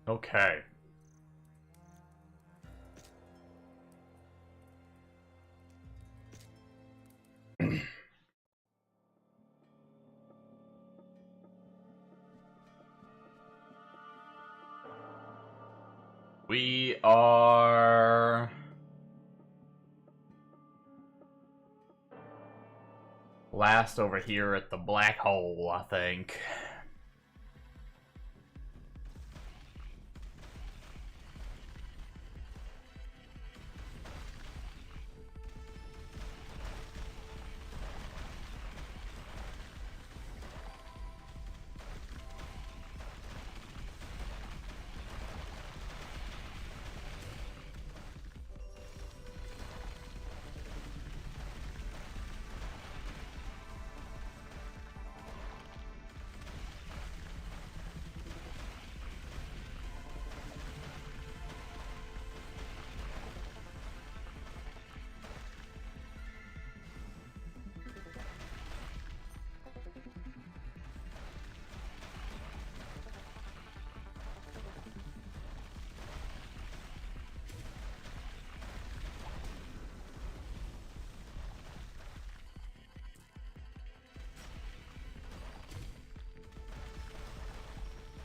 Okay. We are... last over here at the black hole, I think.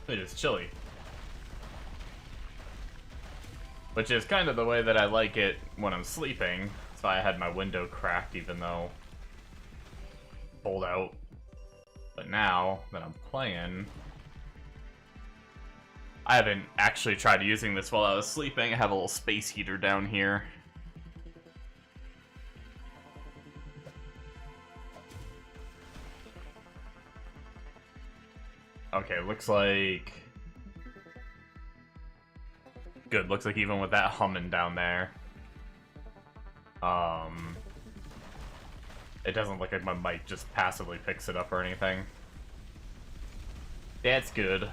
It is chilly. Which is kind of the way that I like it when I'm sleeping. That's why I had my window cracked even though cold out. But now that I'm playing, I haven't actually tried using this while I was sleeping. I have a little space heater down here. Okay, looks like... good, looks like even with that humming down there, it doesn't look like my mic just passively picks it up or anything. That's good.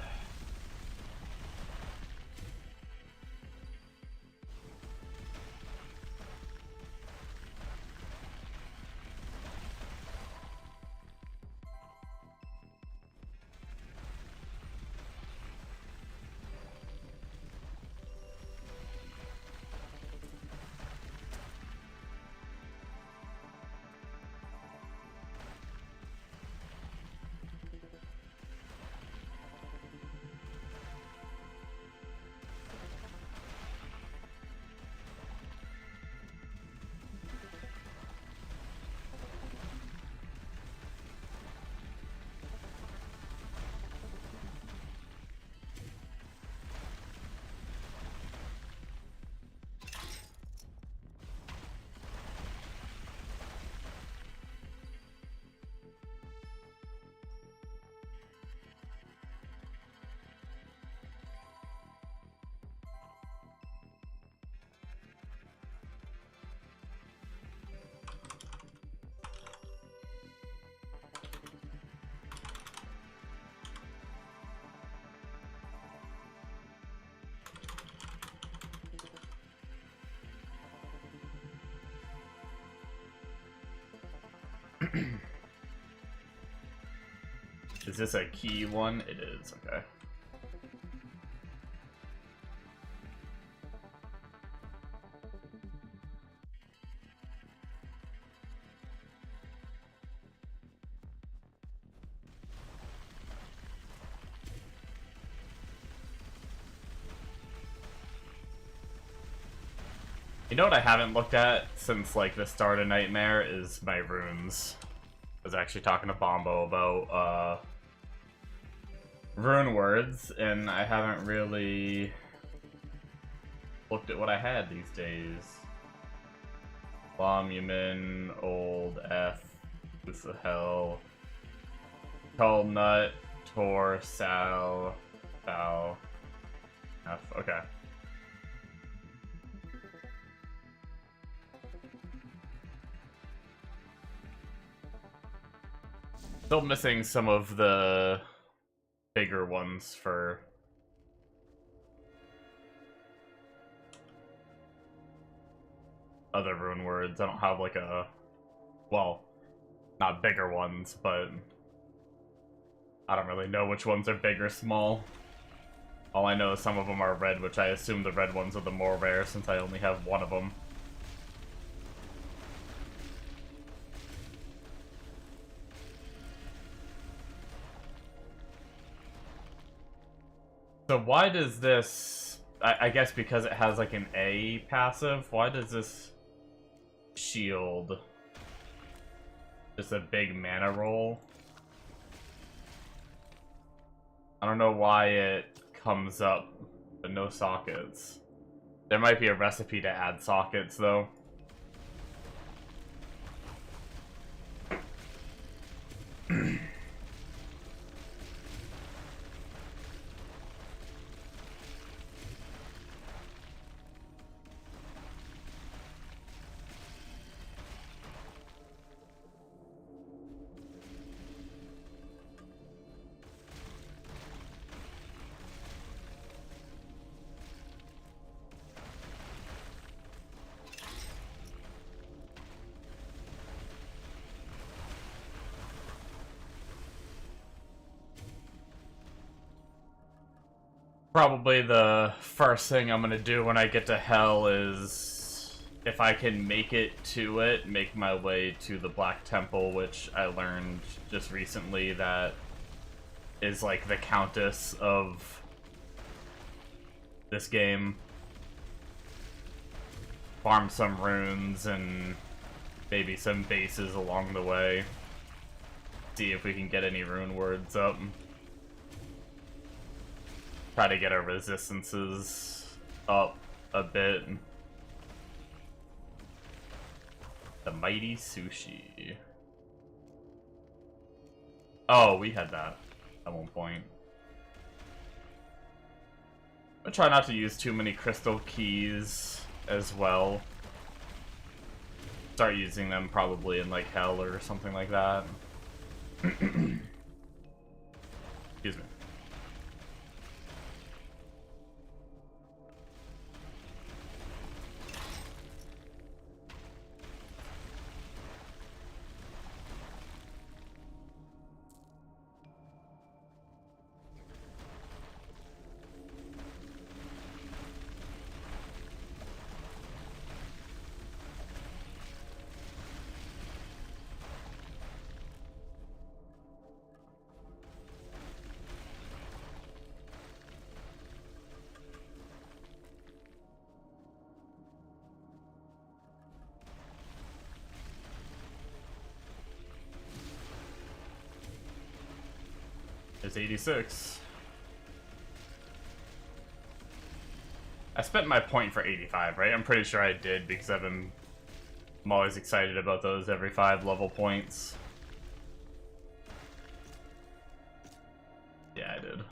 Is this a key one? It is, okay. You know what I haven't looked at since, like, the start of Nightmare is my runes. I was actually talking to Bombo about, rune words, and I haven't really looked at what I had these days. Lomumin, Old F, Who's the Hell, Tall Nut, Tor, Sal, F, okay. Still missing some of the bigger ones for other rune words. I don't have like a, well, not bigger ones, but I don't really know which ones are big or small. All I know is some of them are red, which I assume the red ones are the more rare since I only have one of them. So why does this... I guess because it has like an A passive, why does this shield just a big mana roll? I don't know why it comes up, but no sockets. There might be a recipe to add sockets, though. Probably the first thing I'm gonna do when I get to Hell is, if I can make it to it, make my way to the Black Temple, which I learned just recently that is like the Countess of this game. Farm some runes and maybe some bases along the way. See if we can get any rune words up. Try to get our resistances up a bit. The Mighty Sushi. Oh, we had that at one point. I'll try not to use too many crystal keys as well. Start using them probably in like Hell or something like that. Excuse me. There's 86. I spent my point for 85, right? I'm pretty sure I did because I'm always excited about those every 5 level points. Yeah, I did.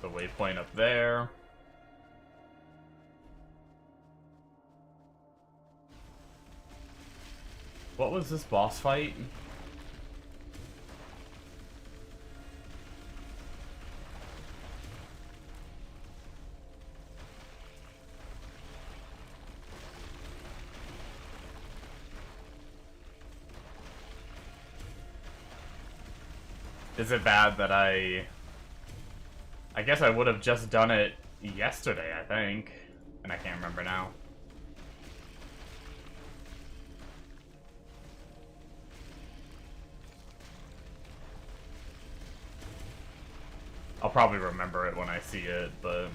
The waypoint up there. What was this boss fight? Is it bad that I guess I would have just done it yesterday, I think. And I can't remember now. I'll probably remember it when I see it, but...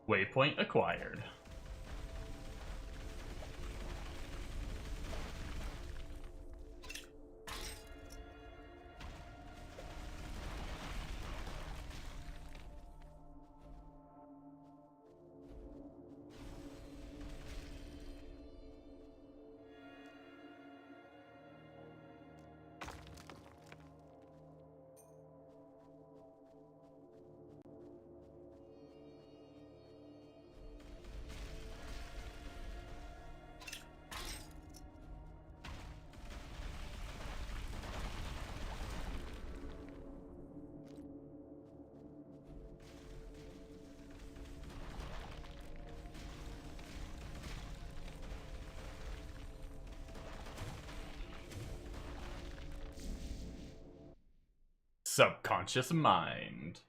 Waypoint acquired. Subconscious mind.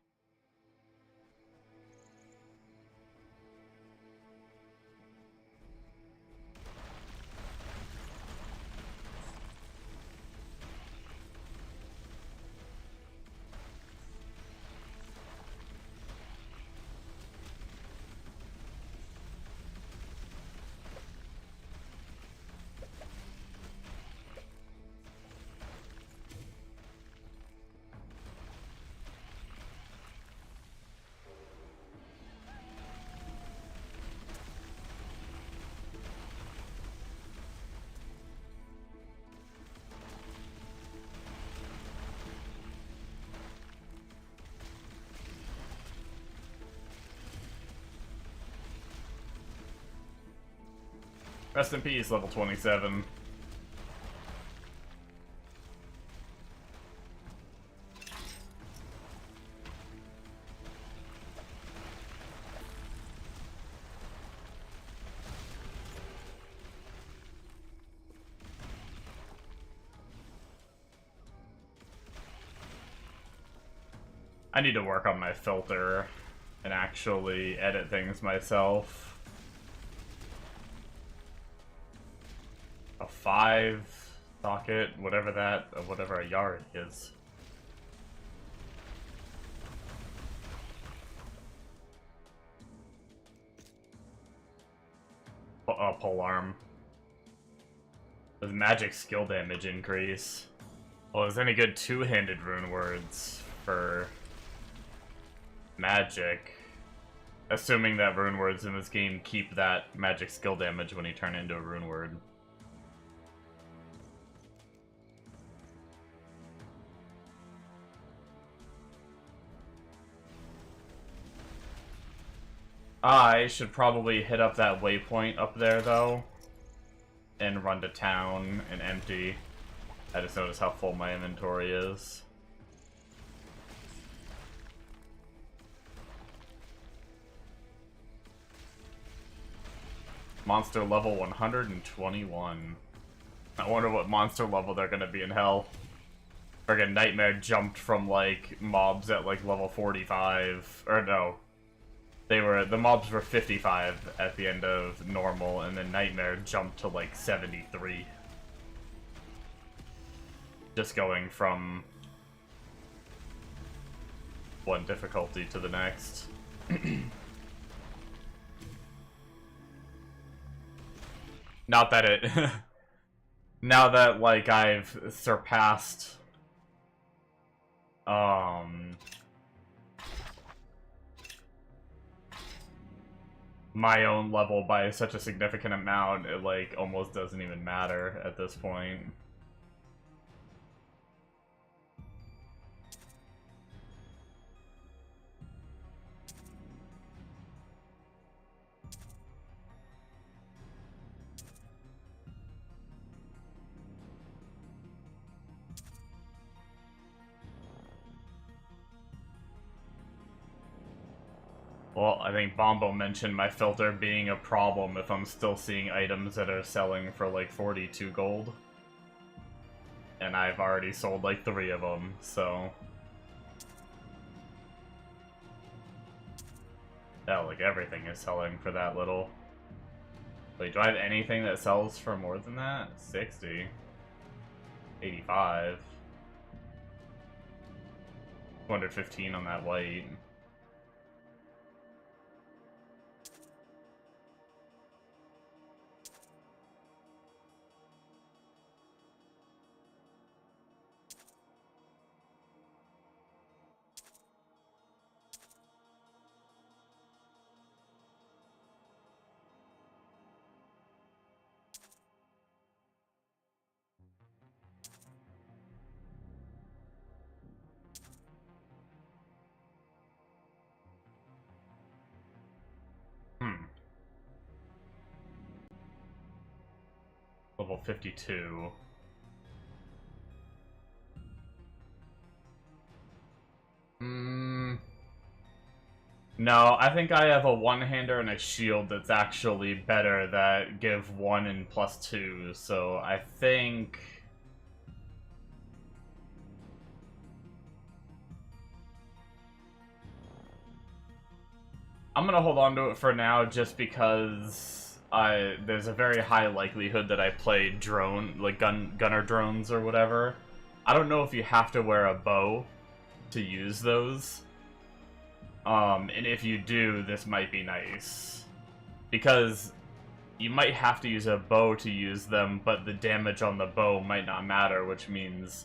Rest in peace, level 27. I need to work on my filter and actually edit things myself. A 5 socket, whatever a yard is. Polearm. Does magic skill damage increase? Well, is any good two-handed rune words for magic? Assuming that rune words in this game keep that magic skill damage when you turn into a rune word. I should probably hit up that waypoint up there, though, and run to town and empty. I just noticed how full my inventory is. Monster level 121. I wonder what monster level they're gonna be in hell. Friggin' Nightmare jumped from, like, mobs at, like, level 45. Or no. The mobs were 55 at the end of normal, and then Nightmare jumped to like 73. Just going from one difficulty to the next. Not that it... now that, like, I've surpassed... my own level by such a significant amount, it like almost doesn't even matter at this point. Well, I think Bombo mentioned my filter being a problem if I'm still seeing items that are selling for like 42 gold. And I've already sold like 3 of them, so... Yeah, like everything is selling for that little. Wait, do I have anything that sells for more than that? 60. 85. 215 on that white. Level 52. No, I think I have a one-hander and a shield that's actually better that give 1 and +2, so I think... I'm gonna hold on to it for now just because there's a very high likelihood that I play drone, like gunner drones or whatever. I don't know if you have to wear a bow to use those. And if you do, this might be nice. Because you might have to use a bow to use them, but the damage on the bow might not matter, which means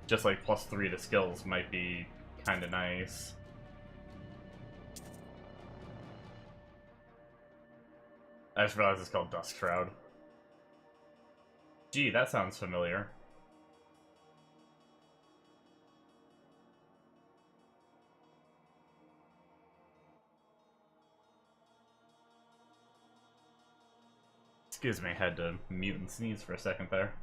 just like +3 to skills might be kinda nice. I just realized it's called Dust Shroud. Gee, that sounds familiar. Excuse me, I had to mute and sneeze for a second there.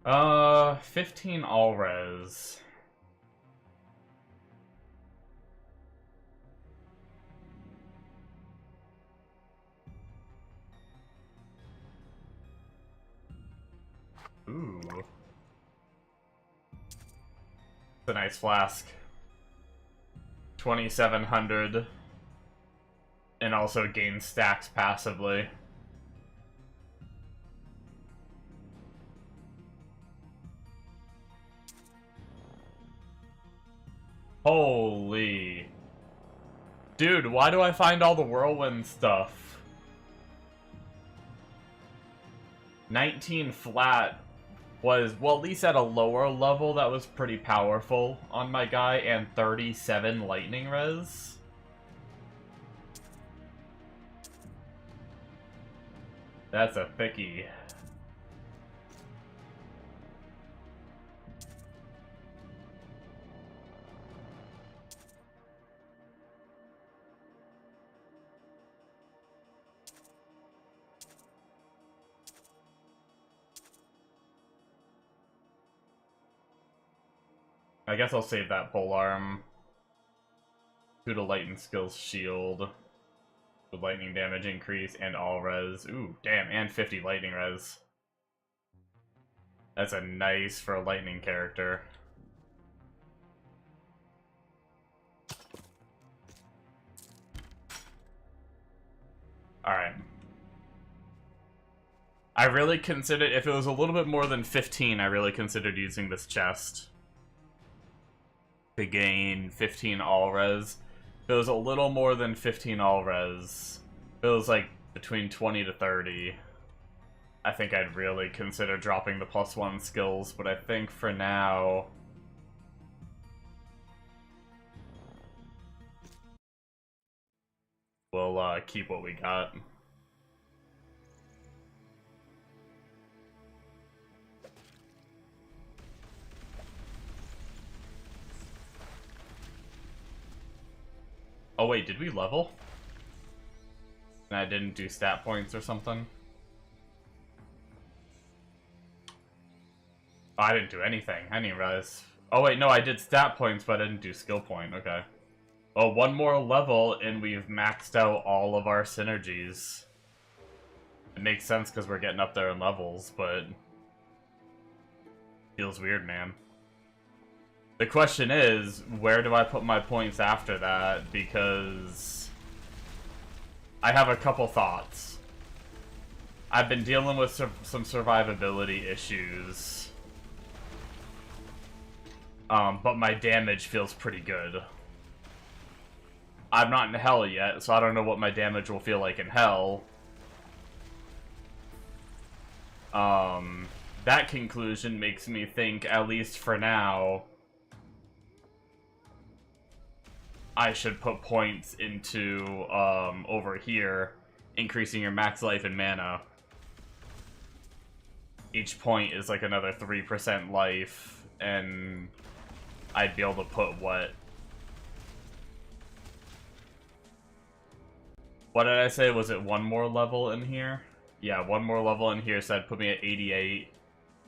Uh, 15 all-res. Ooh. It's a nice flask. 2,700. And also gain stacks passively. Holy. Dude, why do I find all the whirlwind stuff? 19 flat was, well, at least at a lower level, that was pretty powerful on my guy, and 37 lightning res. That's a thickie. I guess I'll save that polearm. 2 to lighten skills shield. With lightning damage increase and all res. Ooh, damn, and 50 lightning res. That's a nice for a lightning character. Alright. I really considered, if it was a little bit more than 15, I really considered using this chest to gain 15 all-res. If it was a little more than 15 all-res, if it was like between 20 to 30, I think I'd really consider dropping the +1 skills, but I think for now, we'll keep what we got. Oh wait, did we level? And I didn't do stat points or something? Oh, I didn't do anything. I didn't realize. Oh wait, no, I did stat points, but I didn't do skill point. Okay. Oh, one more level, and we've maxed out all of our synergies. It makes sense because we're getting up there in levels, but feels weird, man. The question is, where do I put my points after that? Because I have a couple thoughts. I've been dealing with some survivability issues. But my damage feels pretty good. I'm not in hell yet, so I don't know what my damage will feel like in hell. That conclusion makes me think, at least for now, I should put points into, over here, increasing your max life and mana. Each point is like another 3% life, and I'd be able to put what did I say? Was it one more level in here? Yeah, one more level in here, so that'd put me at 88.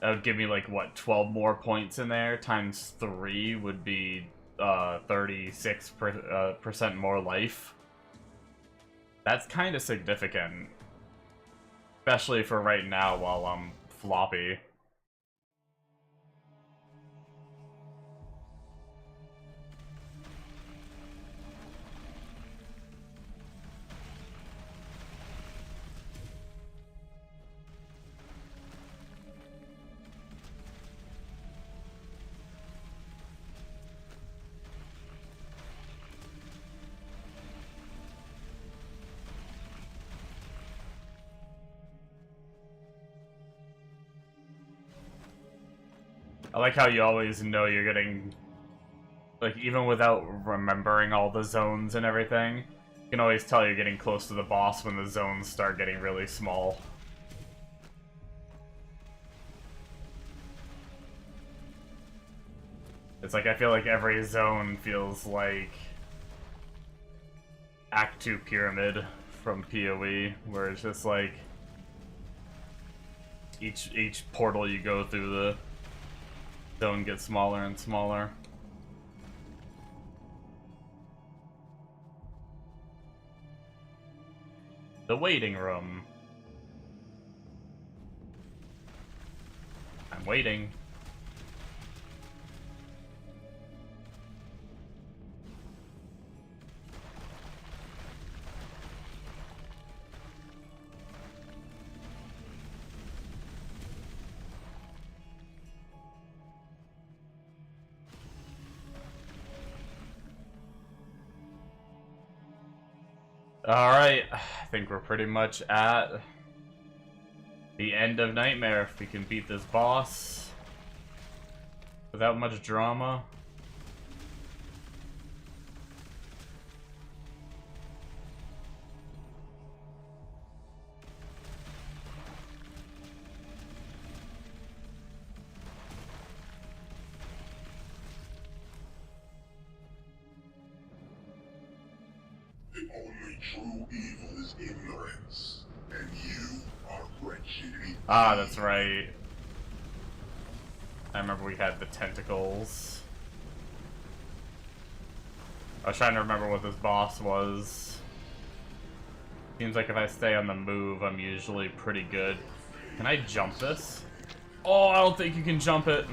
That would give me, like, what, 12 more points in there? Times 3 would be 36% more life. That's kind of significant. Especially for right now while I'm floppy. I like how you always know you're getting, like, even without remembering all the zones and everything, you can always tell you're getting close to the boss when the zones start getting really small. It's like, I feel like every zone feels like Act 2 Pyramid from PoE, where it's just like, each portal you go through, the zone gets smaller and smaller. The waiting room. I'm waiting. Alright, I think we're pretty much at the end of Nightmare. If we can beat this boss without much drama. True evil is ignorance, and you are wretched. Ah, that's right. I remember we had the tentacles. I was trying to remember what this boss was. Seems like if I stay on the move, I'm usually pretty good. Can I jump this? Oh, I don't think you can jump it.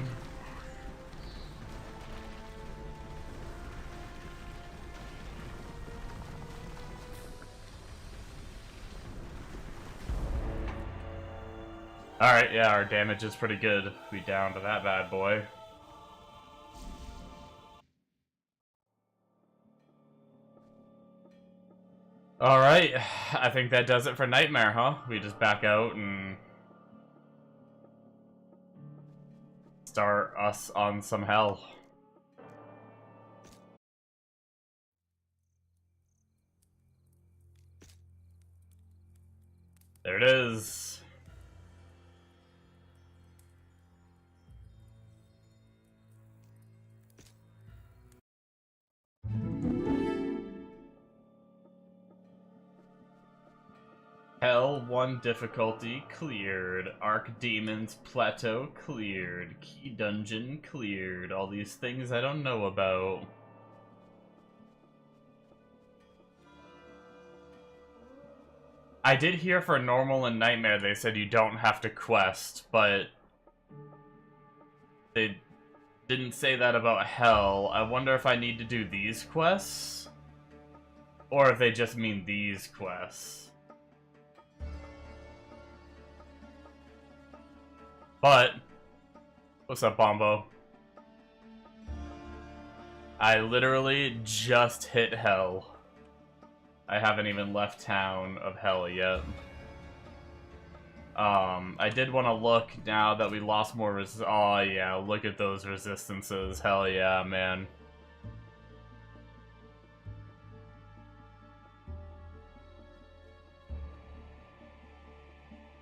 Alright, yeah, our damage is pretty good. We down to that bad boy. Alright, I think that does it for Nightmare, huh? We just back out and start us on some hell. There it is. Hell 1 difficulty cleared. Archdemon's Plateau cleared. Key Dungeon cleared. All these things I don't know about. I did hear for Normal and Nightmare they said you don't have to quest, but they didn't say that about Hell. I wonder if I need to do these quests? Or if they just mean these quests. But, what's up, Bombo? I literally just hit Hell. I haven't even left town of Hell yet. I did want to look now that we lost more oh yeah, look at those resistances. Hell yeah, man.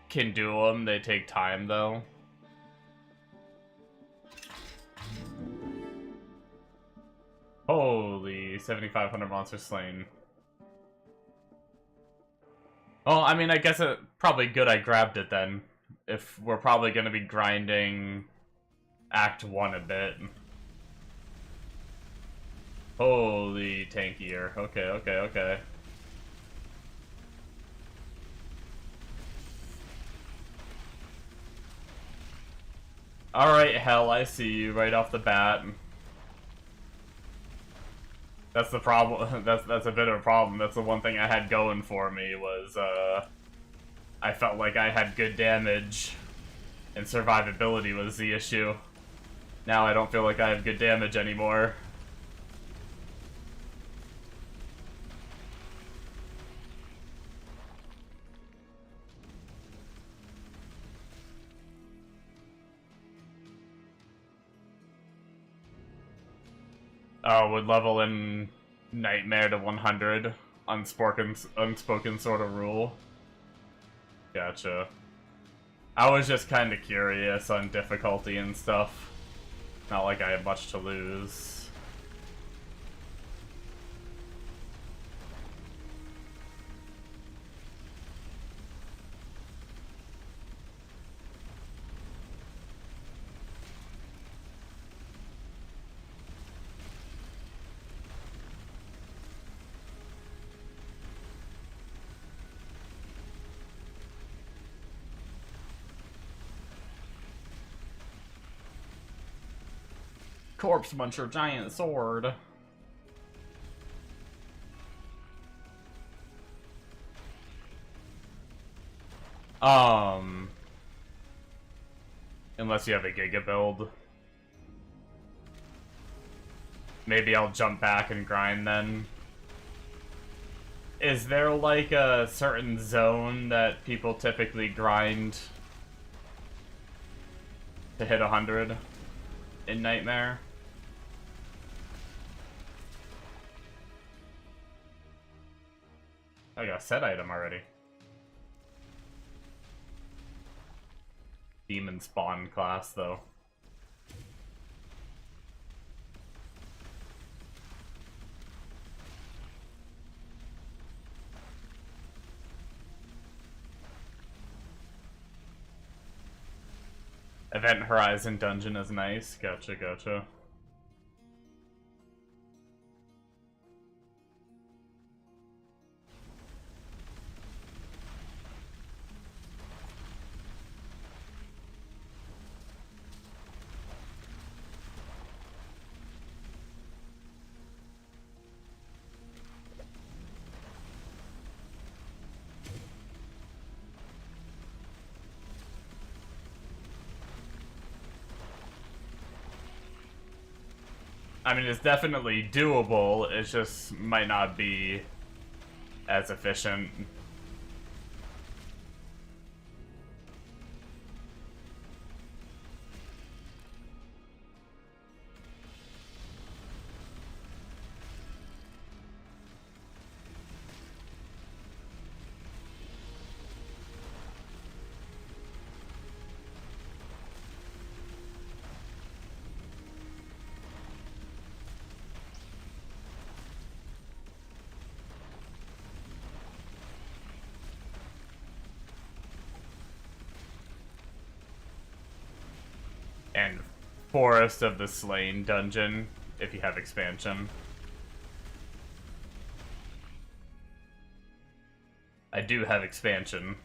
Can do them, they take time though. Holy, 7,500 monsters slain. Well, I mean, I guess it's probably good I grabbed it then. If we're probably going to be grinding Act 1 a bit. Holy tankier. Okay, okay, okay. Alright, Hell, I see you right off the bat. That's the problem. That's a bit of a problem. That's the one thing I had going for me was, I felt like I had good damage, and survivability was the issue. Now I don't feel like I have good damage anymore. Oh, would level in Nightmare to 100. Unspoken sort of rule. Gotcha. I was just kind of curious on difficulty and stuff. Not like I had much to lose. Corpse Muncher giant sword. Unless you have a Giga build. Maybe I'll jump back and grind then. Is there like a certain zone that people typically grind to hit 100 in Nightmare? I got a set item already. Demon spawn class though. Event Horizon dungeon is nice. Gotcha, gotcha. I mean, it's definitely doable, it just might not be as efficient. And Forest of the Slain dungeon, if you have expansion. I do have expansion.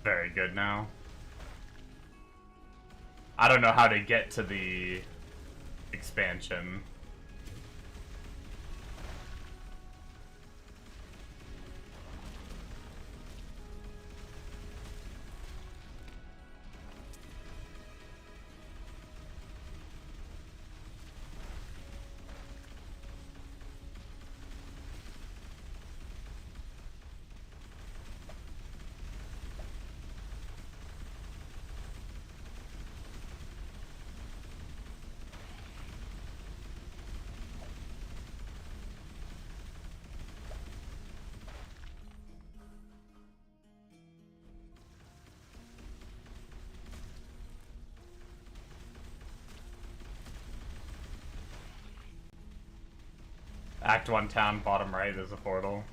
Very good now. I don't know how to get to the expansion. Act 1 town, bottom right, there's a portal.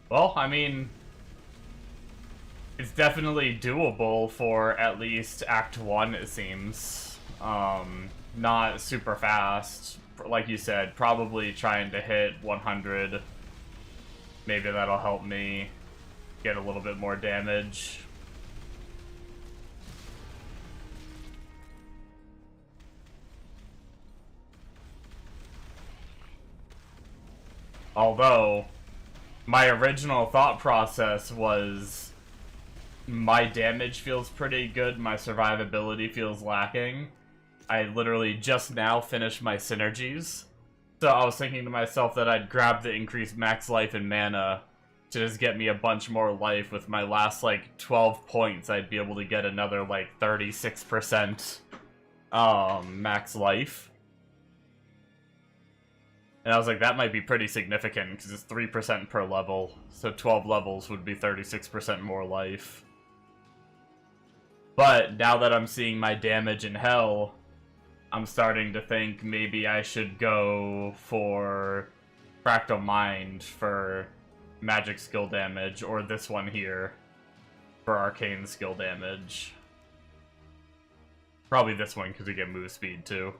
Well, I mean, it's definitely doable for at least Act 1, it seems. Not super fast. Like you said, probably trying to hit 100. Maybe that'll help me get a little bit more damage. Although, my original thought process was my damage feels pretty good, my survivability feels lacking. I literally just now finished my synergies. So I was thinking to myself that I'd grab the increased max life and mana to just get me a bunch more life. With my last, like, 12 points, I'd be able to get another, like, 36% max life. And I was like, that might be pretty significant, because it's 3% per level. So 12 levels would be 36% more life. But now that I'm seeing my damage in Hell, I'm starting to think maybe I should go for Fractal Mind for magic skill damage, or this one here for arcane skill damage. Probably this one, because we get move speed too.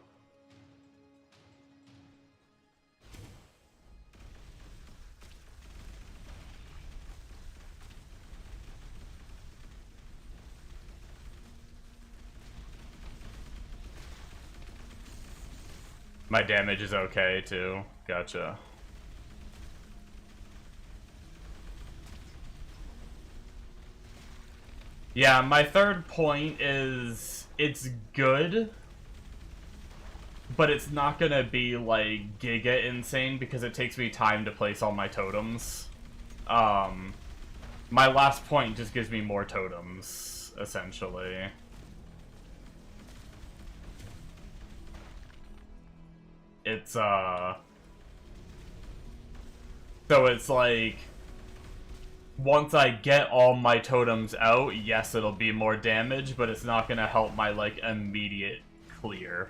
My damage is okay, too. Gotcha. Yeah, my third point is, it's good, but it's not gonna be, like, giga insane, because it takes me time to place all my totems. My last point just gives me more totems, essentially. It's, so it's like, once I get all my totems out, yes, it'll be more damage, but it's not gonna help my, like, immediate clear.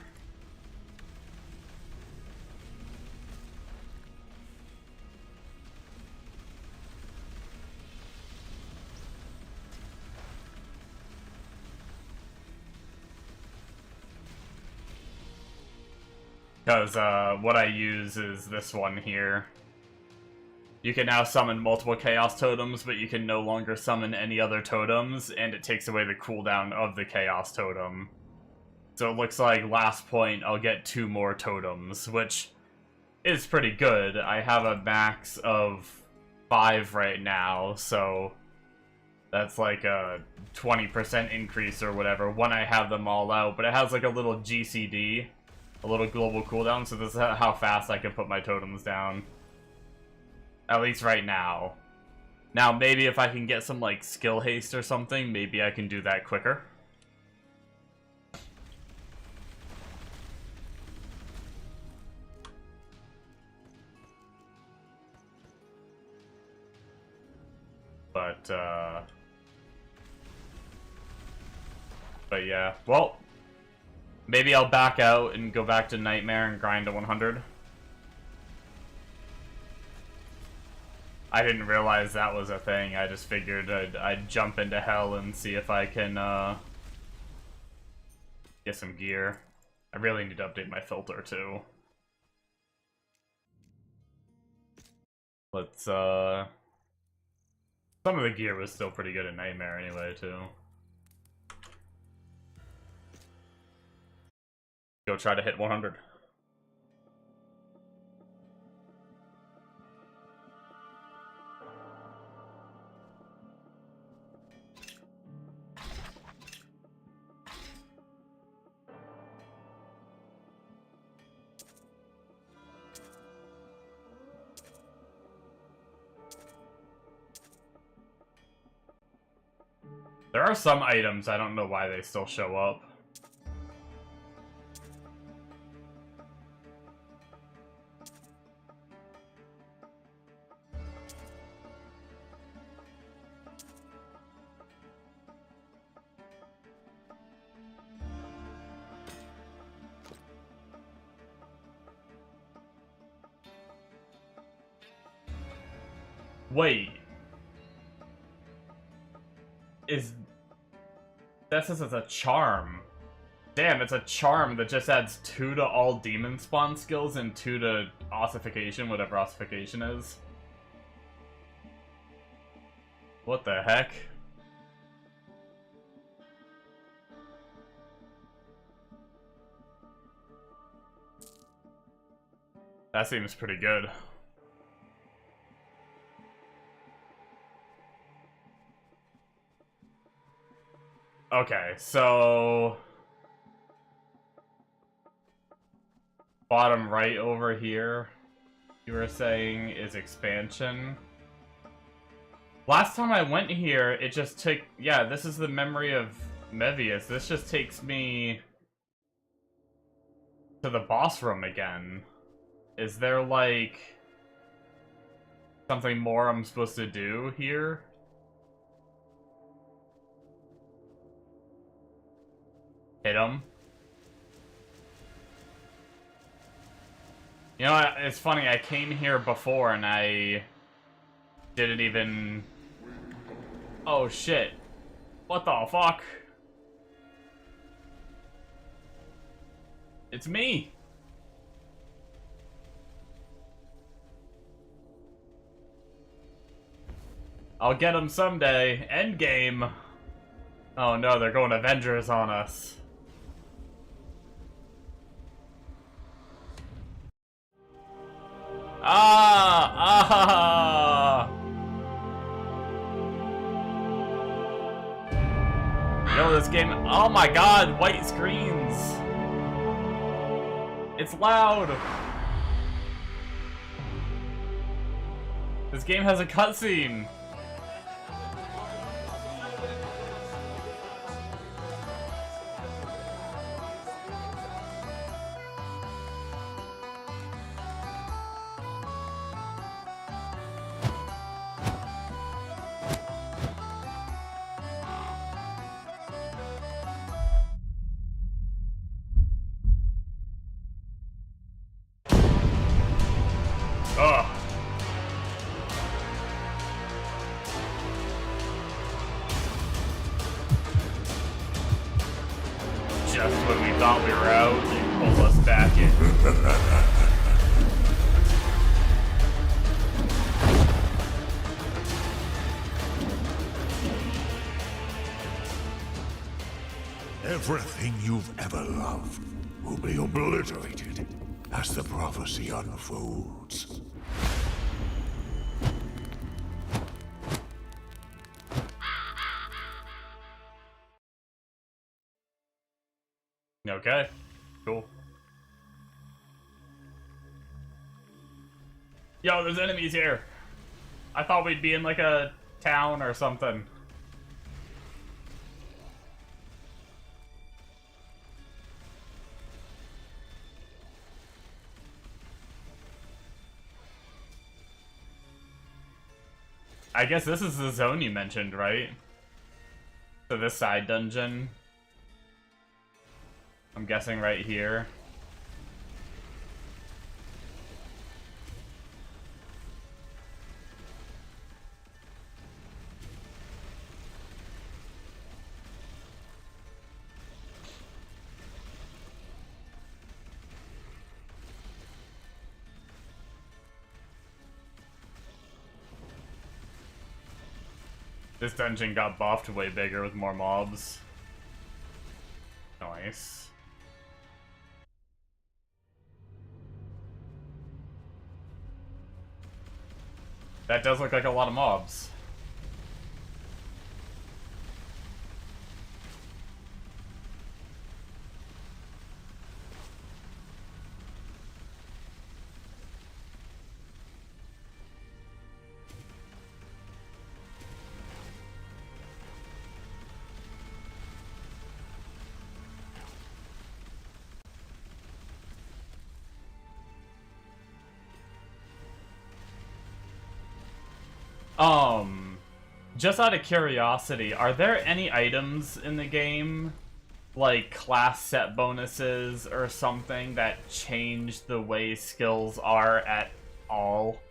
Because, what I use is this one here. You can now summon multiple Chaos Totems, but you can no longer summon any other totems, and it takes away the cooldown of the Chaos Totem. So it looks like last point I'll get 2 more totems, which is pretty good. I have a max of 5 right now, so that's like a 20% increase or whatever when I have them all out, but it has like a little GCD. a little global cooldown, so this is how fast I can put my totems down. At least right now. Now, maybe if I can get some, like, skill haste or something, maybe I can do that quicker. But yeah, well, maybe I'll back out and go back to Nightmare and grind to 100. I didn't realize that was a thing. I just figured I'd jump into hell and see if I can get some gear. I really need to update my filter too. Let's some of the gear was still pretty good at Nightmare anyway too. Go try to hit 100. There are some items, I don't know why they still show up. Wait. That says it's a charm. Damn, it's a charm that just adds 2 to all demon spawn skills and 2 to ossification, whatever ossification is. What the heck? That seems pretty good. Okay, so bottom right over here, you were saying, is expansion. Last time I went here, it just took... Yeah, this is the memory of Mevius. This just takes me to the boss room again. Is there, like, something more I'm supposed to do here? Hit him. You know, it's funny, I came here before and I didn't even... Oh shit. What the fuck? It's me! I'll get him someday. Endgame! Oh no, they're going Avengers on us. Yo, this game... Oh my god, white screens! It's loud! This game has a cutscene! Ugh. Just when we thought we were out, they pulled us back in. Everything you've ever loved will be obliterated as the prophecy unfolds. Okay, cool. Yo, there's enemies here. I thought we'd be in like a town or something. I guess this is the zone you mentioned, right? So this side dungeon. I'm guessing right here. This dungeon got buffed way bigger with more mobs. Nice. That does look like a lot of mobs. Just out of curiosity, are there any items in the game, like class set bonuses or something, that change the way skills are at all?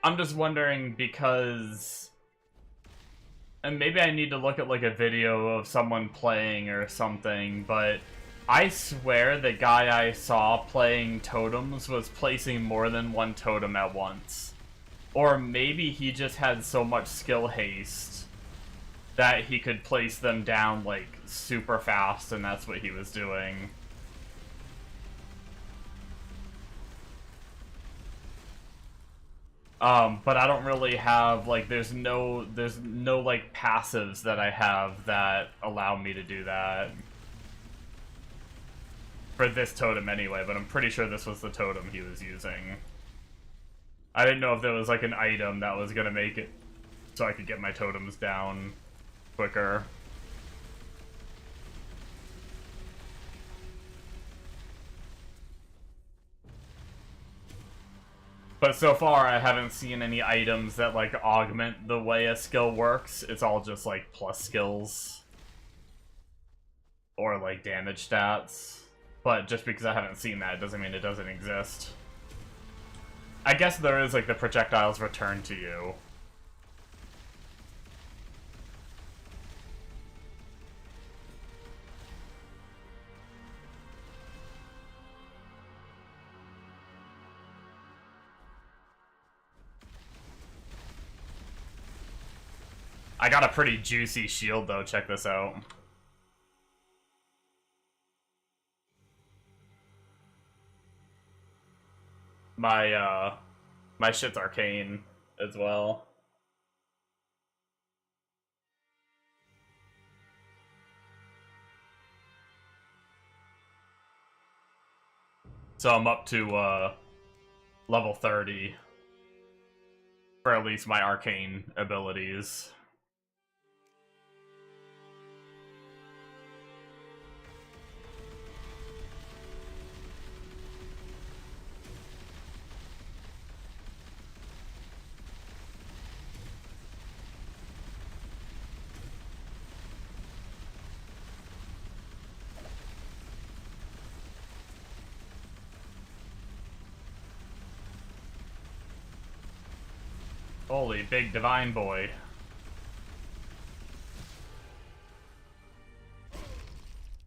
I'm just wondering because... And maybe I need to look at like a video of someone playing or something, but I swear the guy I saw playing totems was placing more than one totem at once. Or maybe he just had so much skill haste that he could place them down, like, super fast, and that's what he was doing. But I don't really have, like, there's no, like, passives that I have that allow me to do that. For this totem anyway, but I'm pretty sure this was the totem he was using. I didn't know if there was like an item that was gonna make it so I could get my totems down quicker. But so far I haven't seen any items that like augment the way a skill works. It's all just like plus skills. Or like damage stats. But just because I haven't seen that doesn't mean it doesn't exist. I guess there is, like, the projectiles return to you. I got a pretty juicy shield, though. Check this out. My shit's arcane as well. So I'm up to, level 30. For at least my arcane abilities. Holy big divine boy.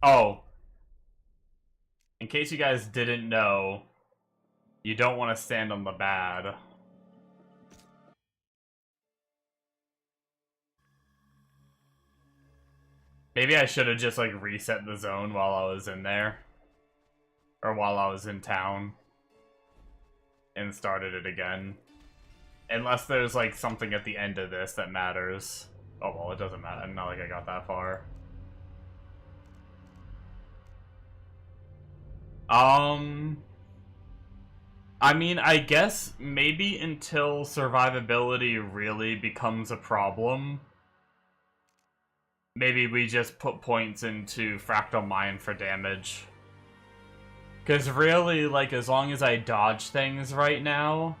Oh. In case you guys didn't know, you don't want to stand on the bad. Maybe I should have just, like, reset the zone while I was in there. Or while I was in town. And started it again. Unless there's, like, something at the end of this that matters. Oh, well, it doesn't matter. Not like I got that far. I mean, I guess maybe until survivability really becomes a problem, maybe we just put points into Fractal Mine for damage. Because really, like, as long as I dodge things right now,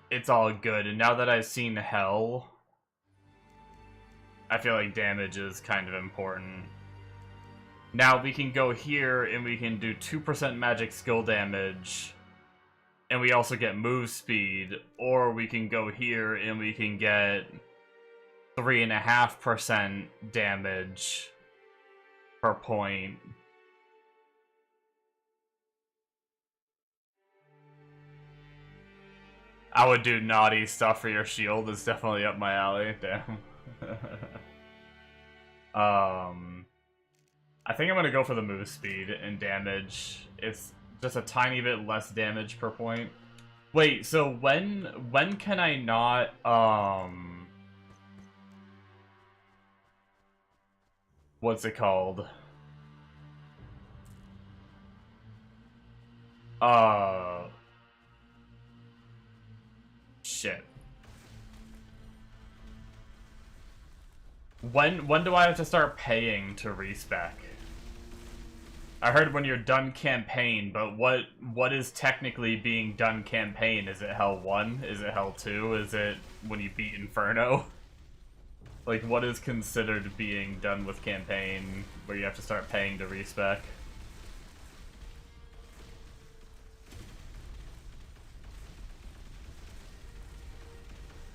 it's all good. And now that I've seen Hell, I feel like damage is kind of important. Now we can go here and we can do 2% magic skill damage, and we also get move speed, or we can go here and we can get 3.5% damage per point. I would do naughty stuff for your shield. It's definitely up my alley. Damn. I think I'm gonna go for the move speed and damage. It's just a tiny bit less damage per point. Wait, so when can I not what's it called? Shit. When do I have to start paying to respec? I heard when you're done campaign, but what is technically being done campaign? Is it Hell 1? Is it Hell 2? Is it when you beat Inferno? Like, what is considered being done with campaign where you have to start paying to respec?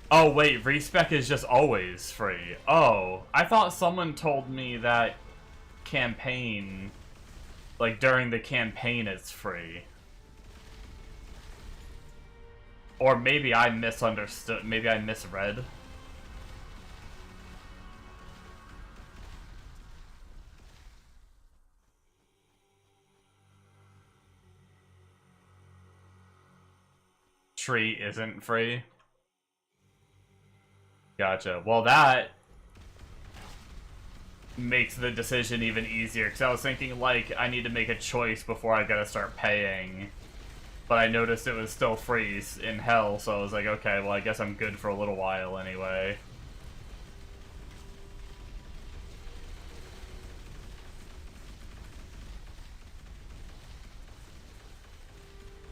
Oh wait, respec is just always free. Oh, I thought someone told me that campaign, like during the campaign, it's free. Or maybe I misunderstood, maybe I misread. Tree isn't free. Gotcha. Well, that makes the decision even easier, because I was thinking, like, I need to make a choice before I gotta start paying. But I noticed it was still free in Hell, so I was like, okay, well, I guess I'm good for a little while anyway.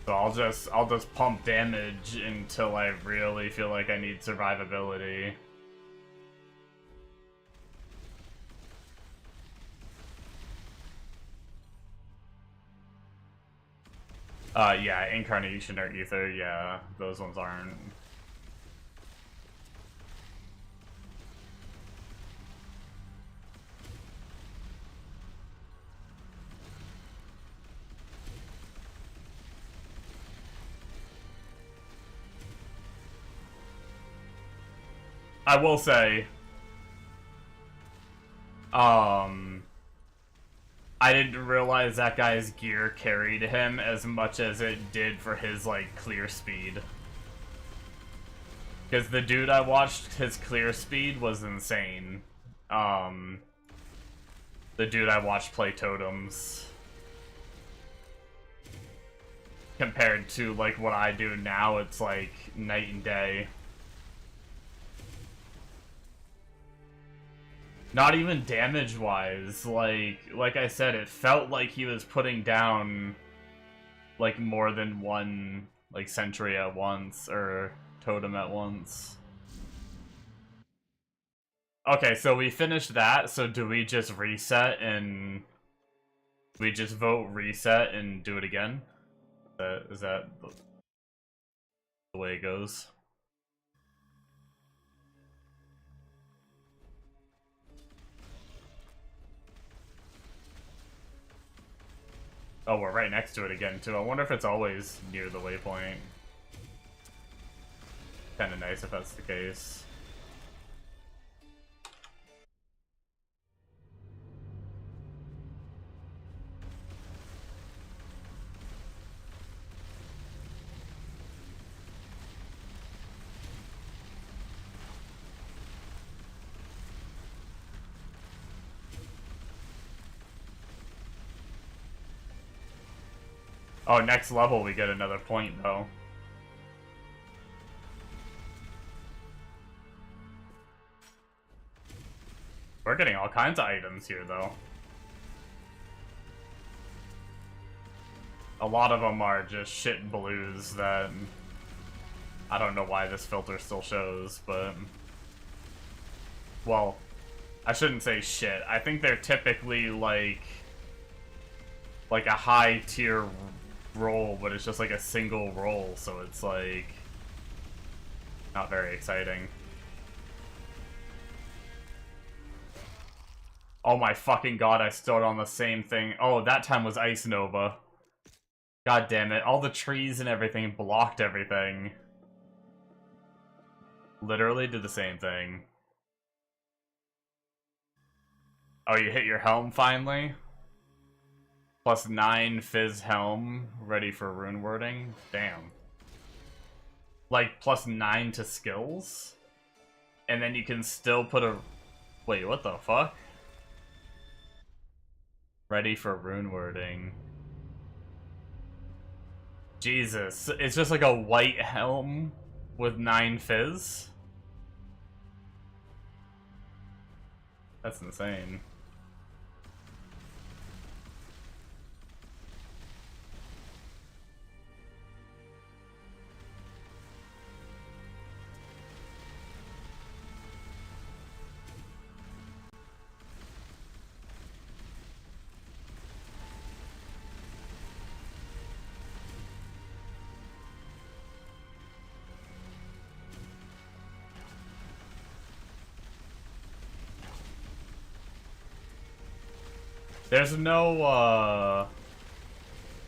So I'll just pump damage until I really feel like I need survivability. Yeah, Incarnation or Ether, yeah, those ones aren't. I will say, I didn't realize that guy's gear carried him as much as it did for his, like, clear speed. Because the dude I watched, his clear speed was insane. The dude I watched play totems. Compared to, like, what I do now, it's, like, night and day. Not even damage-wise, like I said, it felt like he was putting down, like, more than one, like, sentry at once, or totem at once. Okay, so we finished that, so do we just reset and... we just vote reset and do it again? Is that the way it goes? Oh, we're right next to it again, too. I wonder if it's always near the waypoint. Kinda nice if that's the case. Oh, next level we get another point, though. We're getting all kinds of items here, though. A lot of them are just shit blues that... I don't know why this filter still shows, but... Well, I shouldn't say shit. I think they're typically like a high tier roll, but it's just like a single roll, so it's like not very exciting. Oh my fucking god, I stood on the same thing. Oh, that time was Ice Nova. God damn it, all the trees and everything blocked everything. Literally did the same thing. Oh, you hit your helm finally? +9 Fizz helm, ready for rune wording? Damn. Like, +9 to skills? And then you can still put a... Wait, what the fuck? Ready for rune wording. Jesus, it's just like a white helm with 9 Fizz? That's insane.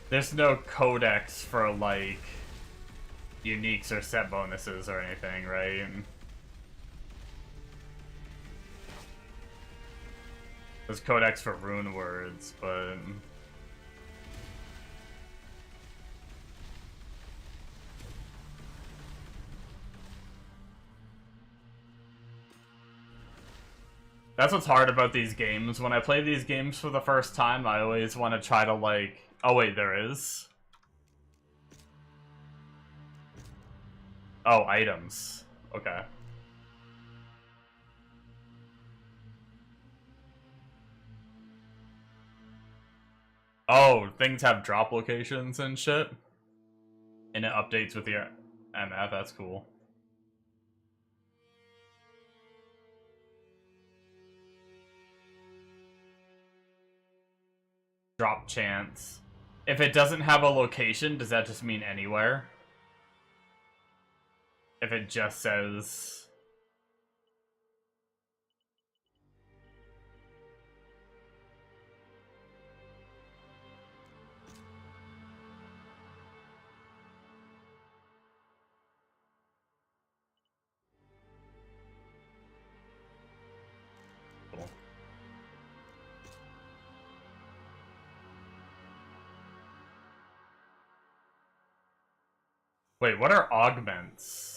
There's no codex for, like, uniques or set bonuses or anything, right? There's codex for rune words, but... That's what's hard about these games. When I play these games for the first time, I always want to try to, like... Oh wait, there is? Oh, items. Okay. Oh, things have drop locations and shit? And it updates with your MF, that's cool. Drop chance. If it doesn't have a location, does that just mean anywhere? If it just says... Cool. Wait, what are augments?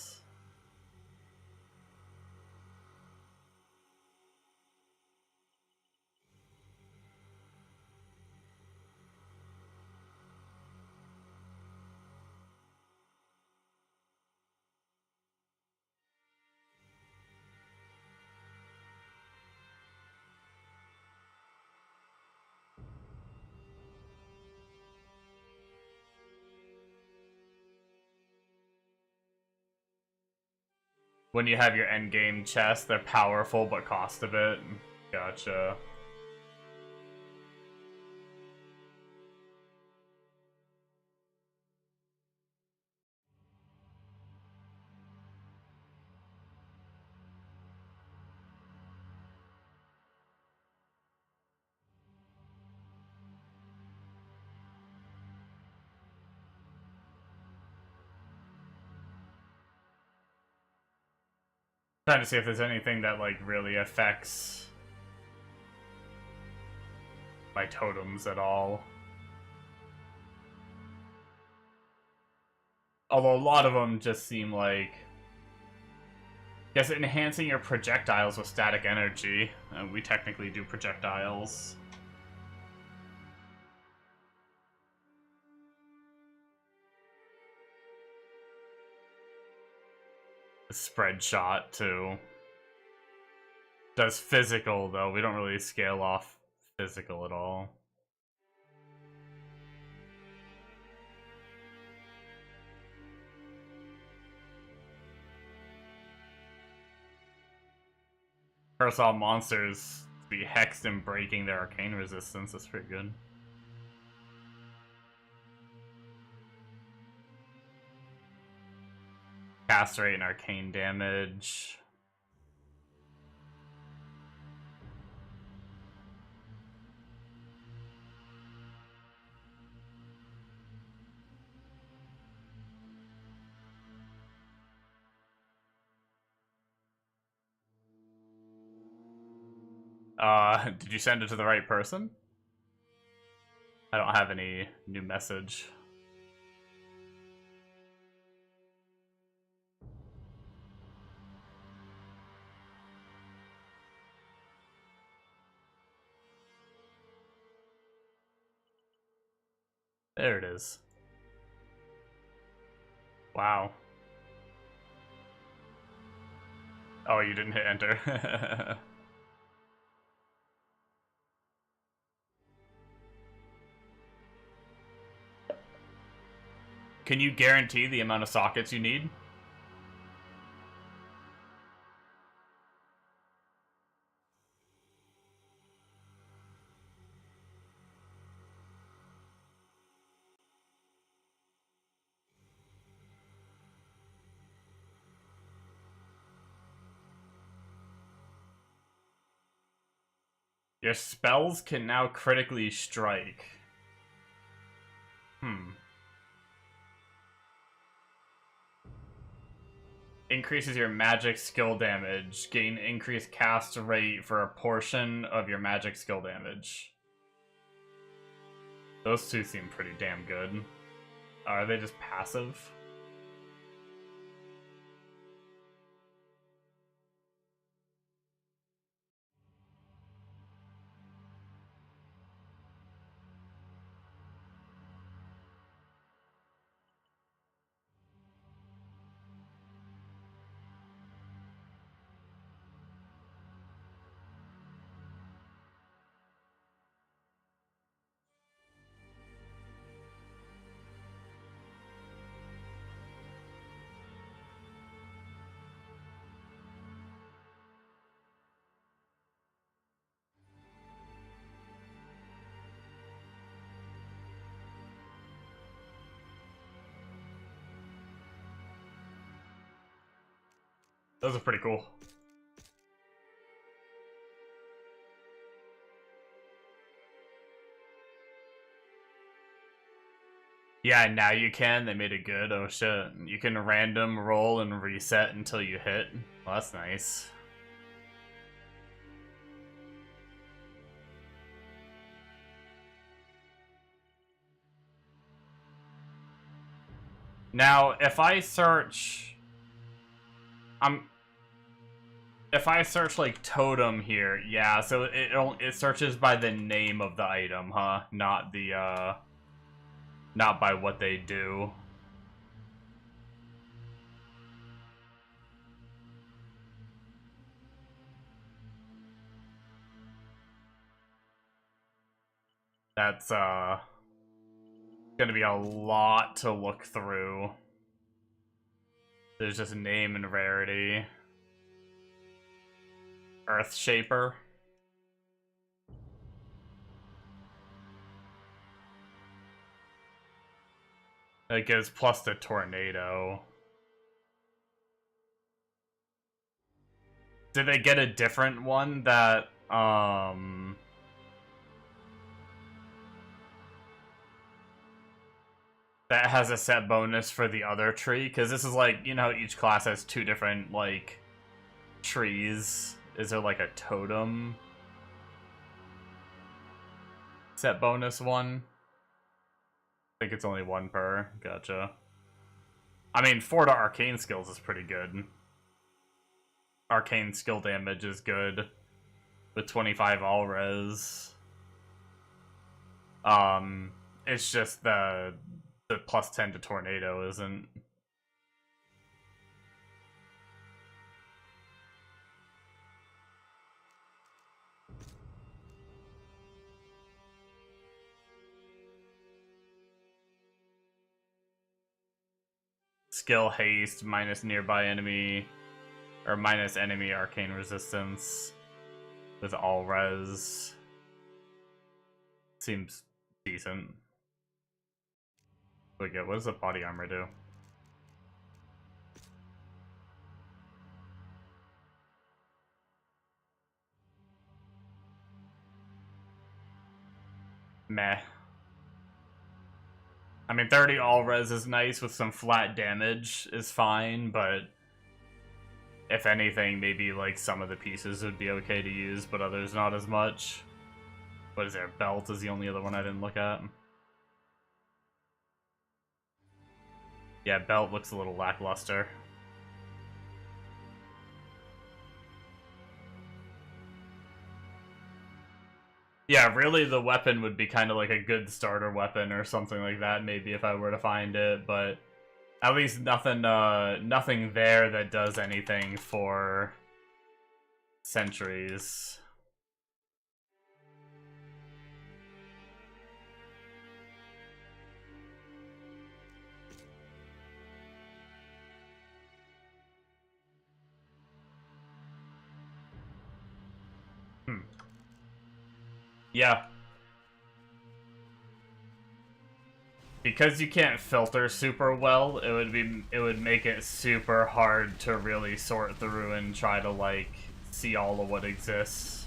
When you have your endgame chest, they're powerful but cost a bit. Gotcha. Trying to see if there's anything that, like, really affects my totems at all. Although a lot of them just seem like... Yes, enhancing your projectiles with static energy. We technically do projectiles. Spread shot too. Does physical though. We don't really scale off physical at all. Curse all monsters to be hexed and breaking their arcane resistance. That's pretty good. Cast rate and arcane damage. Did you send it to the right person? I don't have any new message. There it is. Wow. Oh, you didn't hit enter. Can you guarantee the amount of sockets you need? Your spells can now critically strike. Increases your magic skill damage. Gain increased cast rate for a portion of your magic skill damage. Those two seem pretty damn good. Are they just passive? Those are pretty cool. Yeah, now you can. They made it good. Oh shit. You can random roll and reset until you hit. Well, that's nice. Now, if I search... If I search, like, totem here, yeah, so it searches by the name of the item, huh? Not the, not by what they do. That's, gonna be a lot to look through. There's just name and rarity. Earthshaper. It gives plus to tornado. Did they get a different one that, that has a set bonus for the other tree? Because this is like, you know, each class has two different, like, trees. Is there, like, a totem set bonus one? I think it's only one per. Gotcha. I mean, 4 to arcane skills is pretty good. Arcane skill damage is good. With 25 all res. It's just the plus 10 to tornado isn't. skill haste minus nearby enemy, or minus enemy arcane resistance with all res. Seems decent. Wait, what does the body armor do? Meh. I mean, 30 all res is nice with some flat damage is fine, but if anything, maybe like some of the pieces would be okay to use, but others not as much. What is there? Belt is the only other one I didn't look at. Yeah, belt looks a little lackluster. Yeah, really the weapon would be kind of like a good starter weapon or something like that, maybe if I were to find it, but at least nothing there that does anything for sentries. Yeah. Because you can't filter super well, it would make it super hard to really sort through and try to like see all of what exists.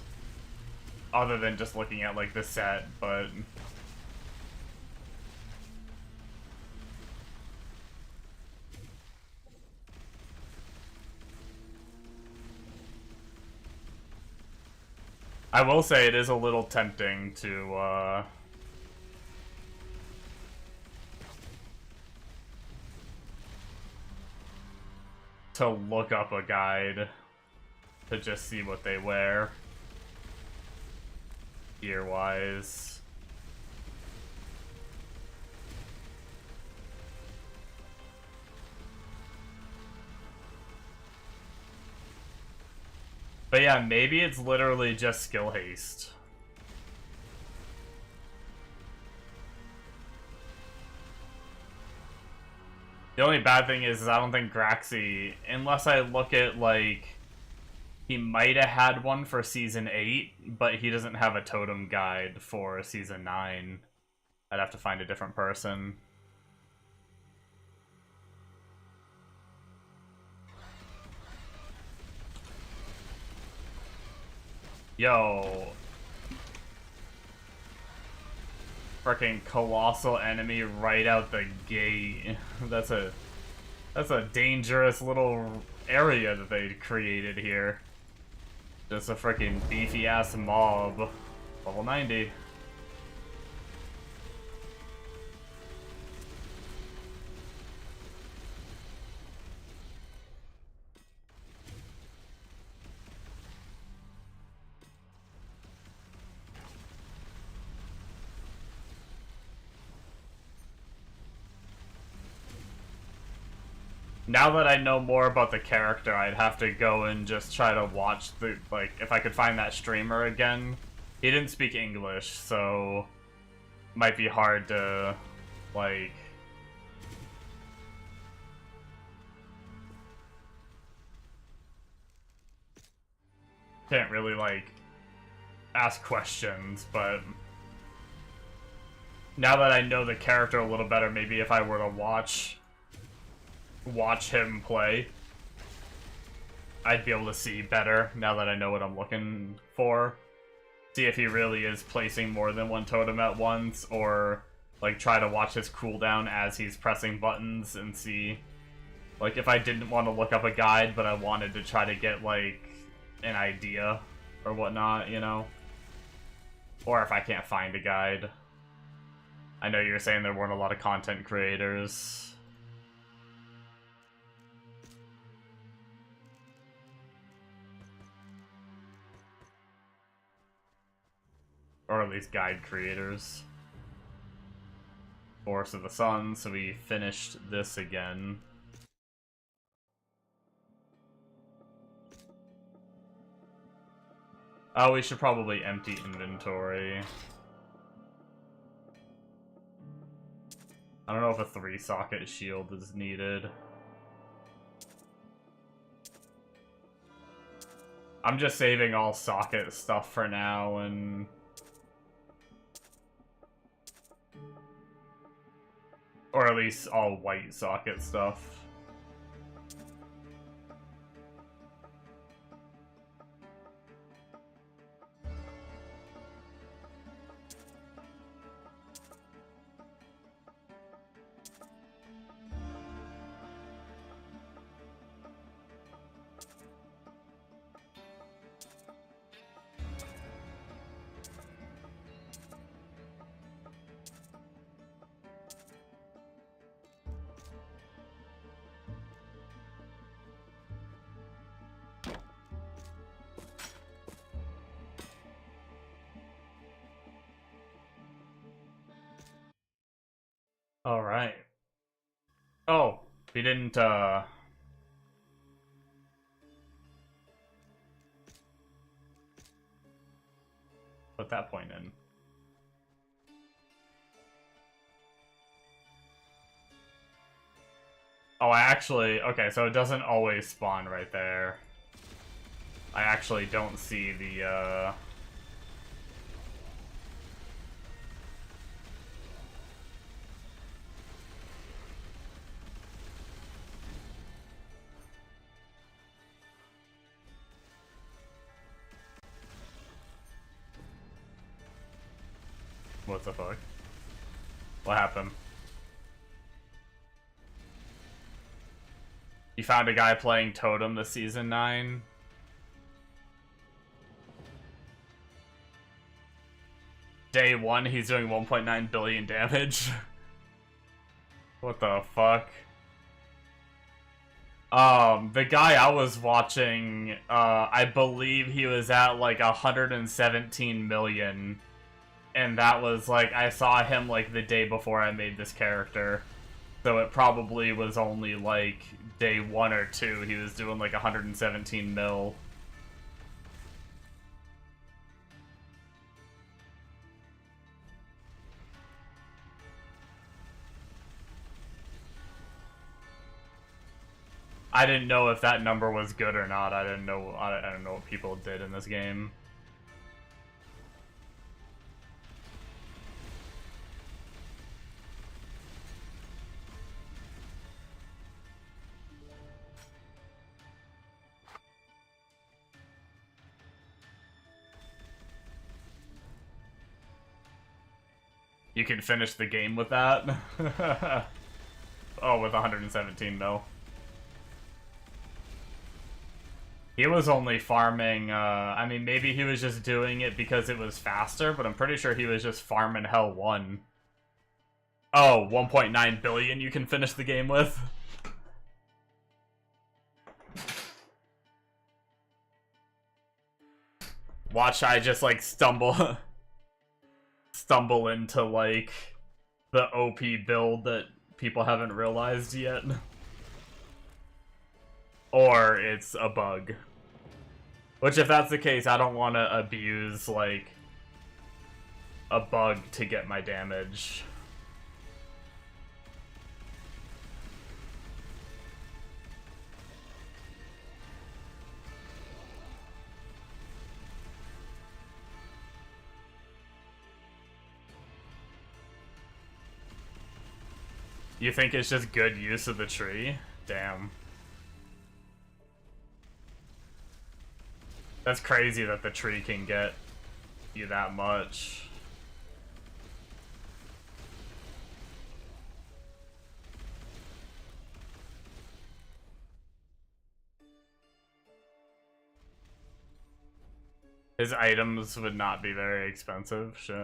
Other than just looking at like the set, but I will say it is a little tempting to look up a guide to just see what they wear gear-wise. But yeah, maybe it's literally just skill haste. The only bad thing is I don't think Graxy, unless I look at, like, he might have had one for Season 8, but he doesn't have a totem guide for Season 9. I'd have to find a different person. Yo. Freaking colossal enemy right out the gate. That's a dangerous little area that they created here. Just a freaking beefy ass mob. Level 90. Now that I know more about the character, I'd have to go and just try to watch the, like, if I could find that streamer again. He didn't speak English, so might be hard to, like, can't really, like, ask questions, but now that I know the character a little better, maybe if I were to watch him play, I'd be able to see better now that I know what I'm looking for. See if he really is placing more than one totem at once, or like try to watch his cooldown as he's pressing buttons and see, like, if I didn't want to look up a guide but I wanted to try to get like an idea or whatnot, you know? Or if I can't find a guide. I know you're saying there weren't a lot of content creators. Or at least guide creators. Force of the Sun, so we finished this again. Oh, we should probably empty inventory. I don't know if a 3-socket shield is needed. I'm just saving all socket stuff for now, and... Or at least all white socket stuff. Alright. Oh, we didn't, put that point in. Oh, I actually... Okay, so it doesn't always spawn right there. I actually don't see the, What the fuck? What happened? You found a guy playing Totem this season 9? Day 1, he's doing 1.9 billion damage. What the fuck? The guy I was watching, I believe he was at like 117 million. And that was like, I saw him like the day before I made this character. So it probably was only like day 1 or 2, he was doing like 117 mil. I didn't know if that number was good or not. I don't know what people did in this game. You can finish the game with that? Oh, with 117 mil. He was only farming, I mean, maybe he was just doing it because it was faster, but I'm pretty sure he was just farming Hell 1. Oh, 1.9 billion you can finish the game with? Watch I just, like, stumble into, like, the OP build that people haven't realized yet. Or it's a bug. Which, if that's the case, I don't want to abuse, like, a bug to get my damage. You think it's just good use of the tree? Damn. That's crazy that the tree can get you that much. His items would not be very expensive. Shit.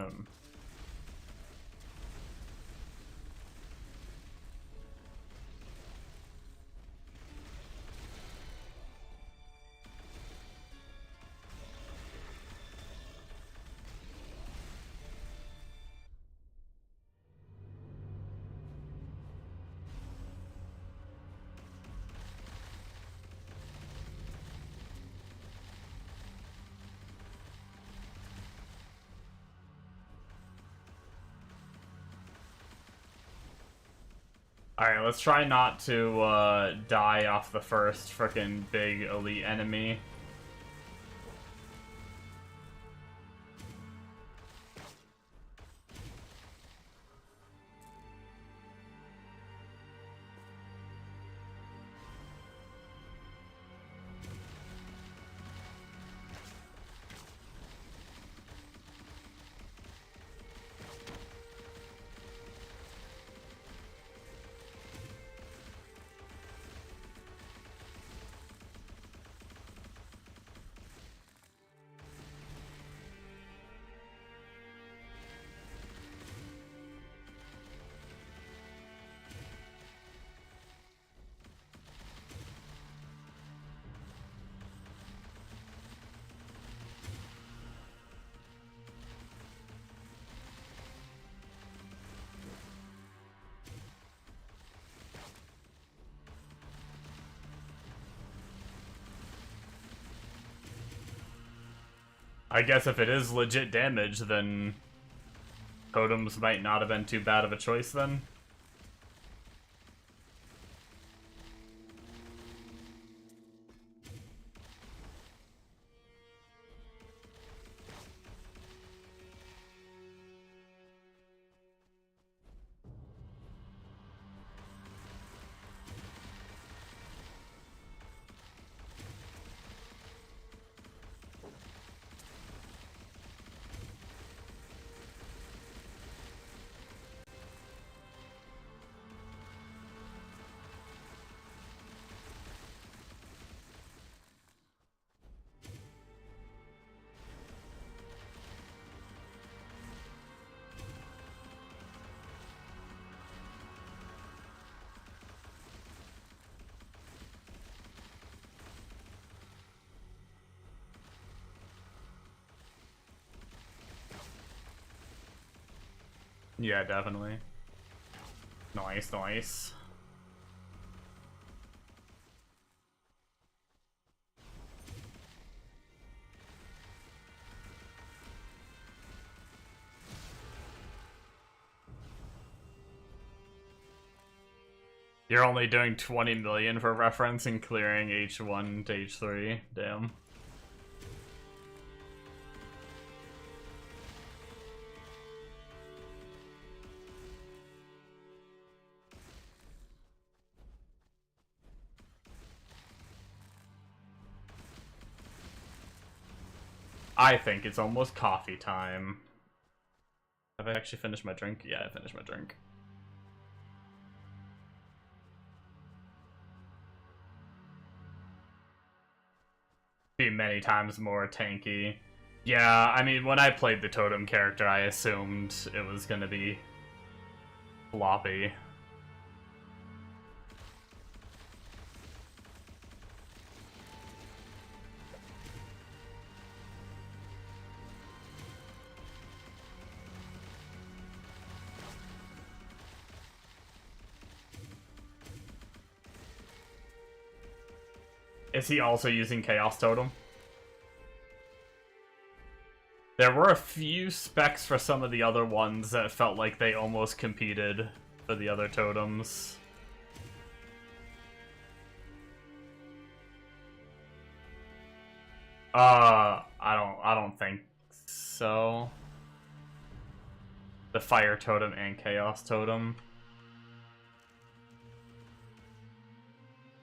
Alright, let's try not to die off the first frickin' big elite enemy. I guess if it is legit damage, then totems might not have been too bad of a choice then. Yeah, definitely. Nice, nice. You're only doing 20 million for reference and clearing H1 to H3. Damn. I think it's almost coffee time. Have I actually finished my drink? Yeah, I finished my drink. Be many times more tanky. Yeah, I mean, when I played the totem character, I assumed it was gonna be floppy. Is he also using Chaos Totem? There were a few specs for some of the other ones that felt like they almost competed for the other totems. I don't think so. The Fire Totem and Chaos Totem.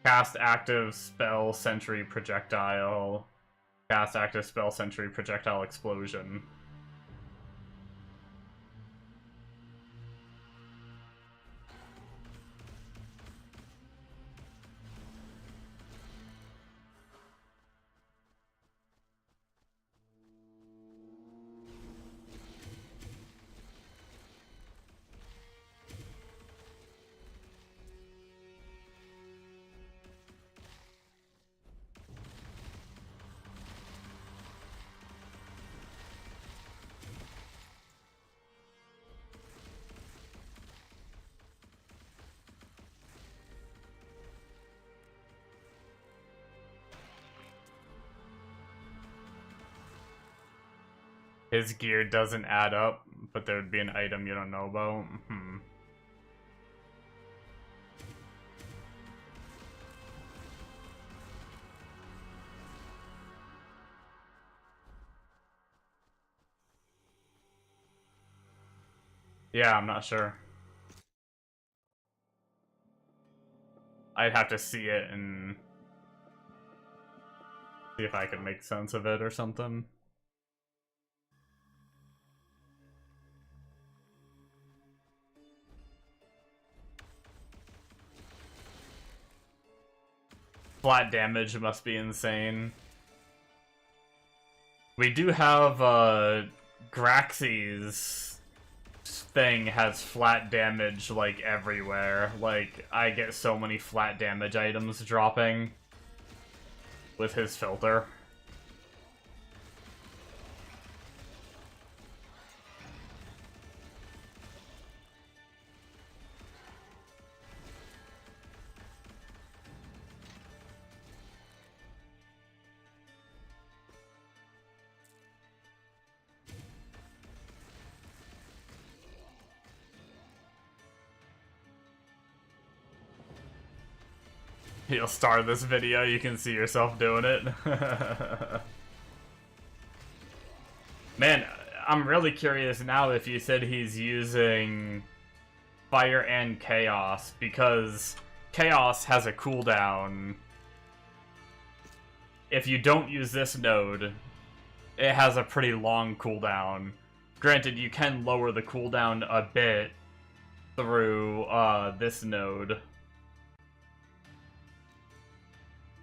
Cast active spell sentry projectile. Cast active spell sentry projectile explosion. His gear doesn't add up, but there would be an item you don't know about. Yeah, I'm not sure. I'd have to see it and see if I could make sense of it or something. Flat damage must be insane. We do have, Graxi's thing has flat damage, like, everywhere. Like, I get so many flat damage items dropping with his filter. You'll start this video, you can see yourself doing it. Man, I'm really curious now if you said he's using Fire and Chaos, because Chaos has a cooldown. If you don't use this node, it has a pretty long cooldown. Granted, you can lower the cooldown a bit through this node.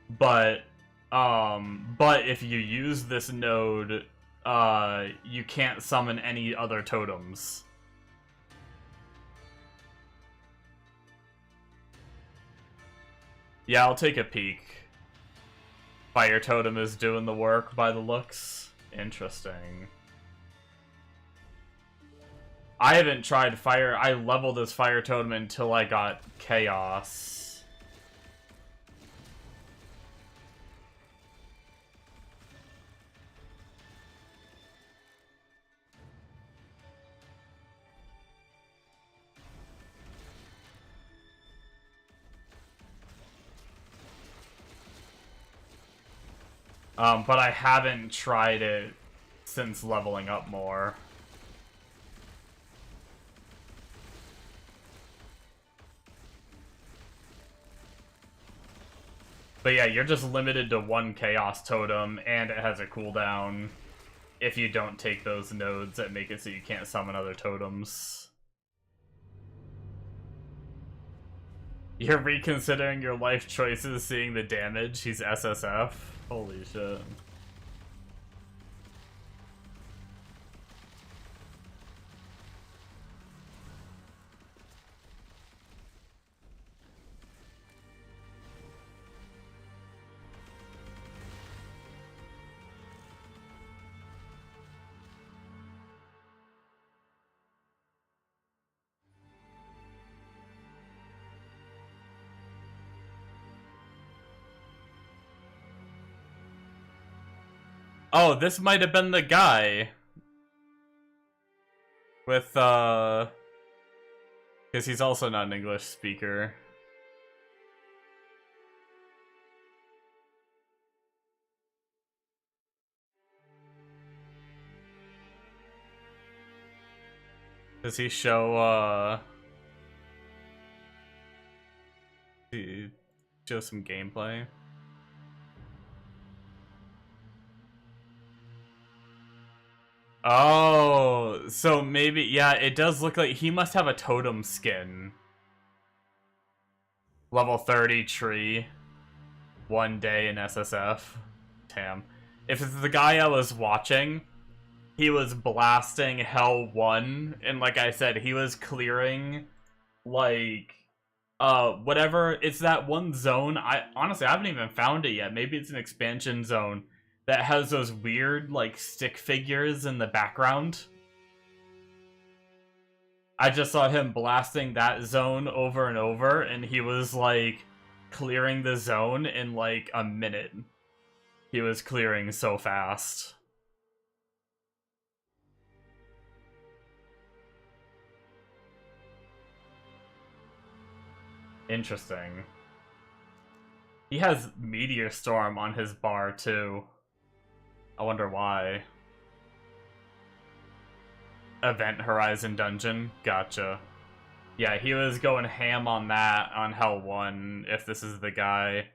But if you use this node, you can't summon any other totems. Yeah, I'll take a peek. Fire Totem is doing the work by the looks. Interesting. I haven't tried Fire. I leveled this Fire Totem until I got Chaos. But I haven't tried it since leveling up more. But yeah, you're just limited to one Chaos Totem, and it has a cooldown if you don't take those nodes that make it so you can't summon other totems. You're reconsidering your life choices, seeing the damage. He's SSF. Holy shit. Oh, this might have been the guy with, because he's also not an English speaker. Does he show, he show some gameplay? Oh, so maybe, yeah, it does look like he must have a totem skin. Level 30 tree. 1 day in SSF. Damn. If it's the guy I was watching, he was blasting Hell 1, and like I said, he was clearing, like, whatever, it's that one zone, honestly, I haven't even found it yet, maybe it's an expansion zone, that has those weird, like, stick figures in the background. I just saw him blasting that zone over and over, and he was, like, clearing the zone in, like, a minute. He was clearing so fast. Interesting. He has Meteor Storm on his bar, too. I wonder why. Event Horizon Dungeon? Gotcha. Yeah, he was going ham on that on Hell 1, if this is the guy.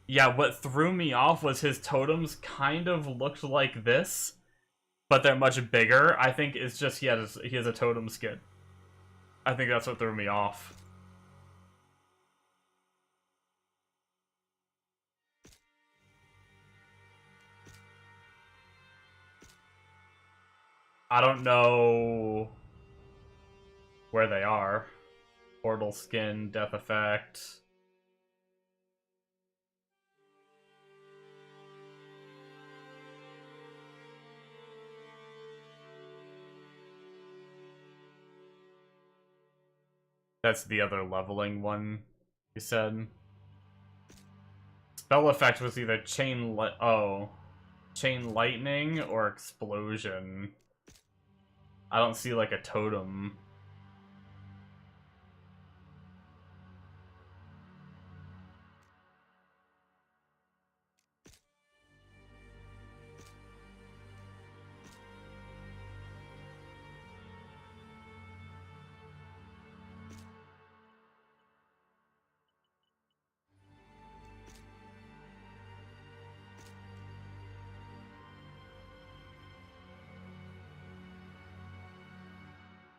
Yeah, what threw me off was his totems kind of looked like this, but they're much bigger. I think it's just he has a totem skin. I think that's what threw me off. I don't know where they are. Portal skin, death effect. That's the other leveling one, you said. Spell effect was either chain lightning or explosion. I don't see like a totem.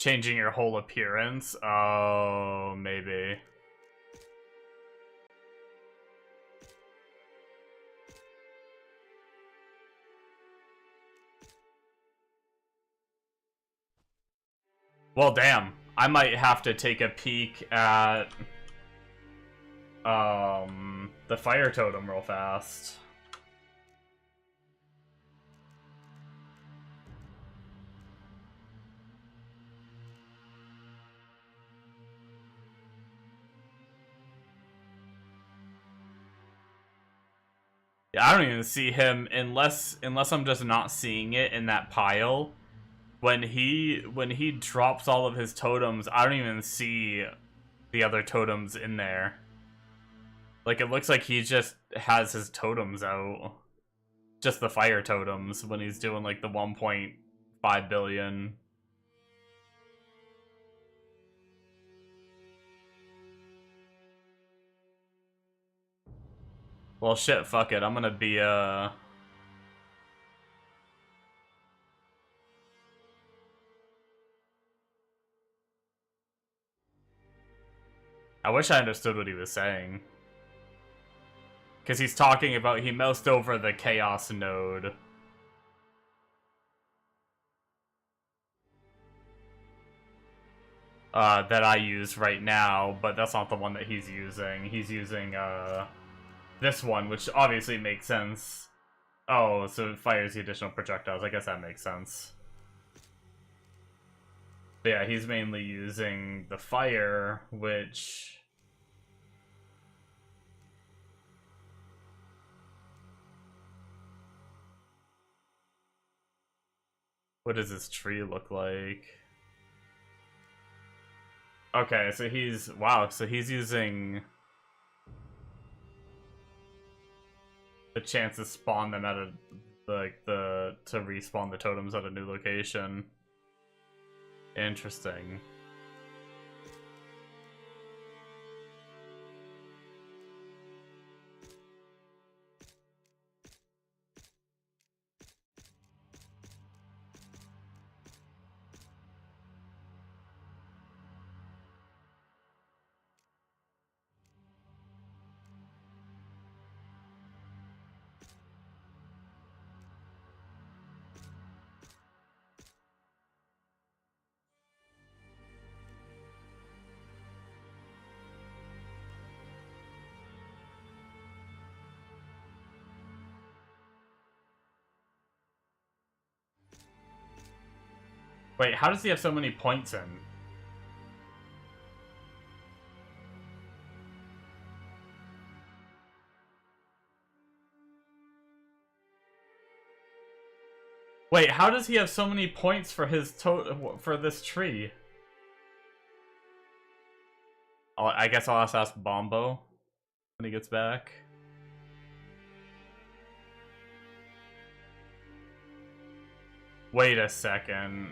Changing your whole appearance? Oh, maybe. Well, damn. I might have to take a peek at the fire totem real fast. Yeah, I don't even see him unless I'm just not seeing it in that pile. When he drops all of his totems, I don't even see the other totems in there. Like, it looks like he just has his totems out. Just the fire totems when he's doing like the 1.5 billion. Well, shit, fuck it. I'm gonna be, I wish I understood what he was saying. Because he's talking about he moused over the chaos node. That I use right now, but that's not the one that he's using. He's using, this one, which obviously makes sense. Oh, so it fires the additional projectiles. I guess that makes sense. But yeah, he's mainly using the fire, which... What does this tree look like? Okay, so he's... Wow, so he's using... the chance to spawn them at a... like, to respawn the totems at a new location. Interesting. Wait, how does he have so many points in? Wait, how does he have so many points for his for this tree? I guess I'll have to ask Bombo when he gets back. Wait a second.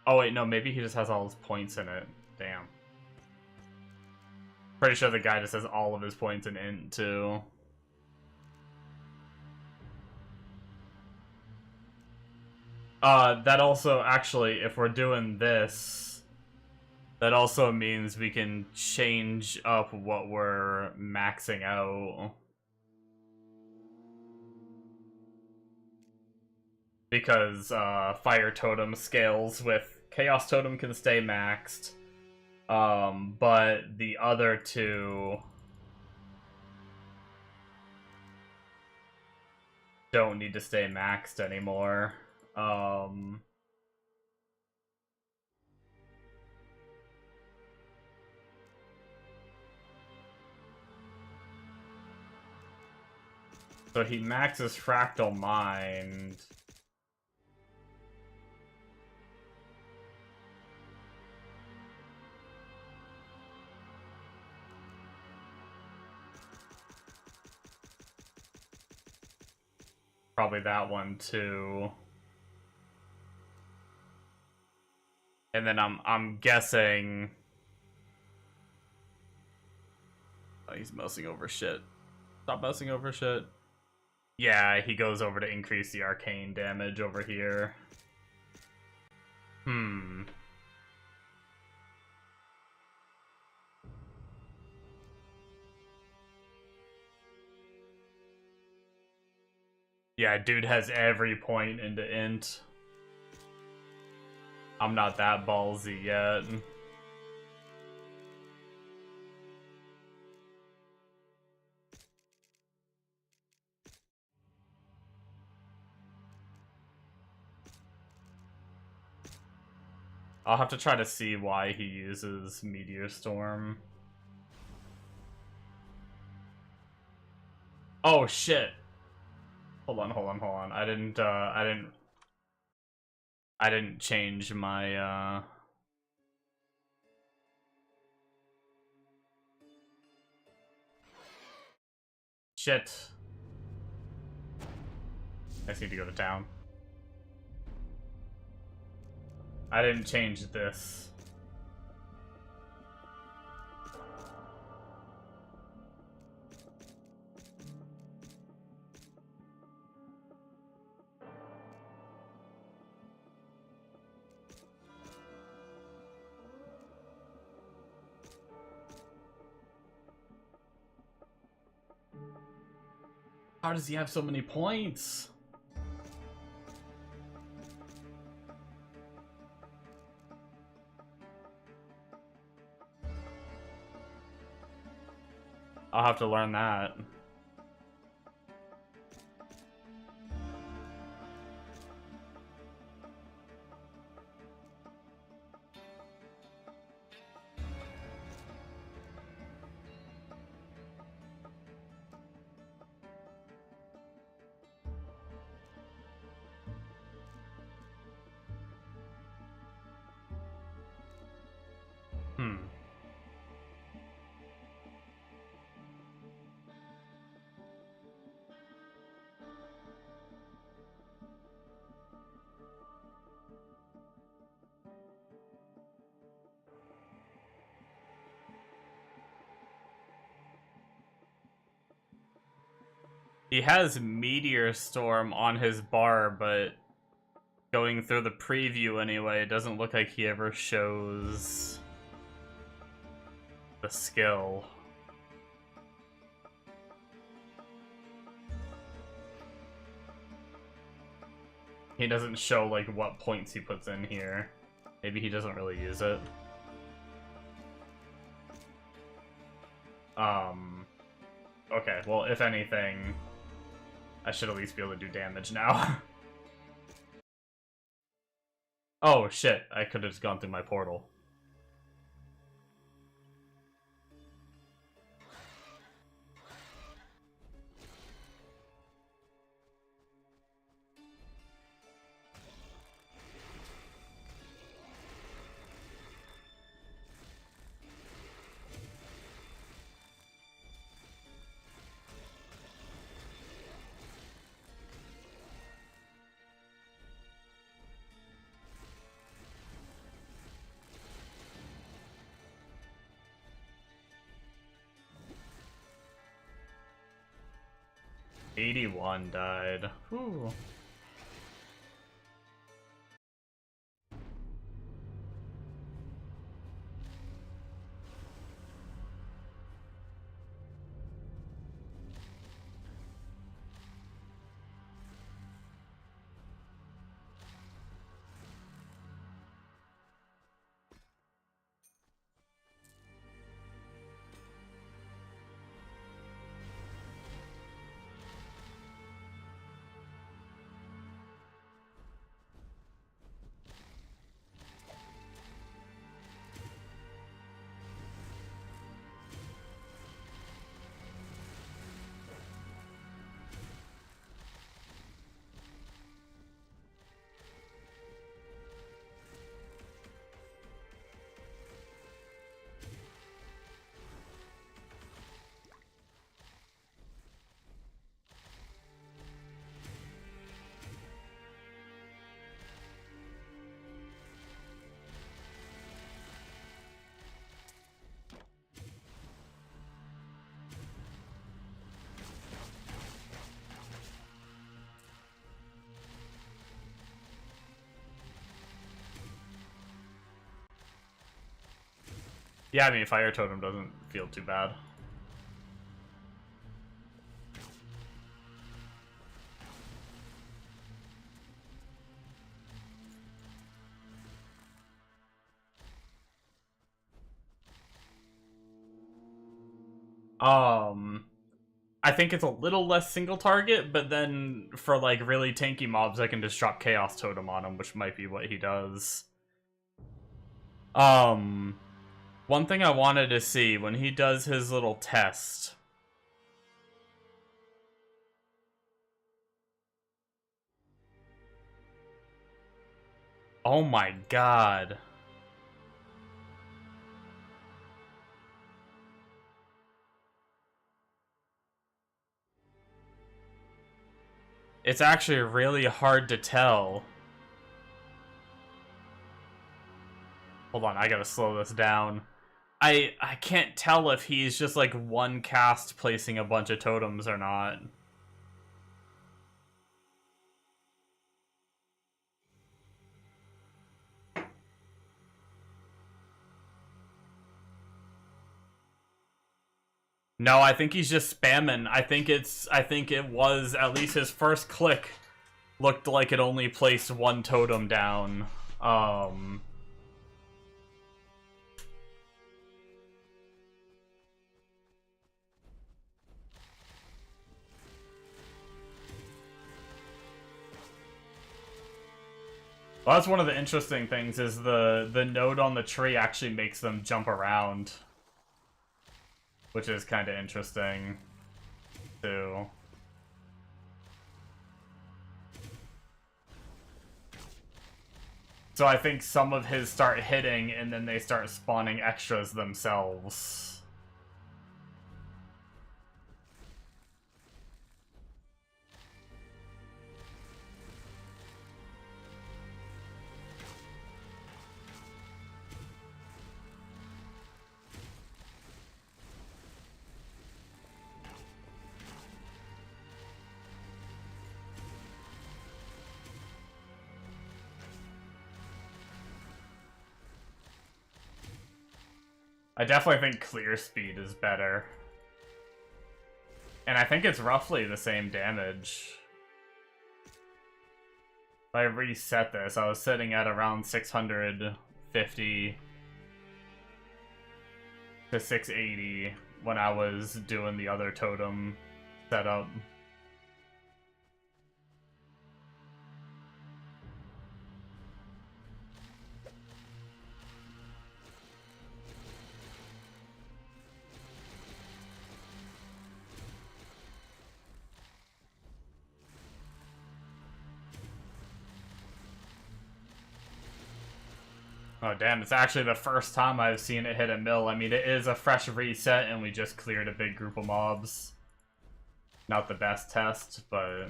Oh wait, no, maybe he just has all his points in it. Damn. Pretty sure the guy just has all of his points in int too. That also, actually, if we're doing this, that also means we can change up what we're maxing out. Because, Fire Totem scales with Chaos Totem can stay maxed. But the other two don't need to stay maxed anymore. So he maxes Fractal Mind. Probably that one too. And then I'm guessing. Oh, he's mousing over shit. Stop messing over shit. Yeah, he goes over to increase the arcane damage over here. Yeah, dude has every point into int. I'm not that ballsy yet. I'll have to try to see why he uses Meteor Storm. Oh shit. Hold on. I didn't change my shit. I just need to go to town. I didn't change this. How does he have so many points? I'll have to learn that. He has Meteor Storm on his bar, but going through the preview anyway, it doesn't look like he ever shows the skill. He doesn't show like what points he puts in here. Maybe he doesn't really use it. Okay, well, if anything, I should at least be able to do damage now. Oh shit, I could have just gone through my portal. $81 died. Whew. Yeah, I mean, Fire Totem doesn't feel too bad. I think it's a little less single target, but then for like really tanky mobs, I can just drop Chaos Totem on him, which might be what he does. One thing I wanted to see when he does his little test. Oh my god. It's actually really hard to tell. Hold on, I gotta slow this down. I can't tell if he's just like one cast placing a bunch of totems or not. No, I think he's just spamming. I think it was at least his first click looked like it only placed one totem down. Well, that's one of the interesting things is the node on the tree actually makes them jump around, which is kind of interesting too. So I think some of his start hitting and then they start spawning extras themselves. I definitely think clear speed is better. And I think it's roughly the same damage. If I reset this, I was sitting at around 650 to 680 when I was doing the other totem setup. Oh damn, it's actually the first time I've seen it hit a mill. I mean, it is a fresh reset and we just cleared a big group of mobs. Not the best test, but...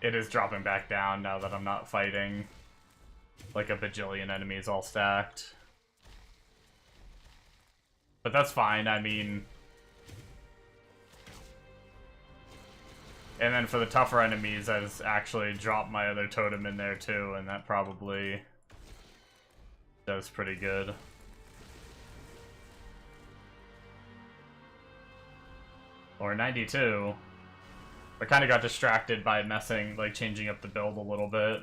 it is dropping back down now that I'm not fighting like a bajillion enemies all stacked. But that's fine, I mean... And then for the tougher enemies, I just actually dropped my other totem in there too, and that probably does pretty good. Or 92. I kind of got distracted by messing, like changing up the build a little bit.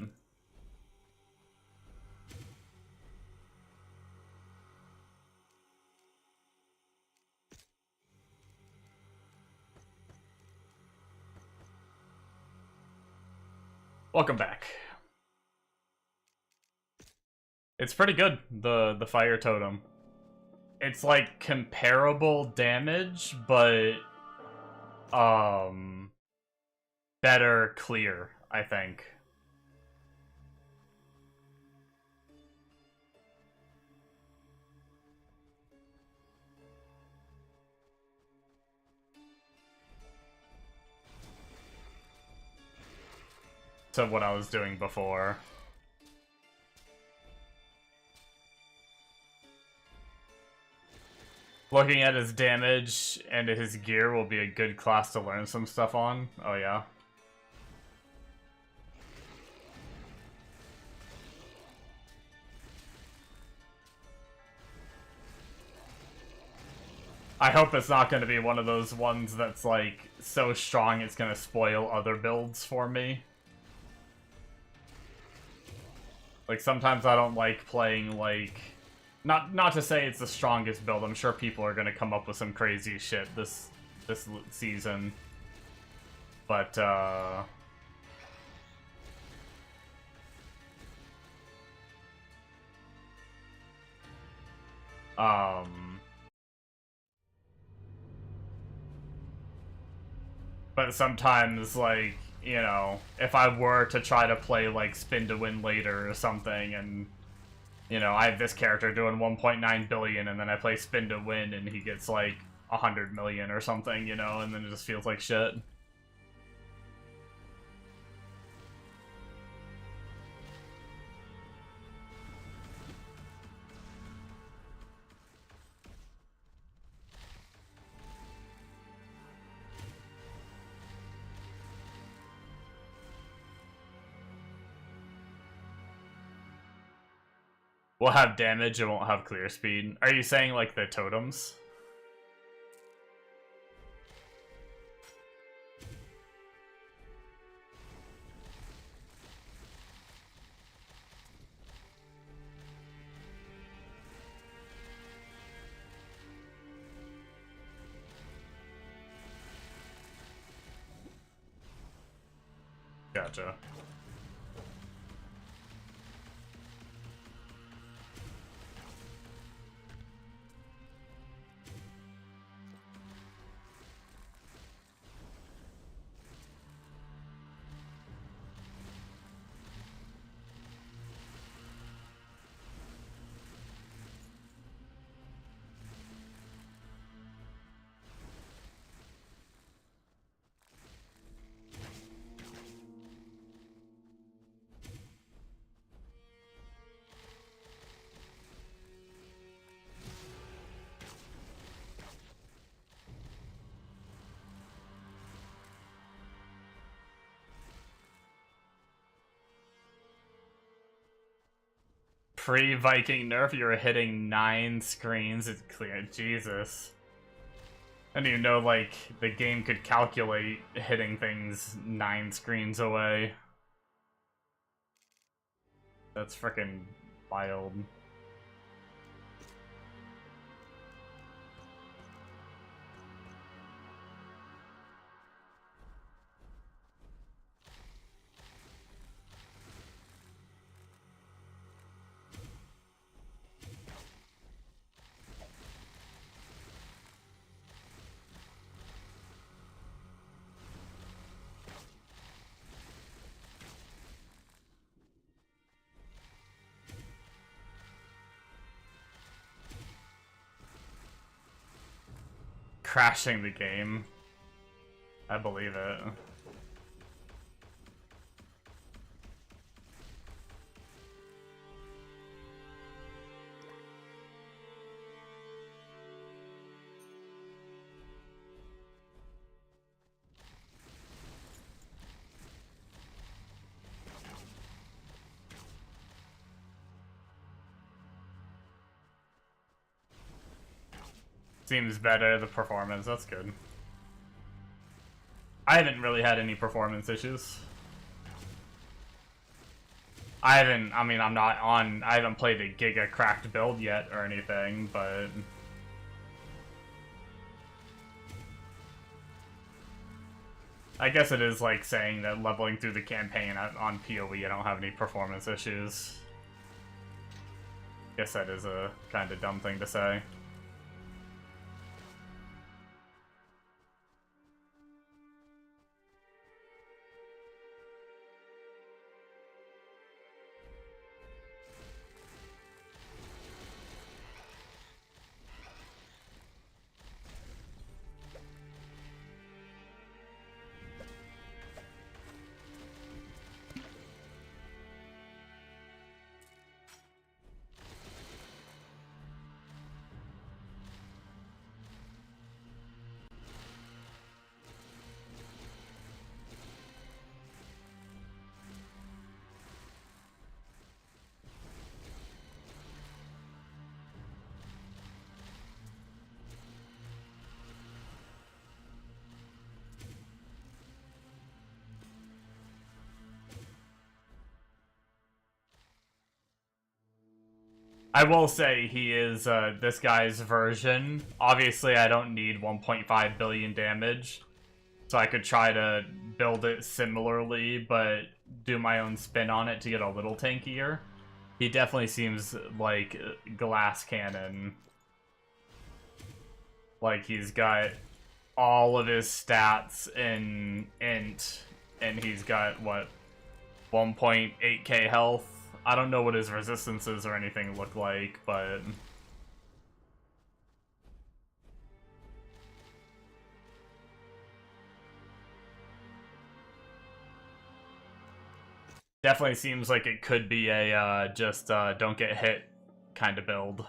Welcome back. It's pretty good, the fire totem. It's like comparable damage, but better clear, I think. To what I was doing before. Looking at his damage and his gear will be a good class to learn some stuff on. Oh yeah. I hope it's not going to be one of those ones that's like so strong it's going to spoil other builds for me. Like sometimes I don't like playing like not to say it's the strongest build. I'm sure people are going to come up with some crazy shit this season. But but sometimes, like, you know, if I were to try to play, like, Spin to Win later or something, and, you know, I have this character doing 1.9 billion, and then I play Spin to Win, and he gets, like, 100 million or something, you know, and then it just feels like shit. We'll have damage, it won't have clear speed. Are you saying, like, the totems? Gotcha. Pre-Viking nerf, you were hitting 9 screens. It's clear. Jesus. I didn't even know, like, the game could calculate hitting things 9 screens away. That's freaking wild. Crashing the game. I believe it. Seems better, the performance, that's good. I haven't really had any performance issues. I haven't played a Giga cracked build yet or anything, but... I guess it is like saying that leveling through the campaign on PoE I don't have any performance issues. Guess that is a kind of dumb thing to say. I will say he is this guy's version. Obviously, I don't need 1.5 billion damage, so I could try to build it similarly, but do my own spin on it to get a little tankier. He definitely seems like glass cannon. Like he's got all of his stats in int, and he's got, what, 1.8k health? I don't know what his resistances or anything look like, but... definitely seems like it could be a, just, don't get hit kind of build.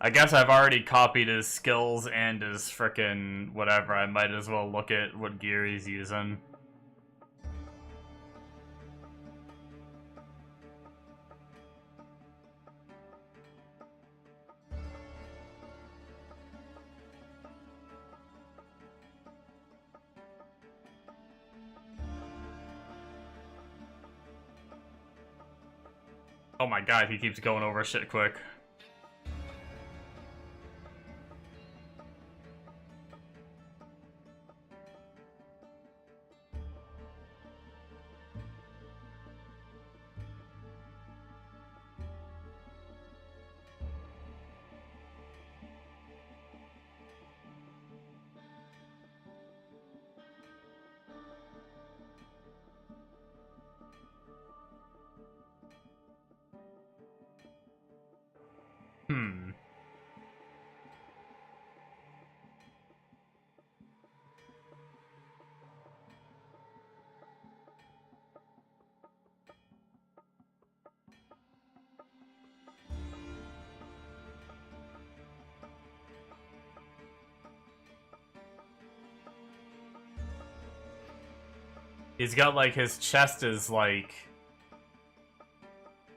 I guess I've already copied his skills and his frickin' whatever. I might as well look at what gear he's using. Oh my god, he keeps going over shit quick. He's got, like, his chest is, like...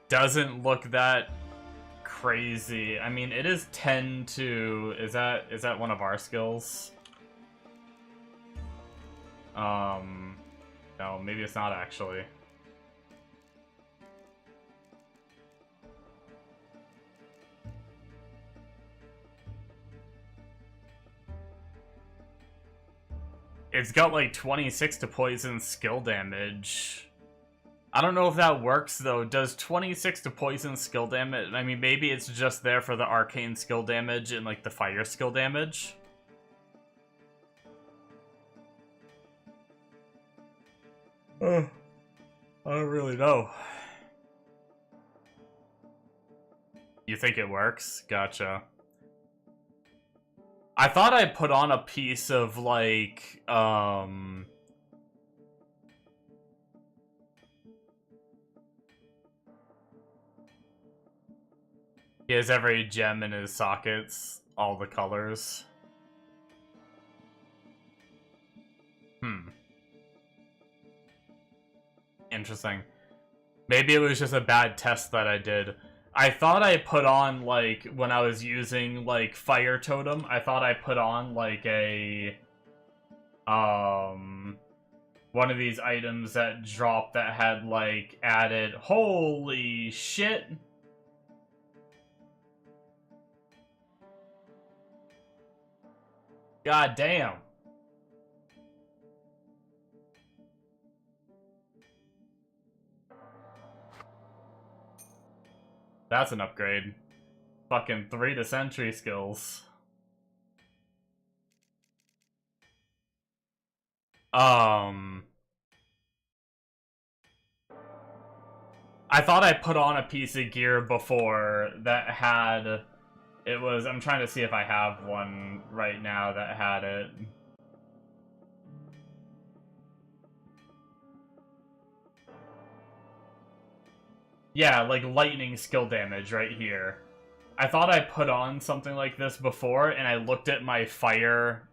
doesn't look that crazy. I mean, it is 10 to... Is that one of our skills? No, maybe it's not, actually. It's got like 26 to poison skill damage. I don't know if that works though. Does 26 to poison skill damage? I mean, maybe it's just there for the arcane skill damage and like the fire skill damage. I don't really know. You think it works? Gotcha. I thought I put on a piece of, like, he has every gem in his sockets, all the colors. Interesting. Maybe it was just a bad test that I did. I thought I put on, like, when I was using, like, Fire Totem, I thought I put on, like, a, one of these items that dropped that had, like, added, holy shit! God damn. That's an upgrade. Fucking 3 to sentry skills. I thought I put on a piece of gear before that had... It was... I'm trying to see if I have one right now that had it. Yeah, like lightning skill damage right here. I thought I put on something like this before, and I looked at my fire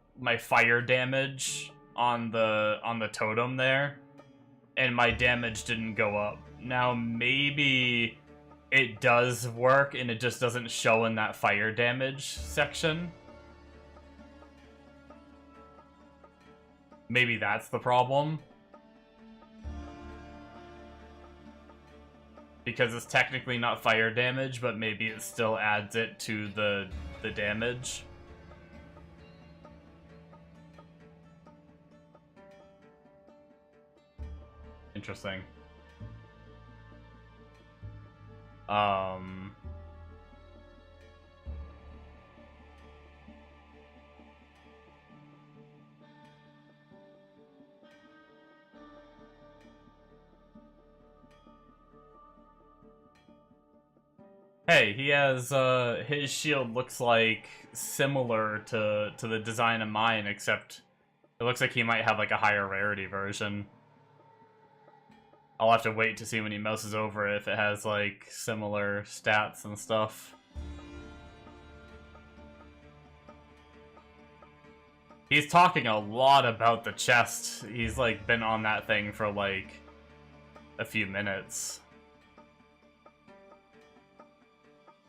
damage on the totem there, and my damage didn't go up. Now maybe it does work, and it just doesn't show in that fire damage section. Maybe that's the problem. Because it's technically not fire damage, but maybe it still adds it to the damage. Interesting. Hey, he has, his shield looks like similar to the design of mine, except it looks like he might have like a higher rarity version. I'll have to wait to see when he mouses over if it has like similar stats and stuff. He's talking a lot about the chest. He's like been on that thing for like a few minutes.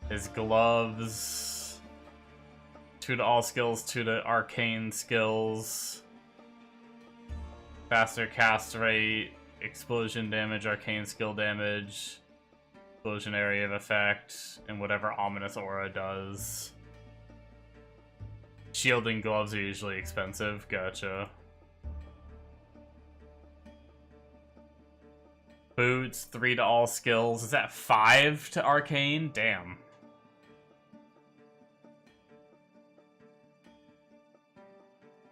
His gloves, 2 to all skills, 2 to arcane skills, faster cast rate, explosion damage, arcane skill damage, explosion area of effect, and whatever ominous aura does. Shield and gloves are usually expensive, gotcha. Boots, 3 to all skills, is that 5 to arcane? Damn.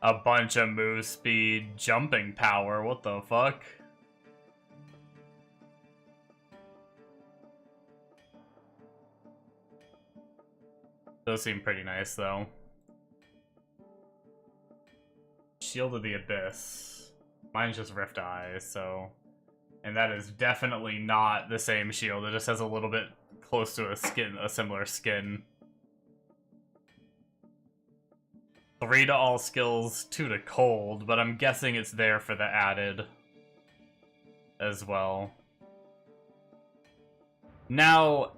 A bunch of move speed, jumping power, what the fuck? Those seem pretty nice, though. Shield of the Abyss. Mine's just Rift Eyes, so... And that is definitely not the same shield, it just has a little bit close to a similar skin. 3 to all skills, 2 to cold, but I'm guessing it's there for the added as well. Now,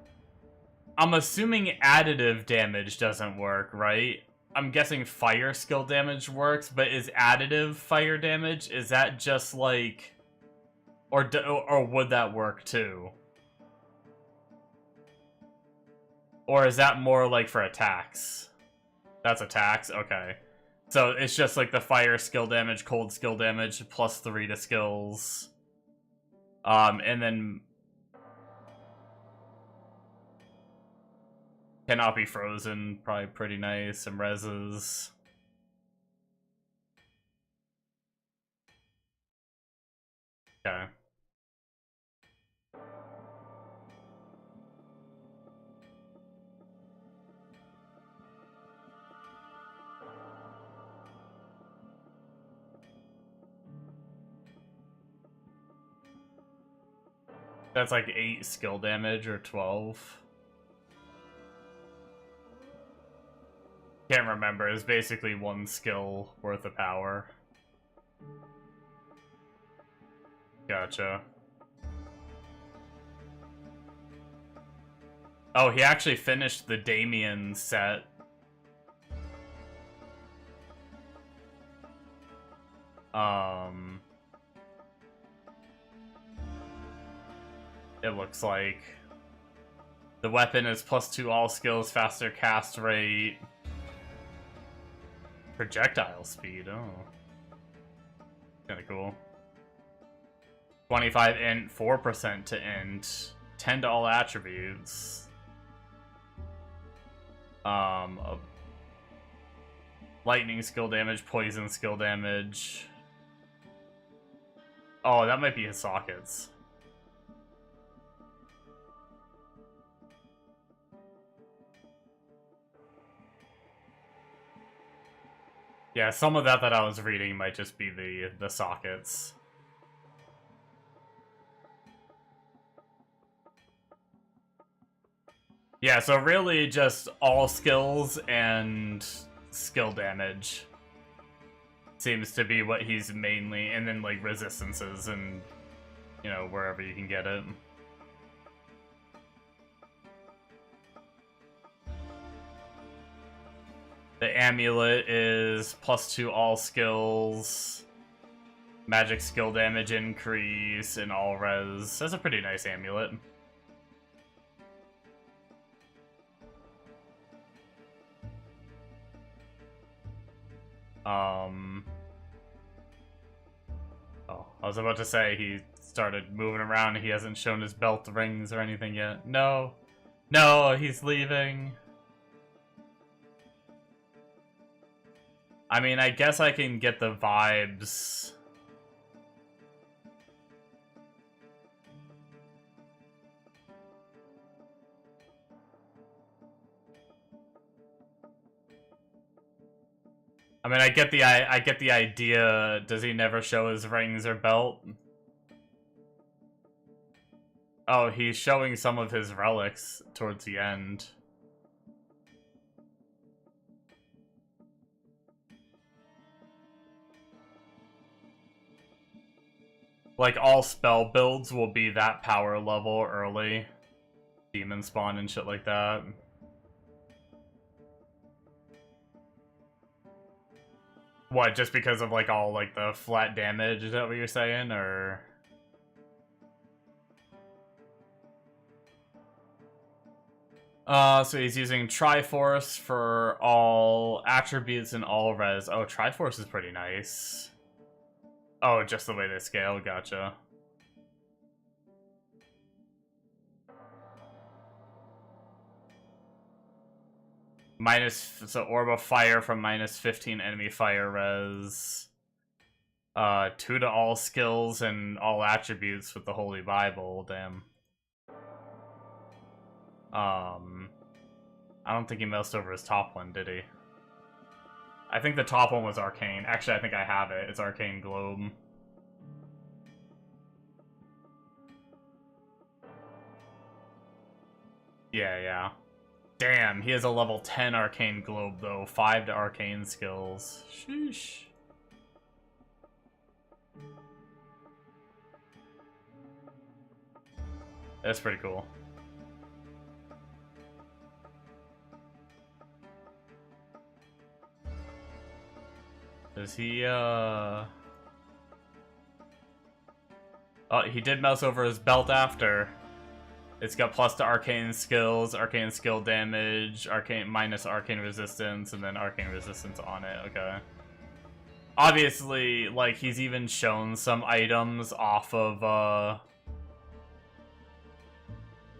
I'm assuming additive damage doesn't work, right? I'm guessing fire skill damage works, but is additive fire damage, is that just like... Or would that work too? Or is that more like for attacks? That's attacks? Okay. So it's just like the fire skill damage, cold skill damage, plus 3 to skills. And then... Cannot be frozen, probably pretty nice. Some reses. Okay. That's like 8 skill damage or 12. Can't remember. It's basically 1 skill worth of power. Gotcha. Oh, he actually finished the Damien set. It looks like the weapon is +2 all skills, faster cast rate, projectile speed. Oh, kind of cool. 25 int, 4% to int, 10 to all attributes. Lightning skill damage, poison skill damage. Oh, that might be his sockets. Yeah, some of that I was reading might just be the sockets. Yeah, so really just all skills and skill damage seems to be what he's mainly, and then like resistances and, you know, wherever you can get it. amulet is +2 all skills, magic skill damage increase, and all res. That's a pretty nice amulet. Oh, I was about to say he started moving around. He hasn't shown his belt rings or anything yet. No. No, he's leaving. I mean, I guess I can get the vibes. I mean, I get the idea. Does he never show his rings or belt? Oh, he's showing some of his relics towards the end. Like, all spell builds will be that power level early. Demon spawn and shit like that. What, just because of, like, all, like, the flat damage? Is that what you're saying, or...? So he's using Triforce for all attributes and all res. Oh, Triforce is pretty nice. Oh, just the way they scale, gotcha. So Orb of Fire from -15 enemy fire res. 2 to all skills and all attributes with the Holy Bible, damn. I don't think he moused over his top one, did he? I think the top one was Arcane. Actually, I think I have it. It's Arcane Globe. Yeah. Damn, he has a level 10 Arcane Globe, though. 5 to Arcane skills. Sheesh. That's pretty cool. Does he, Oh, he did mouse over his belt after. It's got plus to arcane skills, arcane skill damage, arcane minus arcane resistance, and then arcane resistance on it. Okay. Obviously, like, he's even shown some items off of,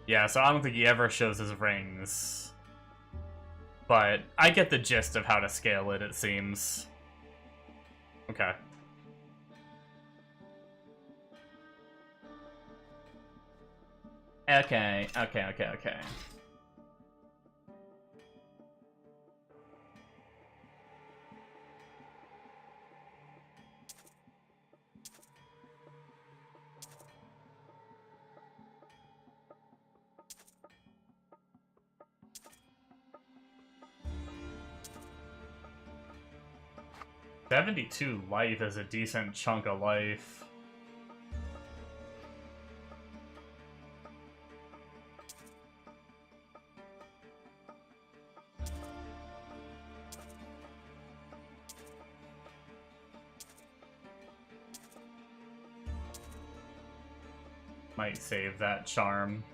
yeah, so I don't think he ever shows his rings. But I get the gist of how to scale it, it seems. Okay. Okay. 72 life is a decent chunk of life. Might save that charm.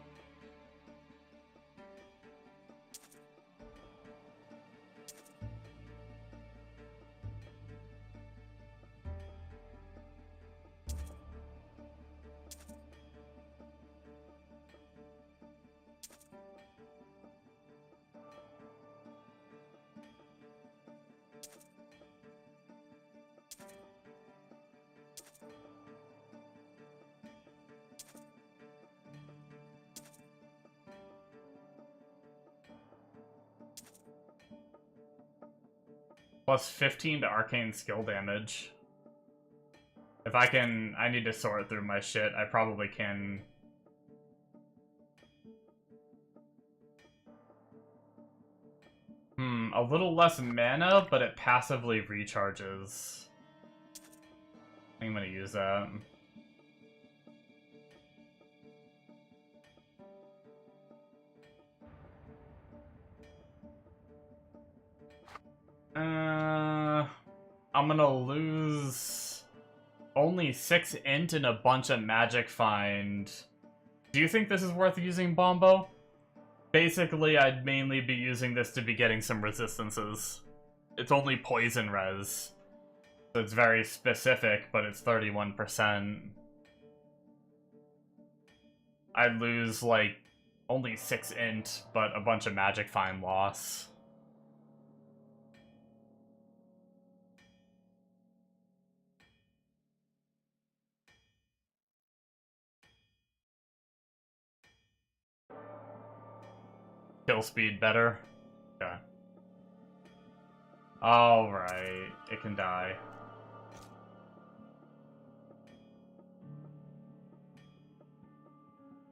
Plus 15 to arcane skill damage. If I can... I need to sort through my shit. I probably can... a little less mana, but it passively recharges. I think I'm gonna use that. I'm gonna lose only 6 int and a bunch of magic find. Do you think this is worth using, Bombo? Basically, I'd mainly be using this to be getting some resistances. It's only poison res. So it's very specific, but it's 31%. I'd lose, like, only 6 int, but a bunch of magic find loss. Kill speed better? Okay. Alright, it can die.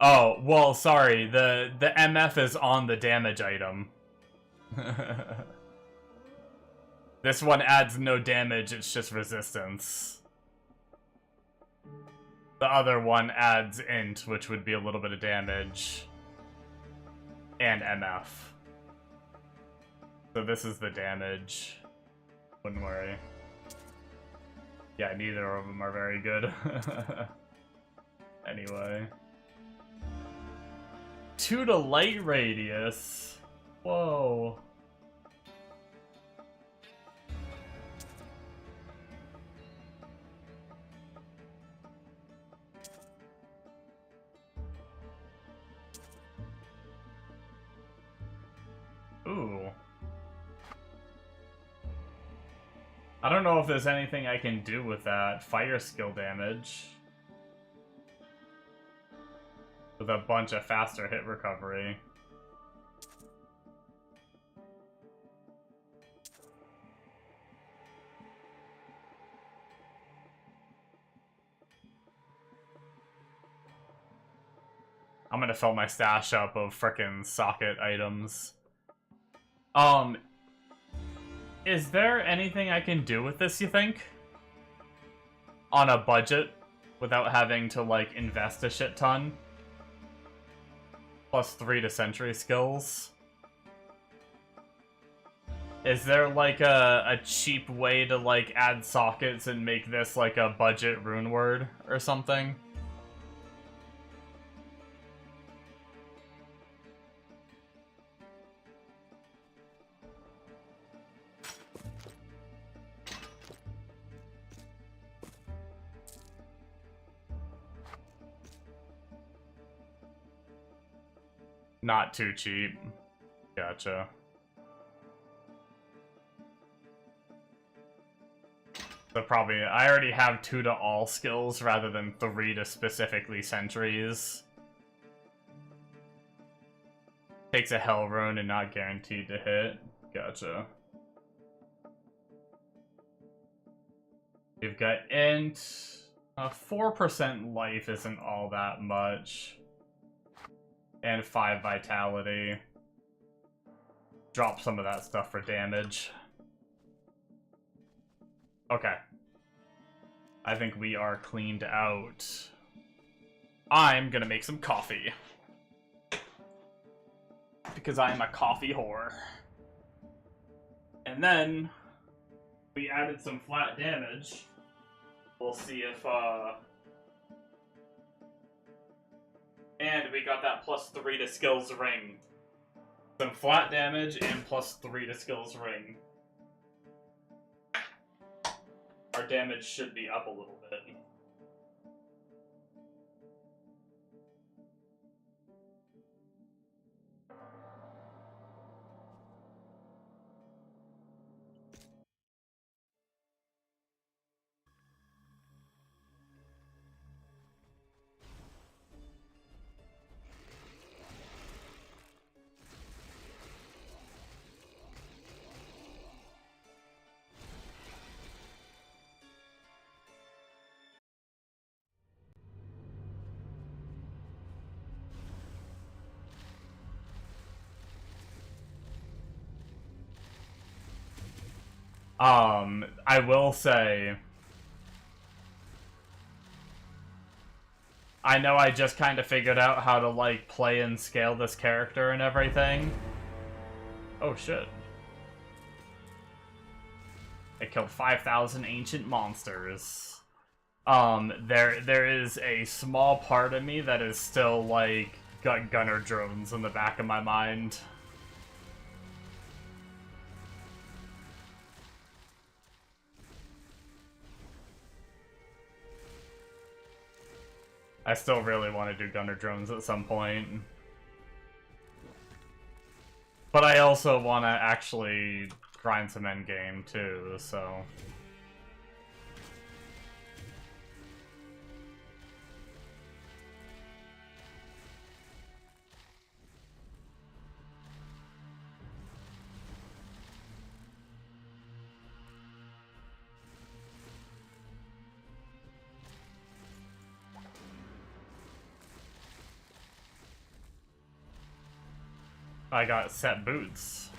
Oh, well, sorry, the MF is on the damage item. This one adds no damage, it's just resistance. The other one adds int, which would be a little bit of damage. And MF. So this is the damage. Wouldn't worry. Yeah, neither of them are very good. Anyway. 2 to light radius. Whoa. Ooh. I don't know if there's anything I can do with that. Fire skill damage. With a bunch of faster hit recovery. I'm gonna fill my stash up of frickin' socket items. Is there anything I can do with this, you think? On a budget? Without having to, like, invest a shit ton? +3 to sentry skills? Is there, like, a cheap way to, like, add sockets and make this, like, a budget rune word or something? Not too cheap. Gotcha. So probably, I already have 2 to all skills rather than 3 to specifically sentries. Takes a hell rune and not guaranteed to hit. Gotcha. We've got int. 4% life isn't all that much. And 5 vitality. Drop some of that stuff for damage. Okay. I think we are cleaned out. I'm gonna make some coffee. Because I am a coffee whore. And then, we added some flat damage. We'll see if, and we got that +3 to skills ring. Some flat damage and +3 to skills ring. Our damage should be up a little bit. I will say, I know I just kind of figured out how to, like, play and scale this character and everything. Oh, shit. I killed 5,000 ancient monsters. There is a small part of me that is still, like, got gunner drones in the back of my mind. I still really want to do gunner drones at some point. But I also want to actually grind some endgame too, so... I got set boots.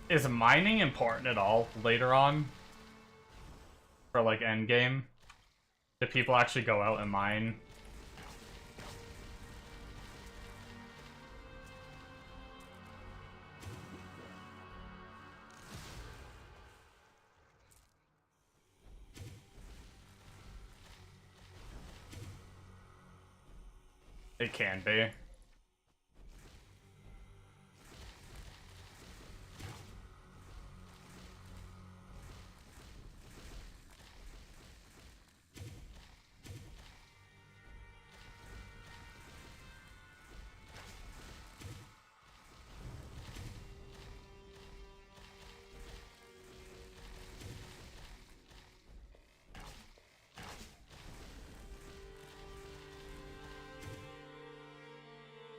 Is mining important at all later on? For, like, endgame? Do people actually go out and mine? It can be.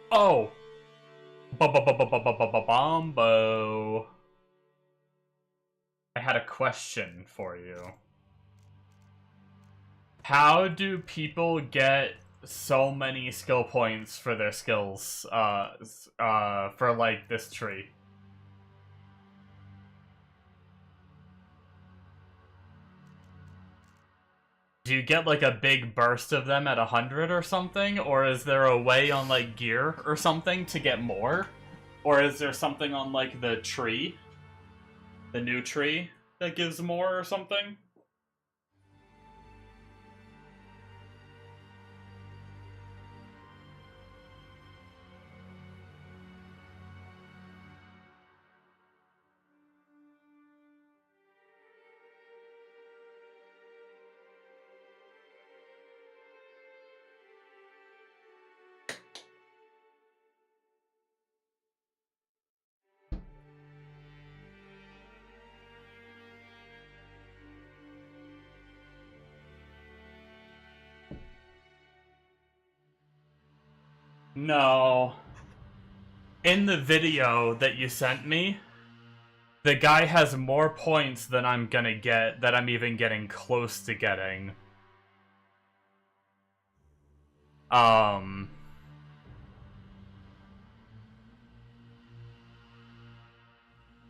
Oh! Bombo. I had a question for you. How do people get so many skill points for their skills, for, like, this tree? Do you get, like, a big burst of them at 100 or something? Or is there a way on, like, gear or something to get more? Or is there something on, like, the tree? The new tree that gives more or something? No. In the video that you sent me, the guy has more points than I'm gonna get, that I'm even getting close to getting.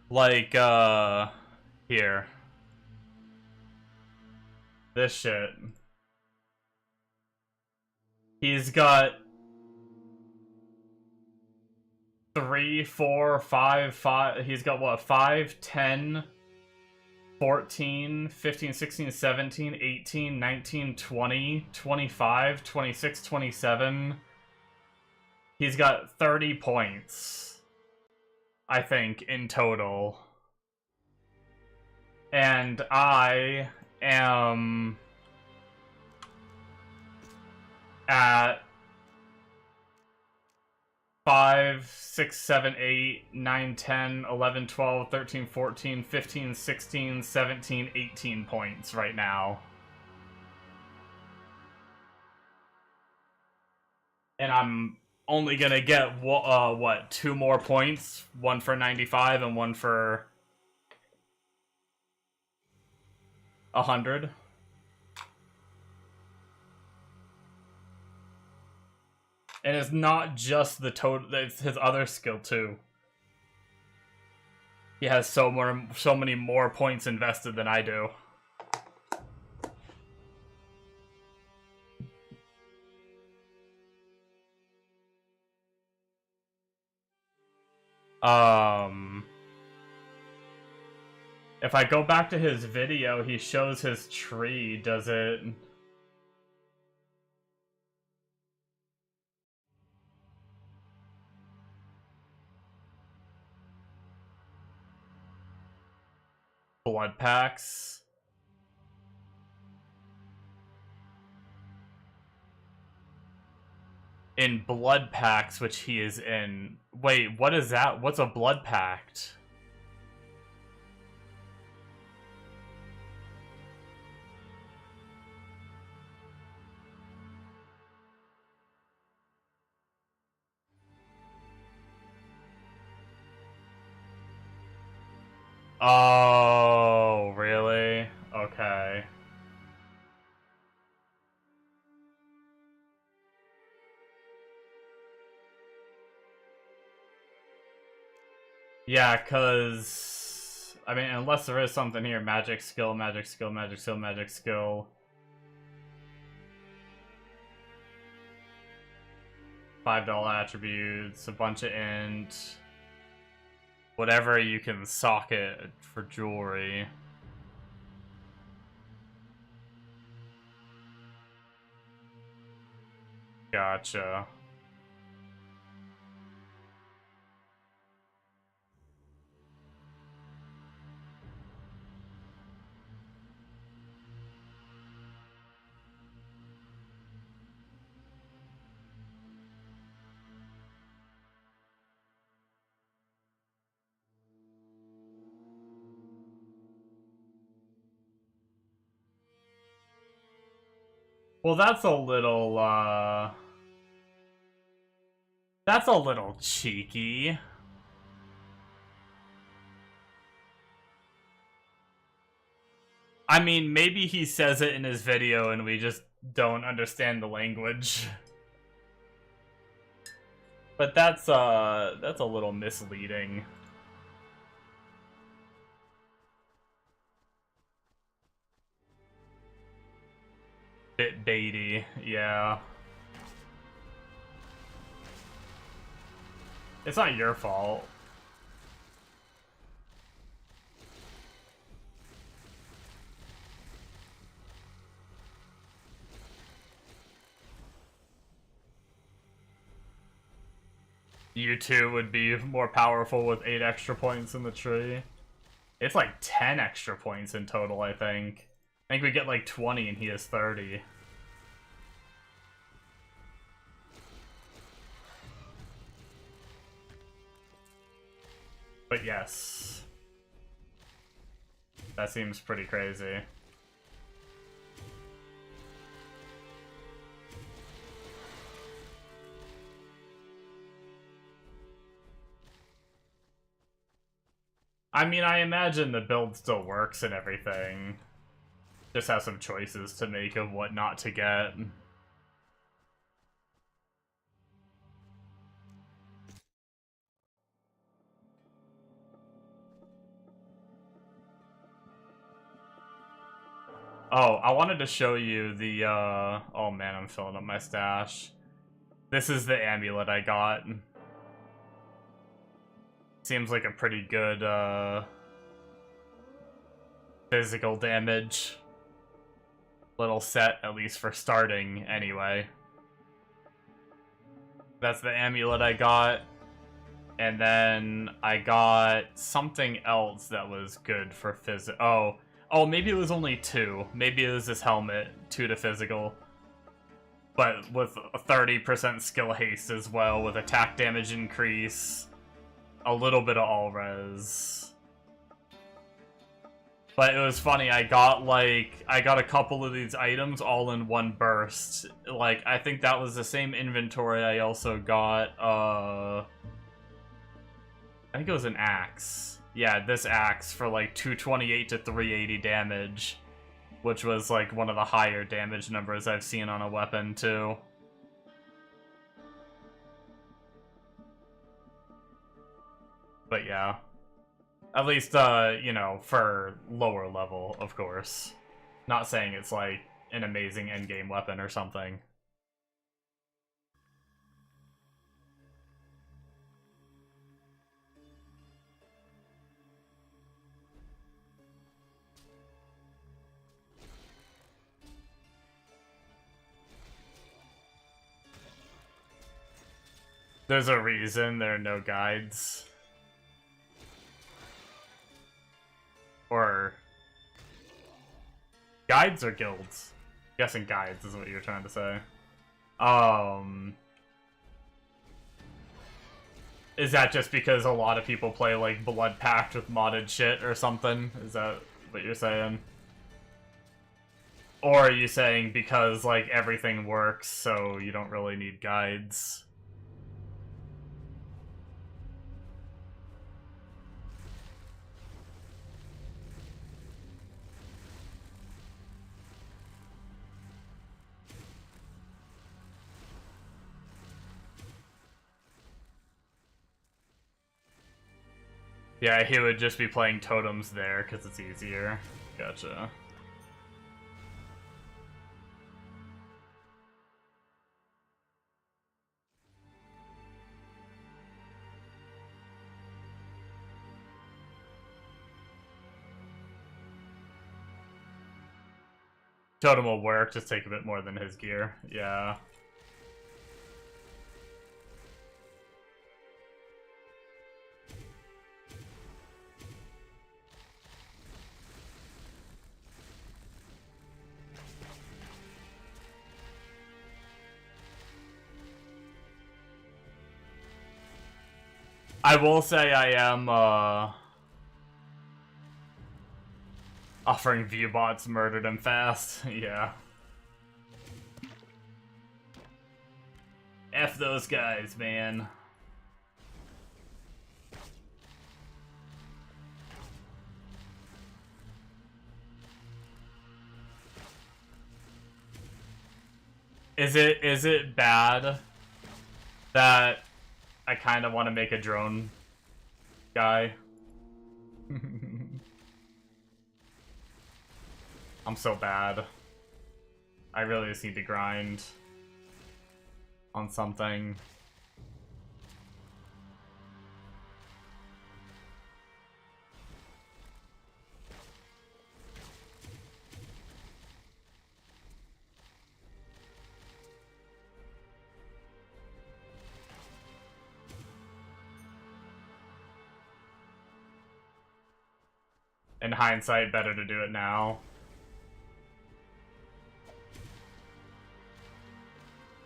Like, here. This shit. He's got 3, 4, 5, 5. He's got what? 5, 10, 14, 15, 16, 17, 18, 19, 20, 25, 26, 27. He's got 30 points, I think, in total. And I am at 5, 6, 7, 8, 9, 10, 11, 12, 13, 14, 15, 16, 17, 18 points right now. And I'm only gonna get, what, 2 more points? One for 95 and one for 100. And it's not just the total, it's his other skill too. He has so many more points invested than I do. If I go back to his video, he shows his tree, does it? Blood packs. In blood pacts, which he is in. Wait, what is that? What's a blood pact? Oh, really? Okay. Yeah, cause I mean, unless there is something here, magic skill, magic skill, magic skill, magic skill. $5 attributes, a bunch of int. Whatever you can socket for jewelry. Gotcha. Well, that's a little cheeky. I mean, maybe he says it in his video and we just don't understand the language. But that's a little misleading. Bit baity, yeah. It's not your fault. You two would be more powerful with 8 extra points in the tree. It's like 10 extra points in total, I think. I think we get like 20 and he has 30. But yes. That seems pretty crazy. I mean, I imagine the build still works and everything. Just have some choices to make of what not to get. Oh, I wanted to show you the, oh man, I'm filling up my stash. This is the amulet I got. Seems like a pretty good, physical damage little set, at least for starting, anyway. That's the amulet I got. And then I got something else that was good for physical. Oh, maybe it was only 2. Maybe it was this helmet, 2 to physical. But with a 30% skill haste as well, with attack damage increase. A little bit of all res. But it was funny, I got a couple of these items all in one burst. Like, I think that was the same inventory I also got, I think it was an axe. Yeah, this axe for like 228 to 380 damage. Which was like one of the higher damage numbers I've seen on a weapon too. But yeah. At least, you know, for lower level, of course. Not saying it's, like, an amazing endgame weapon or something. There's a reason there are no guides. Or... guides or guilds? I'm guessing guides is what you're trying to say. Is that just because a lot of people play, like, Blood Pact with modded shit or something? Is that what you're saying? Or are you saying because, like, everything works, so you don't really need guides? Yeah, he would just be playing totems there because it's easier. Gotcha. Totem will work, just take a bit more than his gear. Yeah. I will say I am, offering viewbots murdered him fast. Yeah. F those guys, man. Is it bad that I kind of want to make a drone guy? I'm so bad. I really just need to grind on something. In hindsight, better to do it now.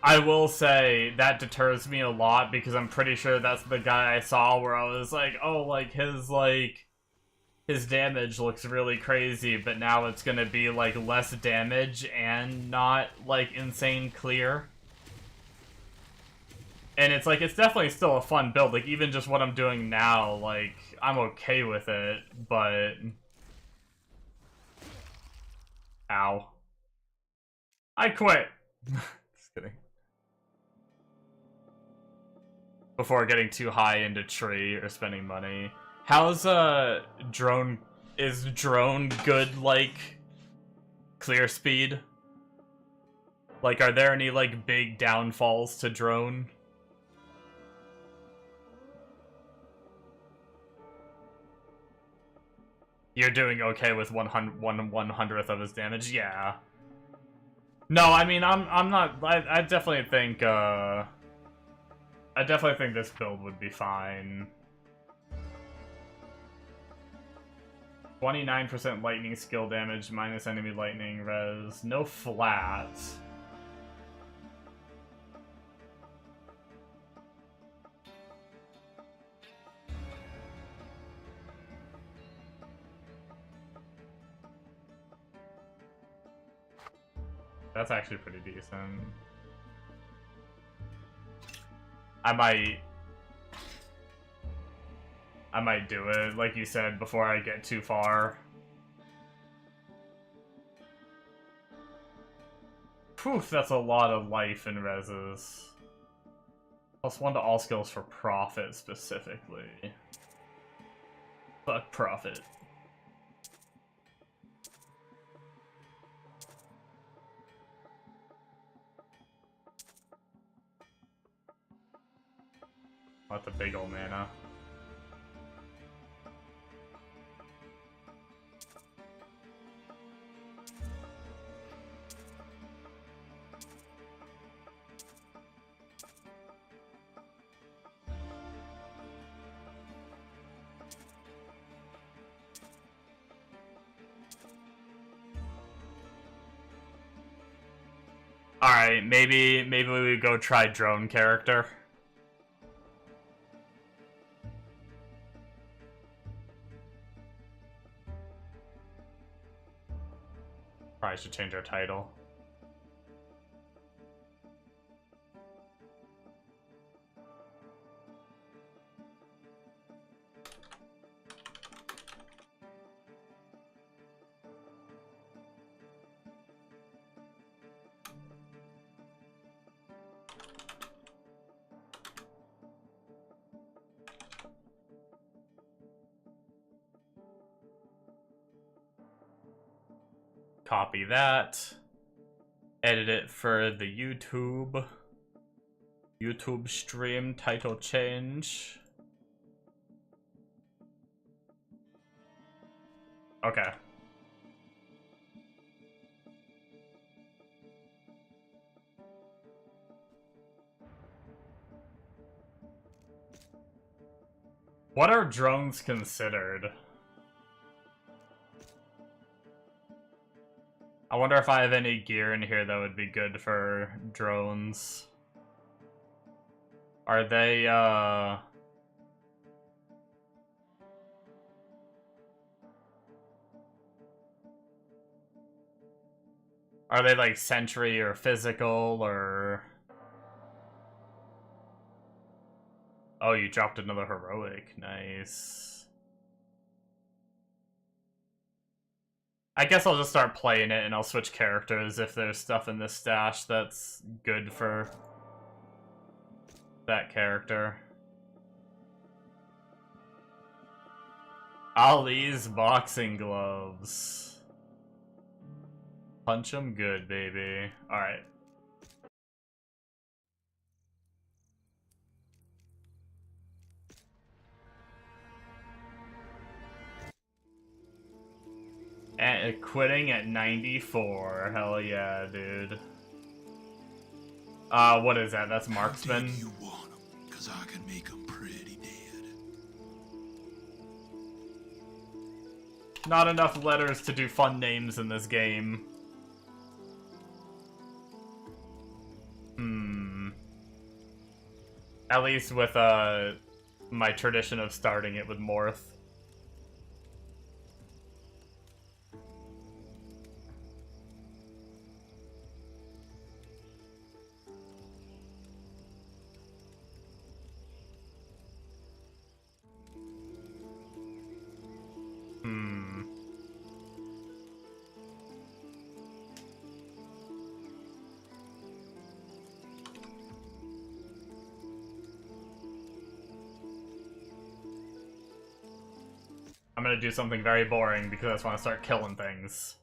I will say that deters me a lot because I'm pretty sure that's the guy I saw where I was like, oh, like his damage looks really crazy, but now it's gonna be like less damage and not like insane clear. And it's like, it's definitely still a fun build, like even just what I'm doing now, like I'm okay with it, but ow. I quit. Just kidding. Before getting too high into tree or spending money. How's drone, is drone good like clear speed? Like, are there any like big downfalls to drone? You're doing okay with 1/100th of his damage? Yeah. No, I mean, I'm not, I definitely think, I definitely think this build would be fine. 29% lightning skill damage, minus enemy lightning res, no flat. That's actually pretty decent. I might do it, like you said, before I get too far. Poof, that's a lot of life in reses. +1 to all skills for profit, specifically. Fuck profit. What the big ol' mana. Alright, maybe we go try drone character. Probably should change our title. Copy that. Edit it for the YouTube stream title change. Okay. What are drones considered? I wonder if I have any gear in here that would be good for drones. Are they, Are they like sentry or physical or... Oh, you dropped another heroic. Nice. I guess I'll just start playing it and I'll switch characters if there's stuff in this stash that's good for that character. Ali's boxing gloves. Punch him good, baby. Alright. And quitting at 94. Hell yeah, dude. What is that? That's marksman? You want 'em, 'cause I can make 'em pretty dead. Not enough letters to do fun names in this game. At least with, my tradition of starting it with Morth. I'm gonna do something very boring because I just want to start killing things.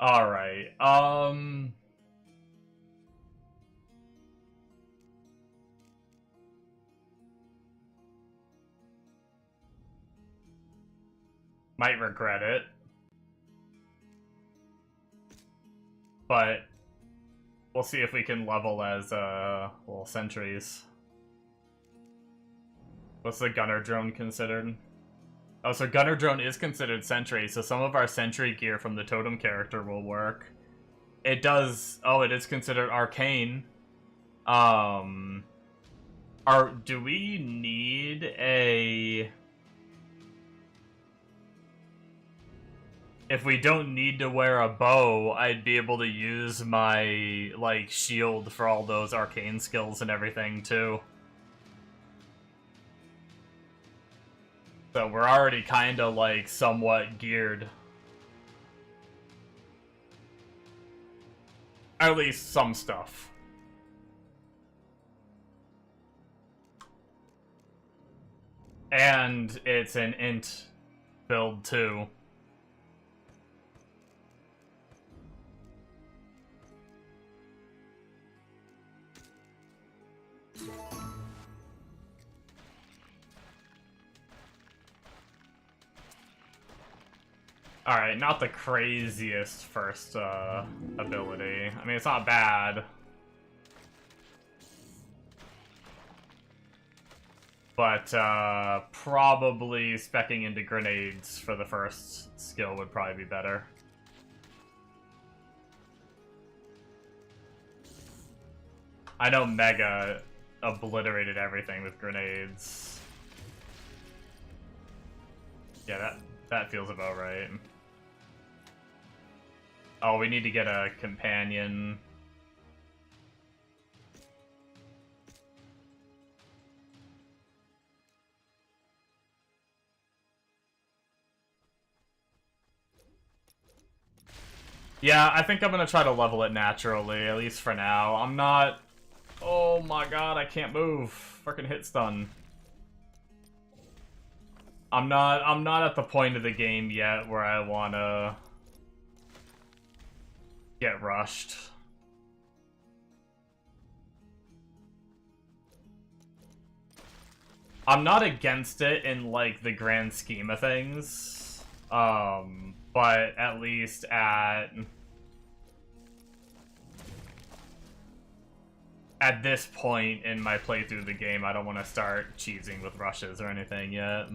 Alright, might regret it. But we'll see if we can level as, little sentries. What's the gunner drone considered? Oh, so Gunner Drone is considered Sentry, so some of our Sentry gear from the Totem character will work. It does... Oh, it is considered Arcane. Do we need a... If we don't need to wear a bow, I'd be able to use my, like, shield for all those arcane skills and everything, too. So we're already kinda, like, somewhat geared. At least some stuff. And it's an int build, too. Alright, not the craziest first ability. I mean, it's not bad. But probably speccing into grenades for the first skill would probably be better. I know Mega obliterated everything with grenades. Yeah, that feels about right. Oh, we need to get a companion. Yeah, I think I'm gonna try to level it naturally, at least for now. I'm not... Oh my god, I can't move. Freaking hit stun. I'm not at the point of the game yet where I wanna get rushed. I'm not against it in, like, the grand scheme of things. But at least at this point in my playthrough of the game, I don't want to start cheesing with rushes or anything yet.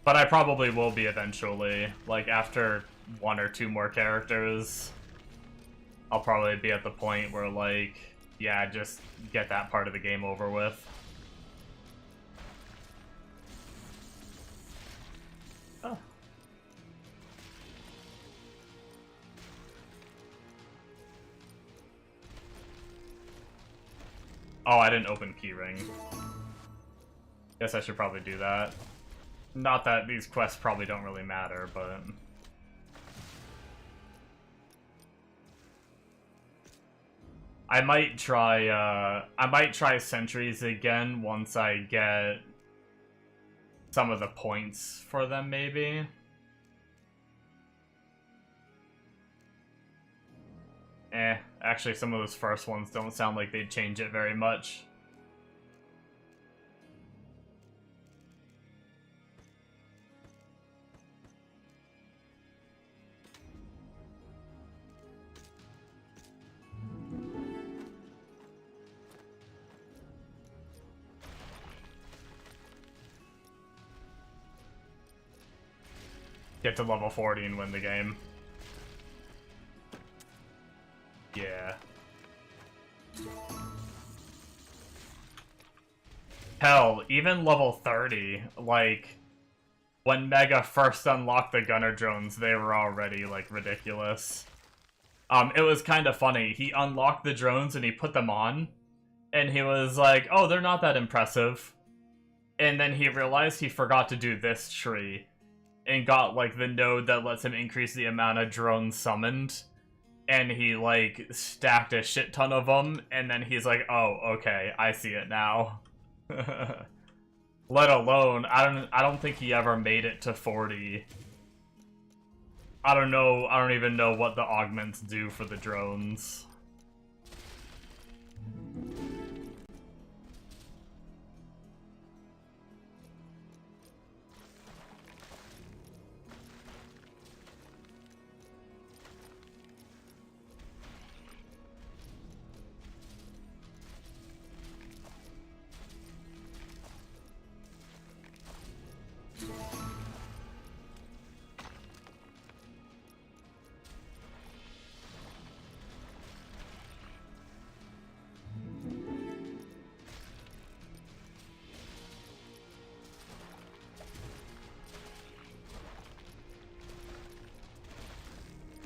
But I probably will be eventually. Like, after 1 or 2 more characters, I'll probably be at the point where, like, yeah, just get that part of the game over with. Oh. Oh, I didn't open keyring. Guess I should probably do that. Not that these quests probably don't really matter, but... I might try sentries again once I get some of the points for them, maybe. Actually, some of those first ones don't sound like they'd change it very much. Get to level 40 and win the game. Yeah. Hell, even level 30, like, when Mega first unlocked the gunner drones, they were already, like, ridiculous. It was kind of funny. He unlocked the drones and he put them on, and he was like, oh, they're not that impressive. And then he realized he forgot to do this tree, and got, like, the node that lets him increase the amount of drones summoned. And he, like, stacked a shit ton of them, and then he's like, oh, okay, I see it now. Let alone, I don't think he ever made it to 40. I don't even know what the augments do for the drones.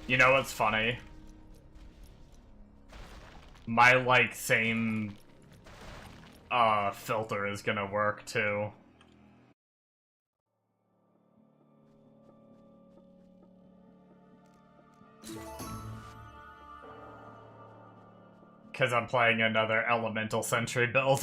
You know what's funny? My, like, same, filter is gonna work, too. Because I'm playing another Elemental Sentry build.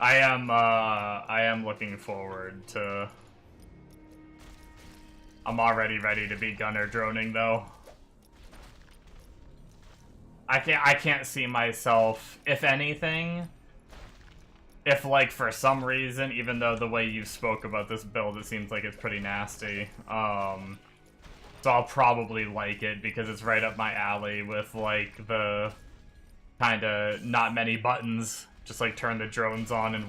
I am looking forward to... I'm already ready to be gunner droning, though. I can't see myself, if anything, if, like, for some reason, even though the way you spoke about this build, it seems like it's pretty nasty, so I'll probably like it, because it's right up my alley with, like, the kinda not many buttons. Just, like, turn the drones on and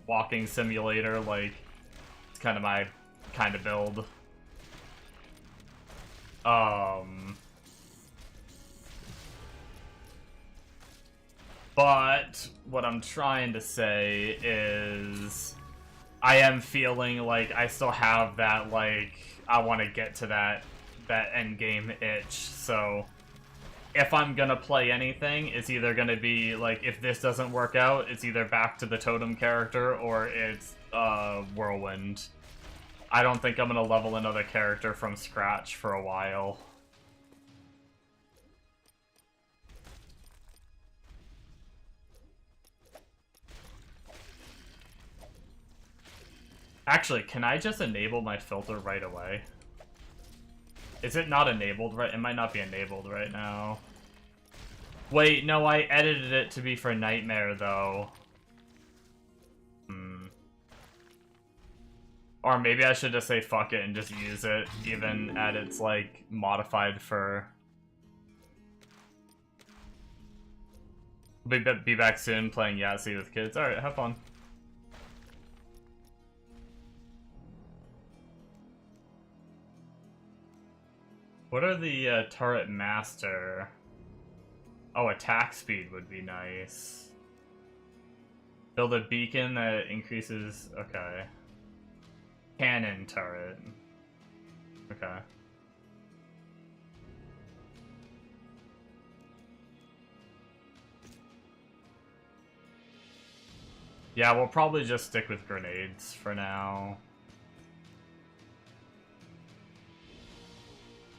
walking simulator, like, it's kind of my kind of build. But what I'm trying to say is I am feeling like I still have that, like, I want to get to that endgame itch, so if I'm gonna play anything, it's either gonna be, like, if this doesn't work out, it's either back to the totem character or it's, Whirlwind. I don't think I'm gonna level another character from scratch for a while. Actually, can I just enable my filter right away? Is it not enabled right? It might not be enabled right now. Wait, no, I edited it to be for Nightmare, though. Or maybe I should just say fuck it and just use it, even at its, like, modified for... Be back soon playing Yahtzee with kids. Alright, have fun. What are the turret master? Oh, attack speed would be nice. Build a beacon that increases... Okay. Cannon turret. Okay. Yeah, we'll probably just stick with grenades for now.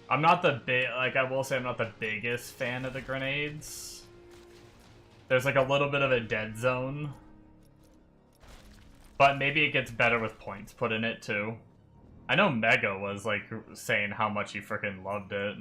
I'm not the I will say I'm not the biggest fan of the grenades. There's like a little bit of a dead zone. But maybe it gets better with points put in it too. I know Mega was like saying how much he freaking loved it.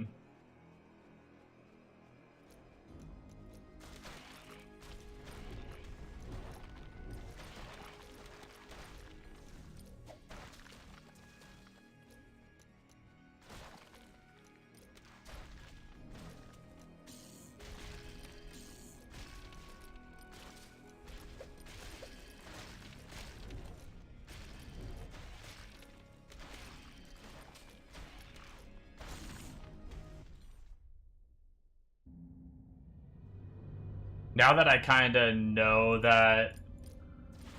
Now that I kind of know that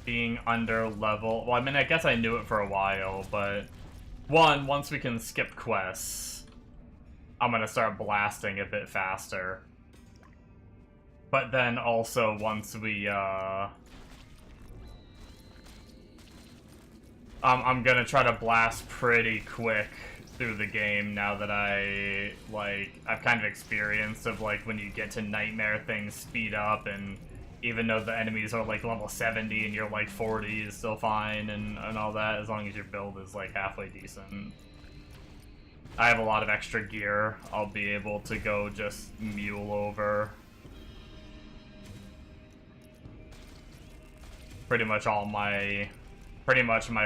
being under level. Well, I mean, I guess I knew it for a while, but once we can skip quests, I'm gonna start blasting a bit faster. But then also once we, I'm gonna try to blast pretty quick through the game now that I've kind of experienced of, like, when you get to Nightmare, things speed up, and even though the enemies are, like, level 70 and you're, like, 40 is still fine and all that, as long as your build is, like, halfway decent. I have a lot of extra gear. I'll be able to go just mule over pretty much my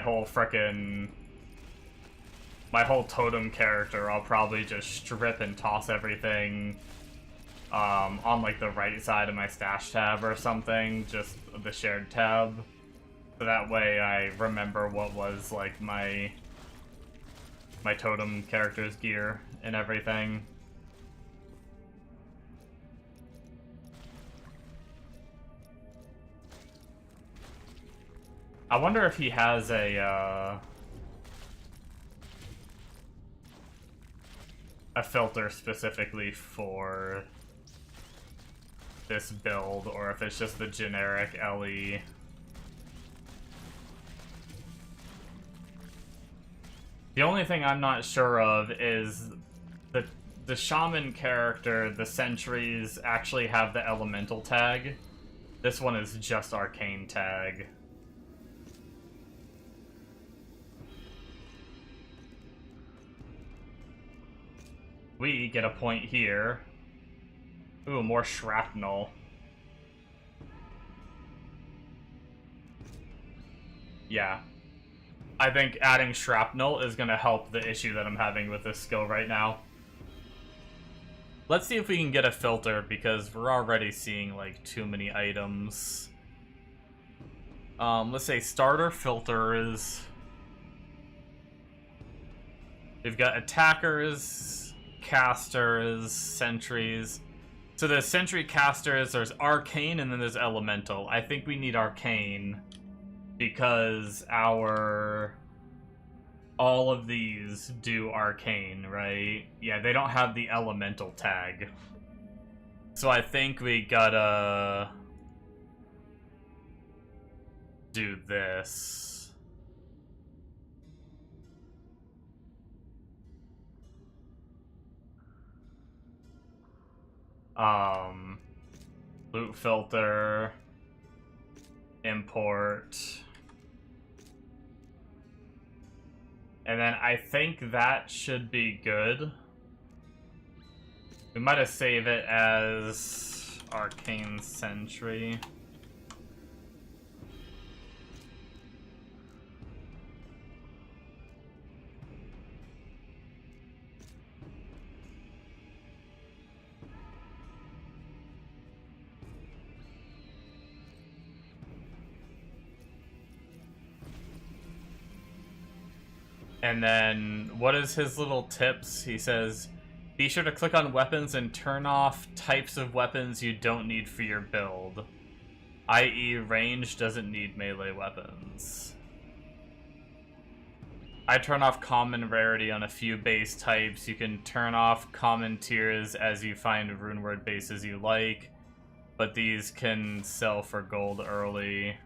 whole frickin' my whole totem character. I'll probably just strip and toss everything on, like, the right side of my stash tab or something, just the shared tab. So that way I remember what was, like, my totem character's gear and everything. I wonder if he has a filter specifically for this build, or if it's just the generic LE. The only thing I'm not sure of is the shaman character, the sentries, actually have the elemental tag. This one is just arcane tag. We get a point here. Ooh, more shrapnel. Yeah. I think adding shrapnel is gonna help the issue that I'm having with this skill right now. Let's see if we can get a filter, because we're already seeing, like, too many items. Let's say starter filters. We've got attackers, casters, sentries. So there's sentry, casters, there's arcane, and then there's elemental. I think we need arcane because all of these do arcane, right? Yeah, they don't have the elemental tag. So I think we gotta do this. Loot filter, import. And then I think that should be good. We might have saved it as Arcane Sentry. And then, what is his little tips? He says, be sure to click on weapons and turn off types of weapons you don't need for your build. I.e., range doesn't need melee weapons. I turn off common rarity on a few base types. You can turn off common tiers as you find rune word bases you like, but these can sell for gold early.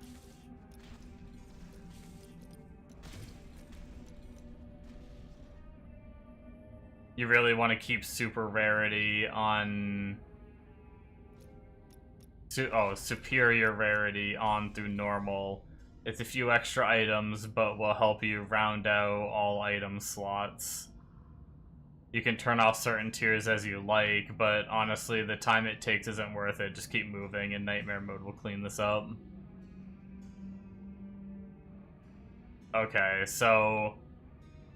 You really want to keep super rarity on... superior rarity on through normal. It's a few extra items, but will help you round out all item slots. You can turn off certain tiers as you like, but honestly, the time it takes isn't worth it. Just keep moving, and Nightmare Mode will clean this up. Okay, so...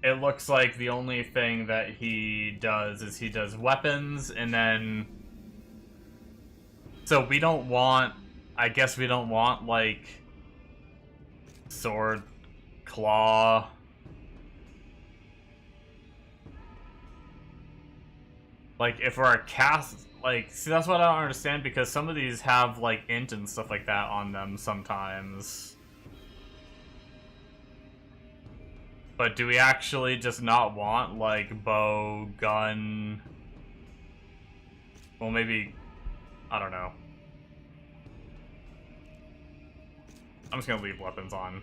it looks like the only thing that he does is he does weapons, and then... so we don't want... I guess we don't want, like... sword, claw... like, if we're a cast... like, see, that's what I don't understand, because some of these have, like, int and stuff like that on them sometimes. But do we actually just not want, like, bow, gun... Well, maybe... I don't know. I'm just gonna leave weapons on.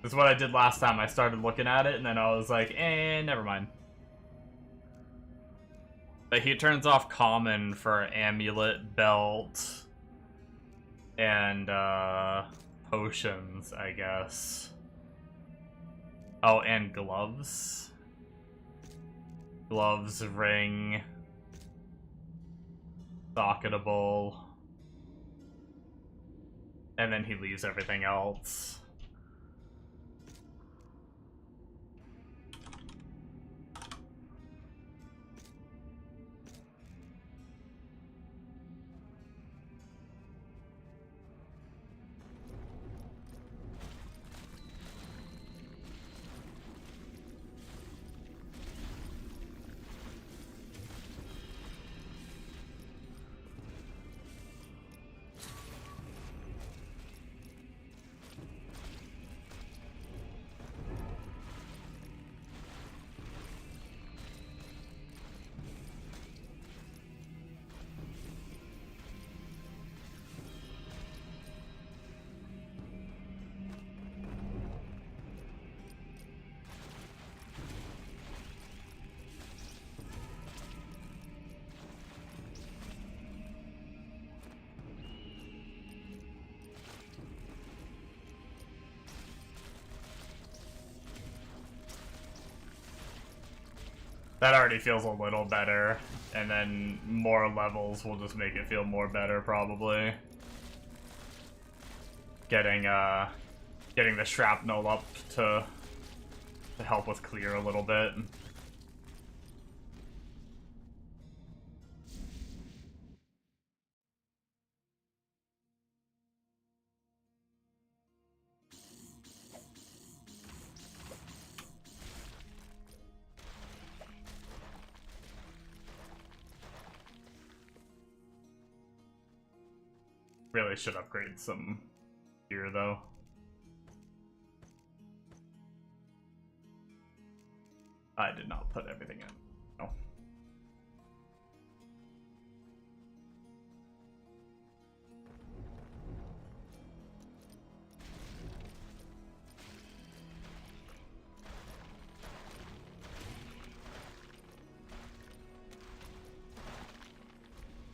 This is what I did last time. I started looking at it, and then I was like, never mind. But he turns off common for amulet, belt, and, potions, I guess. Oh, and gloves. Gloves, ring, socketable. And then he leaves everything else. That already feels a little better, and then more levels will just make it feel more better, probably. Getting the shrapnel up to help with clear a little bit. Really should upgrade some gear, though. I did not put everything in. No.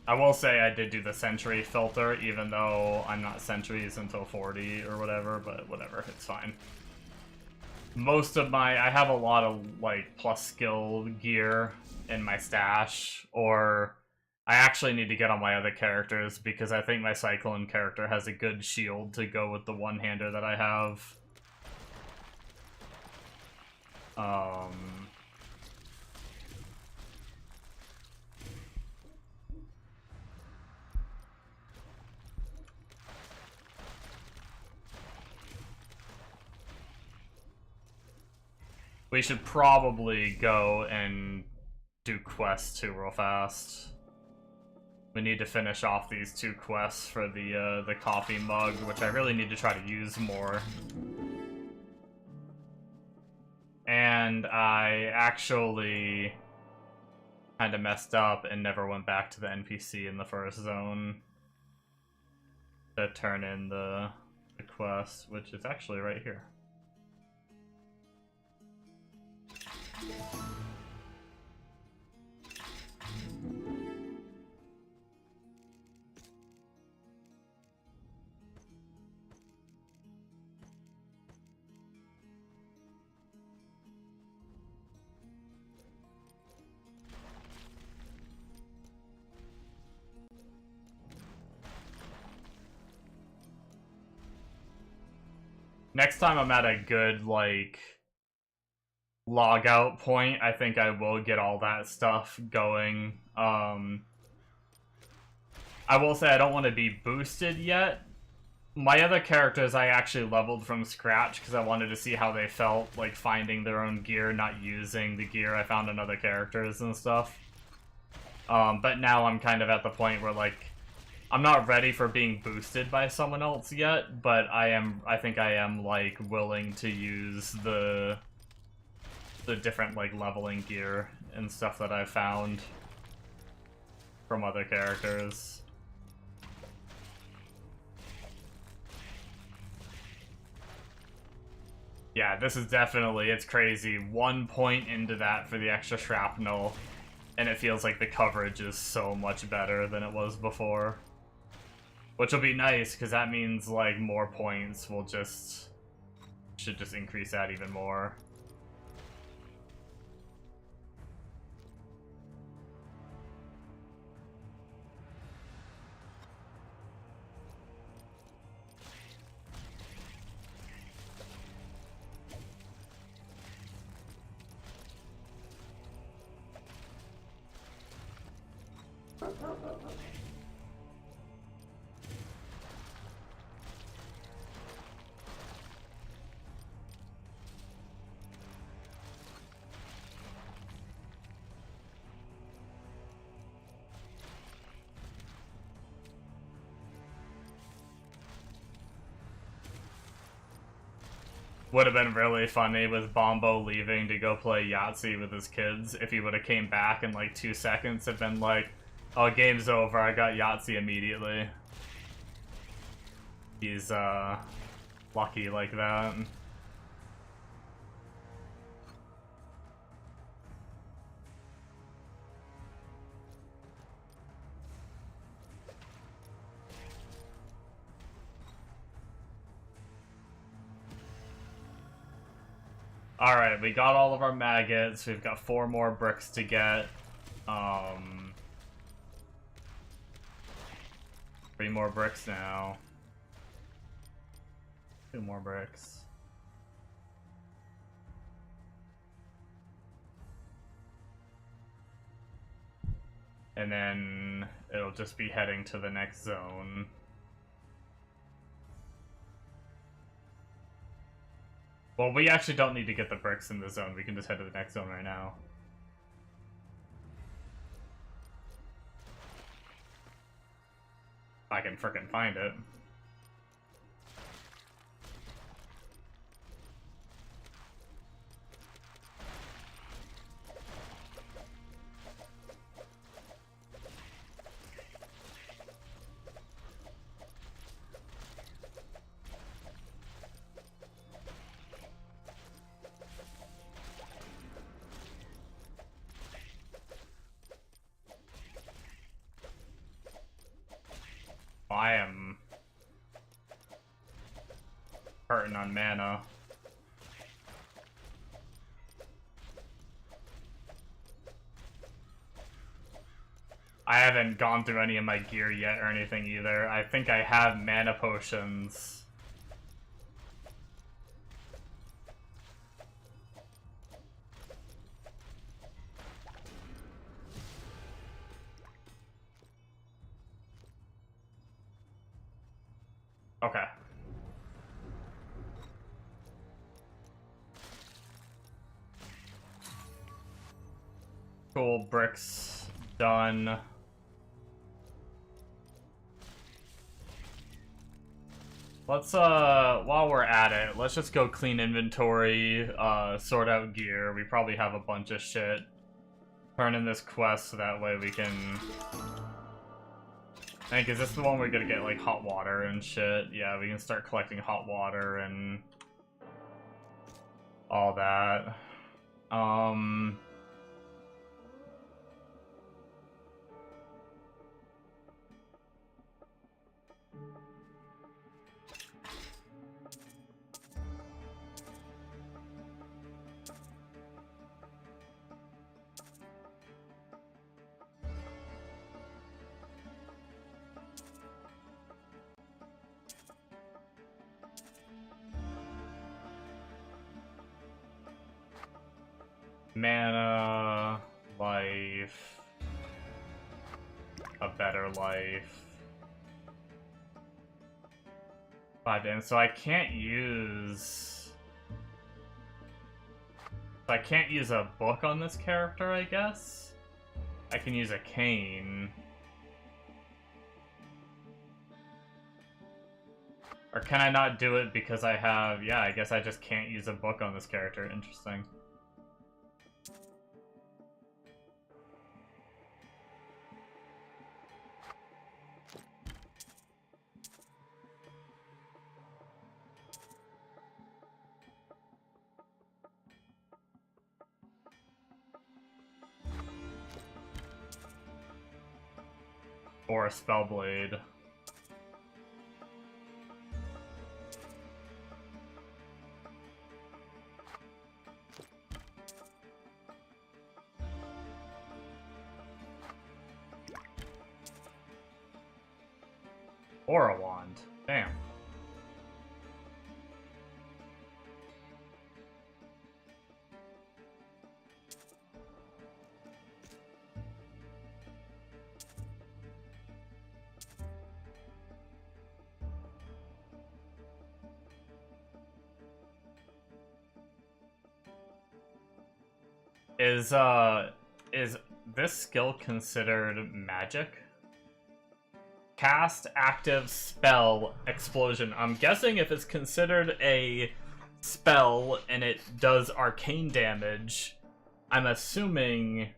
I will say I did do the century filter, even though I'm not centuries until 40 or whatever, but whatever, it's fine. Most of I have a lot of, like, plus skill gear in my stash, or I actually need to get on my other characters, because I think my Cyclone character has a good shield to go with the one-hander that I have. We should probably go and do quests too real fast. We need to finish off these 2 quests for the coffee mug, which I really need to try to use more. And I actually kind of messed up and never went back to the NPC in the first zone to turn in the quest, which is actually right here. Next time I'm at a good, like, log out point, I think I will get all that stuff going. I will say I don't want to be boosted yet. My other characters I actually leveled from scratch because I wanted to see how they felt, like, finding their own gear, not using the gear I found in other characters and stuff. But now I'm kind of at the point where, like, I'm not ready for being boosted by someone else yet, but I think I am, like, willing to use the the different like leveling gear and stuff that I've found from other characters. Yeah, this is definitely, it's crazy. 1 point into that for the extra shrapnel, and it feels like the coverage is so much better than it was before. Which will be nice, because that means, like, more points will just... should just increase that even more. Would have been really funny with Bombo leaving to go play Yahtzee with his kids if he would have came back in like 2 seconds and been like, oh, game's over, I got Yahtzee immediately. He's, lucky like that. Alright, we got all of our maggots. We've got 4 more bricks to get. 3 more bricks now. 2 more bricks. And then it'll just be heading to the next zone. Well, we actually don't need to get the bricks in the zone. We can just head to the next zone right now. I can frickin' find it. I am hurting on mana. I haven't gone through any of my gear yet or anything either. I think I have mana potions. Okay. Cool, bricks done. Let's, while we're at it, let's just go clean inventory, sort out gear. We probably have a bunch of shit. Turn in this quest so that way we can... I think, is this the one we're gonna get, like, hot water and shit? Yeah, we can start collecting hot water and... all that. Mana, life, a better life. 5 damage, so I can't use... I can't use a book on this character, I guess? I can use a cane. Or can I not do it because I have... Yeah, I guess I just can't use a book on this character. Interesting. Or a Spellblade. Or a wand. Damn. Is this skill considered magic? Cast, active, spell, explosion. I'm guessing if it's considered a spell and it does arcane damage, I'm assuming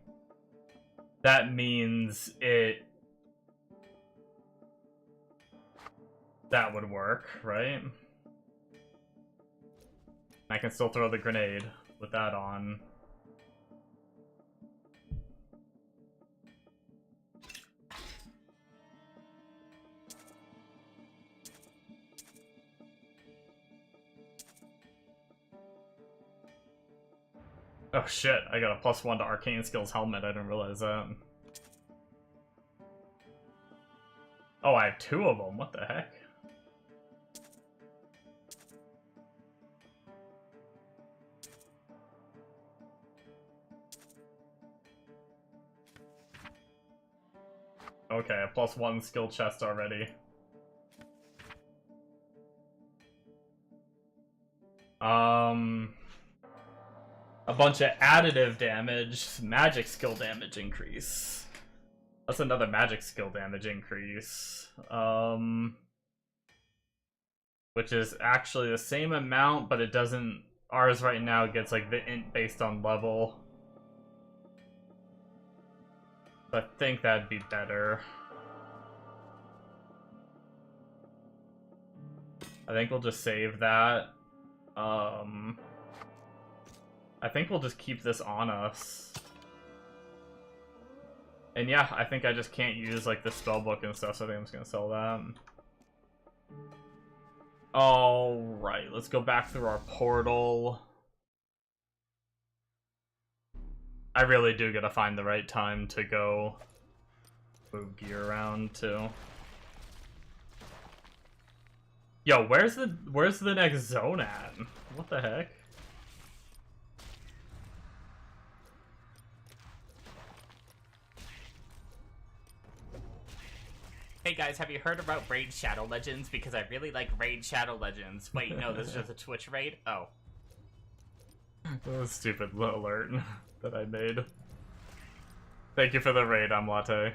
that means that would work, right? I can still throw the grenade with that on. Oh shit, I got a +1 to arcane skills helmet, I didn't realize that. Oh, I have 2 of them, what the heck? Okay, a +1 skill chest already. A bunch of additive damage, magic skill damage increase. That's another magic skill damage increase. Which is actually the same amount, but it doesn't... Ours right now gets like the int based on level. I think that'd be better. I think we'll just save that. I think we'll just keep this on us. And yeah, I think I just can't use like the spellbook and stuff, so I think I'm just gonna sell that. Alright, let's go back through our portal. I really do gotta find the right time to go move gear around too. Yo, where's the next zone at? What the heck? Hey guys, have you heard about Raid Shadow Legends? Because I really like Raid Shadow Legends. Wait, no, this is just a Twitch raid? Oh. That was a stupid alert that I made. Thank you for the raid, I'm Latte.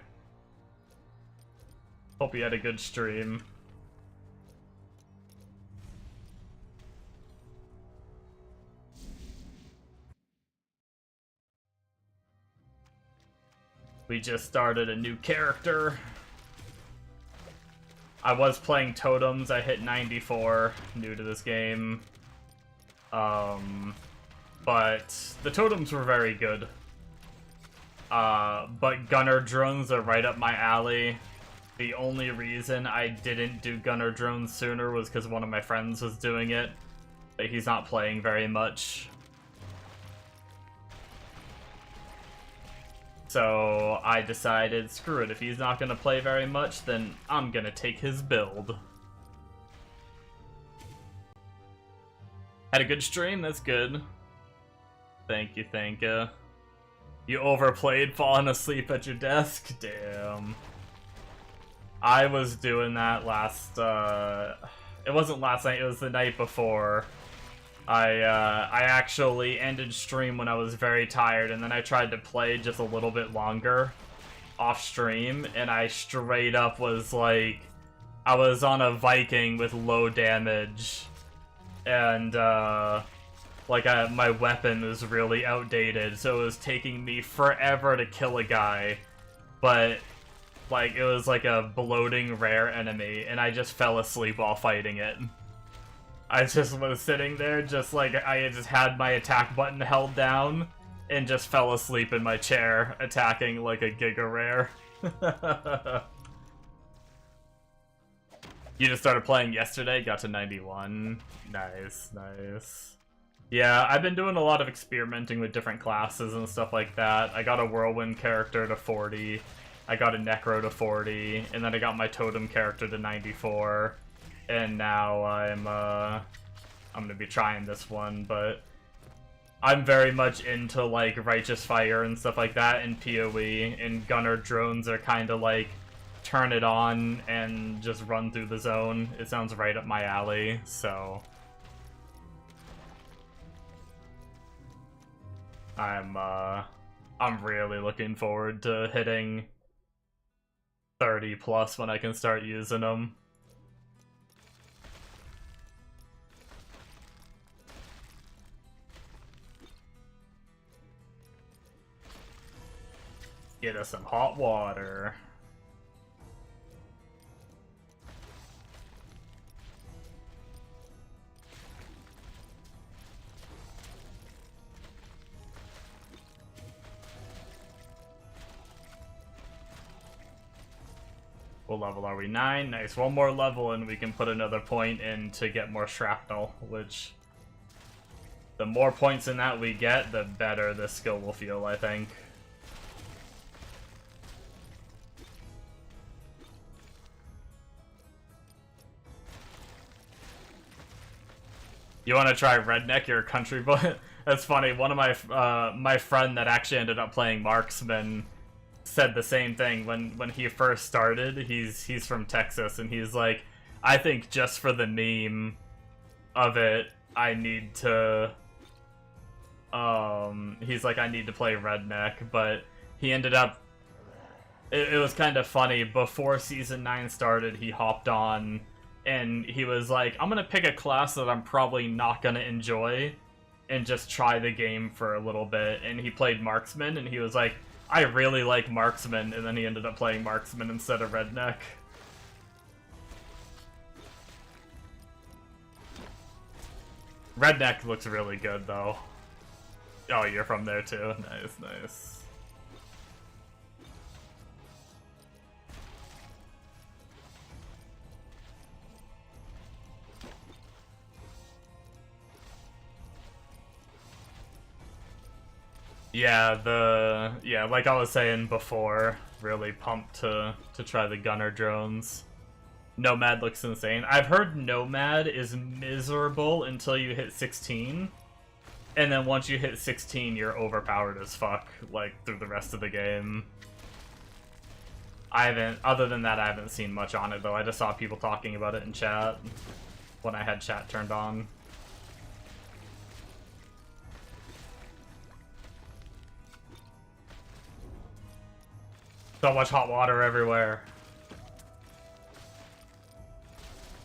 Hope you had a good stream. We just started a new character. I was playing Totems, I hit 94, new to this game. But the Totems were very good. But Gunner Drones are right up my alley. The only reason I didn't do Gunner Drones sooner was because one of my friends was doing it. But he's not playing very much. So I decided, screw it, if he's not gonna play very much, then I'm gonna take his build. Had a good stream, that's good. Thank you, thank you. You overplayed falling asleep at your desk? Damn. I was doing that last, it wasn't last night, it was the night before. I actually ended stream when I was very tired, and then I tried to play just a little bit longer off stream, and I straight up was like, I was on a Viking with low damage, and my weapon was really outdated, so it was taking me forever to kill a guy, but like it was like a bloating rare enemy, and I just fell asleep while fighting it. I just was sitting there, just like, I just had my attack button held down, and just fell asleep in my chair, attacking like a Giga Rare. You just started playing yesterday, got to 91. Nice, nice. Yeah, I've been doing a lot of experimenting with different classes and stuff like that. I got a Whirlwind character to 40, I got a Necro to 40, and then I got my Totem character to 94. And now I'm gonna be trying this one, but I'm very much into, like, Righteous Fire and stuff like that in PoE, and Gunner drones are kind of like turn it on and just run through the zone. It sounds right up my alley, so I'm really looking forward to hitting 30 plus when I can start using them. Get us some hot water. What level are we? 9? Nice. One more level and we can put another point in to get more shrapnel, which the more points in that we get, the better this skill will feel, I think. You want to try Redneck, your country boy? That's funny. One of my friend that actually ended up playing Marksman said the same thing when he first started. He's from Texas, and he's like, I think just for the meme of it, I need to. He's like, I need to play Redneck, but he ended up. It was kind of funny. Before Season 9 started, he hopped on, and he was like, I'm gonna pick a class that I'm probably not gonna enjoy, and just try the game for a little bit. And he played Marksman, and he was like, I really like Marksman, and then he ended up playing Marksman instead of Redneck. Redneck looks really good, though. Oh, you're from there, too? Nice, nice. Yeah, like I was saying before, really pumped to try the Gunner drones. Nomad looks insane. I've heard Nomad is miserable until you hit 16, and then once you hit 16, you're overpowered as fuck, like, through the rest of the game. Other than that, I haven't seen much on it, though. I just saw people talking about it in chat when I had chat turned on. So much hot water everywhere.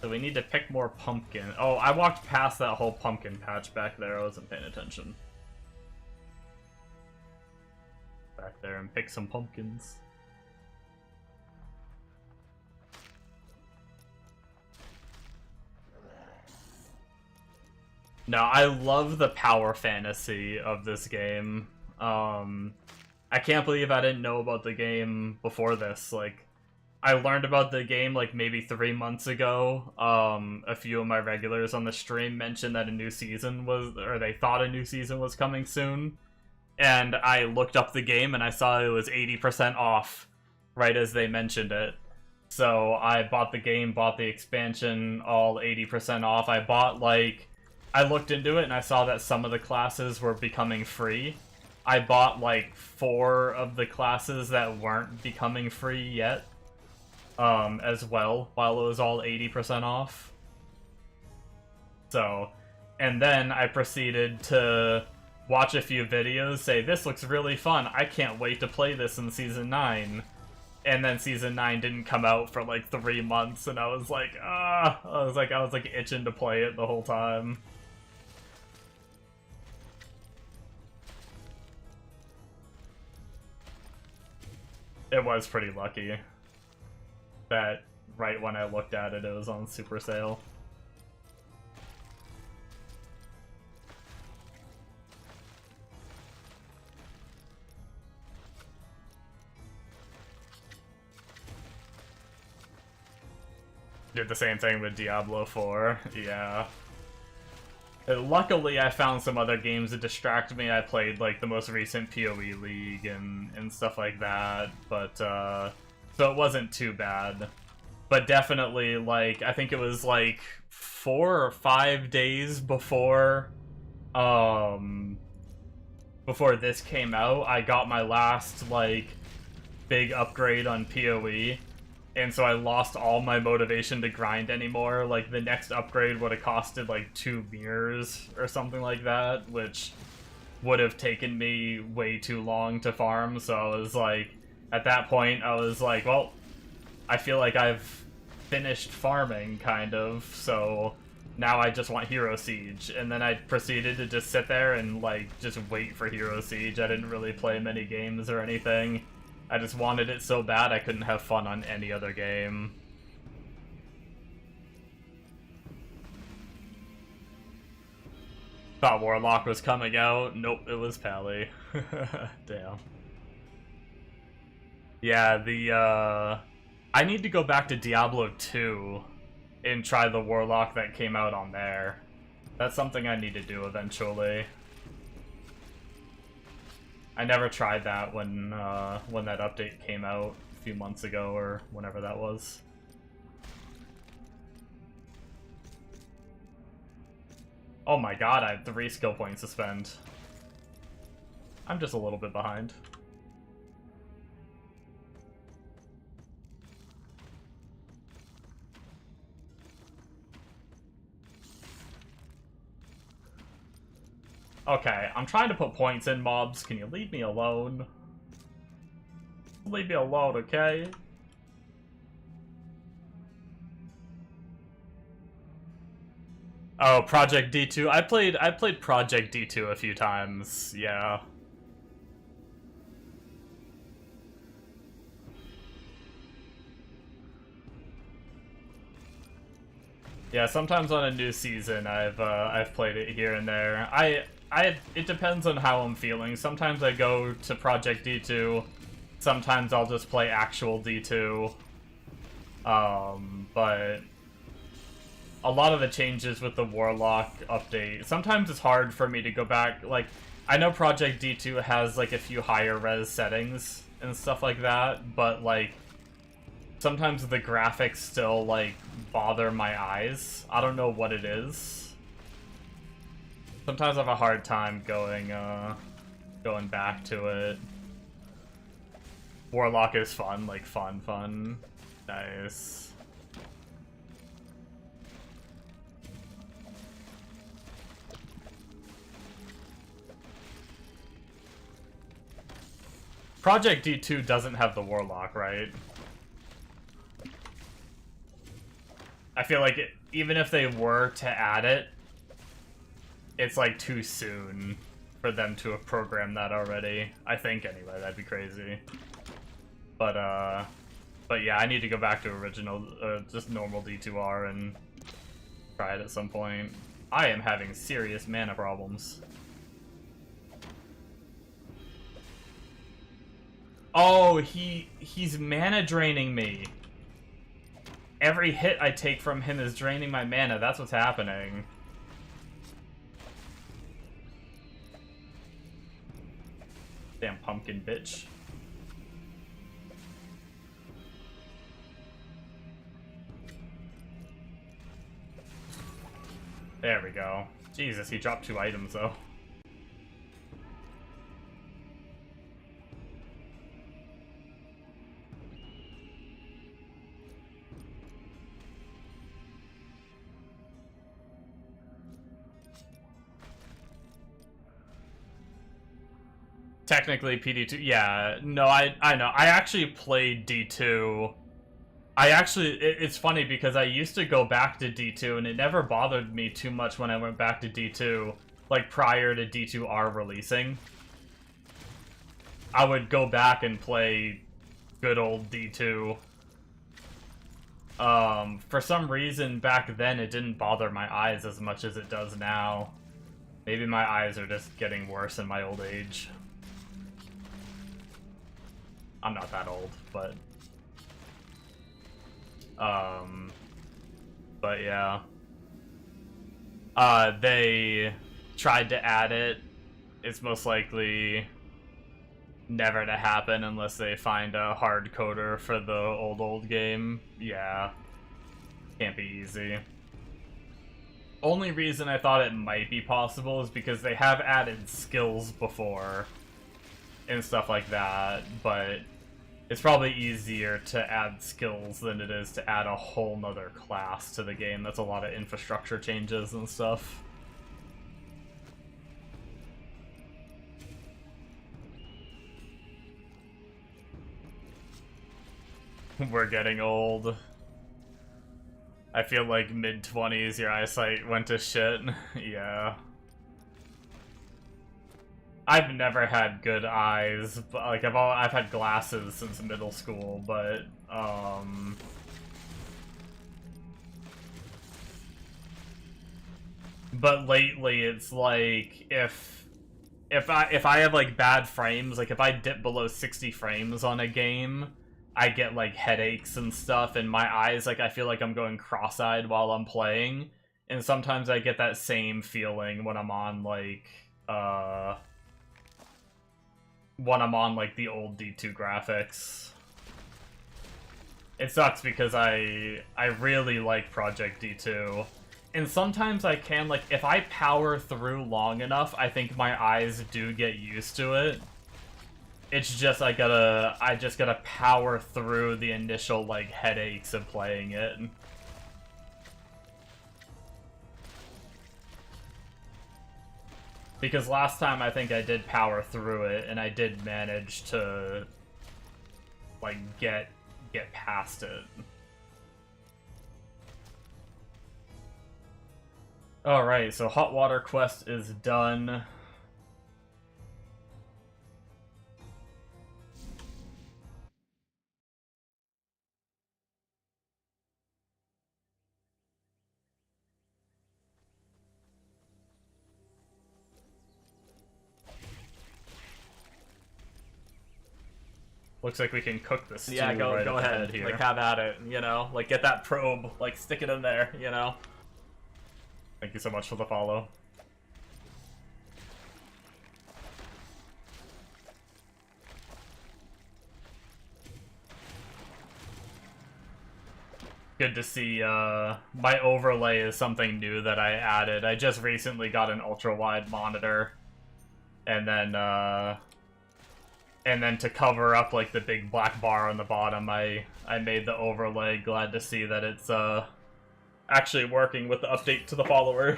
So we need to pick more pumpkin. Oh, I walked past that whole pumpkin patch back there. I wasn't paying attention. Back there and pick some pumpkins. No, I love the power fantasy of this game. I can't believe I didn't know about the game before this. Like, I learned about the game like maybe 3 months ago. A few of my regulars on the stream mentioned that a new season was, or they thought a new season was coming soon. And I looked up the game and I saw it was 80% off right as they mentioned it. So I bought the game, bought the expansion, all 80% off. I looked into it and I saw that some of the classes were becoming free. I bought like 4 of the classes that weren't becoming free yet, as well, while it was all 80% off. So, and then I proceeded to watch a few videos, say, this looks really fun, I can't wait to play this in Season 9. And then Season 9 didn't come out for like 3 months, and I was like, I was like itching to play it the whole time. It was pretty lucky that right when I looked at it, it was on super sale. Did the same thing with Diablo 4, yeah. Luckily, I found some other games that distract me. I played, like, the most recent PoE League and stuff like that, but, so it wasn't too bad. But definitely, like, I think it was, like, 4 or 5 days before, before this came out, I got my last, like, big upgrade on PoE. And so I lost all my motivation to grind anymore. Like, the next upgrade would have costed, like, 2 mirrors or something like that, which would have taken me way too long to farm. So I was like, at that point, I was like, well, I feel like I've finished farming, kind of, so now I just want Hero Siege. And then I proceeded to just sit there and, like, just wait for Hero Siege. I didn't really play many games or anything. I just wanted it so bad I couldn't have fun on any other game. Thought Warlock was coming out. Nope, it was Pally. Damn. Yeah, I need to go back to Diablo 2 and try the Warlock that came out on there. That's something I need to do eventually. I never tried that when that update came out a few months ago or whenever that was. Oh my god, I have 3 skill points to spend. I'm just a little bit behind. Okay, I'm trying to put points in, mobs. Can you leave me alone? Leave me alone, okay? Oh, Project D2. I played Project D2 a few times, yeah. Yeah, sometimes on a new season I've played it here and there. It depends on how I'm feeling. Sometimes I go to Project D2. Sometimes I'll just play actual D2. But a lot of the changes with the Warlock update, sometimes it's hard for me to go back. Like, I know Project D2 has, like, a few higher res settings and stuff like that, but, like, sometimes the graphics still, like, bother my eyes. I don't know what it is. Sometimes I have a hard time going back to it. Warlock is fun, like, fun. Nice. Project D2 doesn't have the Warlock, right? I feel like even if they were to add it, it's like too soon for them to have programmed that already. I think anyway, that'd be crazy. But yeah, I need to go back to original, just normal D2R and try it at some point. I am having serious mana problems. Oh, he's mana draining me. Every hit I take from him is draining my mana. That's what's happening. Damn pumpkin bitch. There we go. Jesus, he dropped 2 items though. Technically PD2, yeah, no, I know. I actually played D2. It's funny because I used to go back to D2 and it never bothered me too much when I went back to D2, like prior to D2R releasing. I would go back and play good old D2. For some reason back then it didn't bother my eyes as much as it does now. Maybe my eyes are just getting worse in my old age. I'm not that old, but But yeah. They tried to add it. It's most likely never to happen unless they find a hard coder for the old game. Yeah. Can't be easy. Only reason I thought it might be possible is because they have added skills before and stuff like that, but it's probably easier to add skills than it is to add a whole nother class to the game. That's a lot of infrastructure changes and stuff. We're getting old. I feel like mid-20s, your eyesight went to shit. Yeah. I've never had good eyes, but like I've had glasses since middle school, but lately it's like if I have like bad frames, like if I dip below 60 frames on a game, I get like headaches and stuff, and my eyes, like I feel like I'm going cross-eyed while I'm playing, and sometimes I get that same feeling when I'm on like the old D2 graphics. It sucks because I really like Project D2. And sometimes I can, like, if I power through long enough, I think my eyes do get used to it. It's just I just gotta power through the initial, like, headaches of playing it. Because last time I think I did power through it, and I did manage to, like, get past it. Alright, so Hot Water Quest is done. Looks like we can cook this stew Yeah, go right ahead. ahead here. Like, have at it, you know? Like, get that probe, like, stick it in there, you know? Thank you so much for the follow. Good to see, my overlay is something new that I added. I just recently got an ultra-wide monitor, and then to cover up, like, the big black bar on the bottom, I made the overlay. Glad to see that it's, actually working with the update to the follower.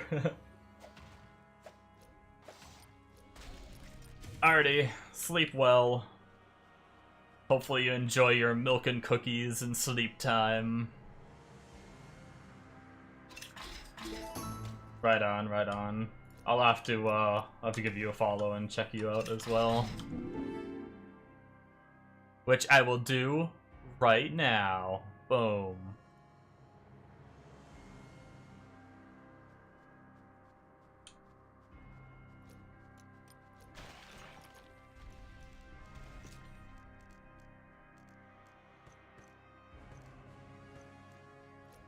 Alrighty, sleep well. Hopefully you enjoy your milk and cookies and sleep time. Right on, right on. I'll have to give you a follow and check you out as well. Which I will do right now. Boom.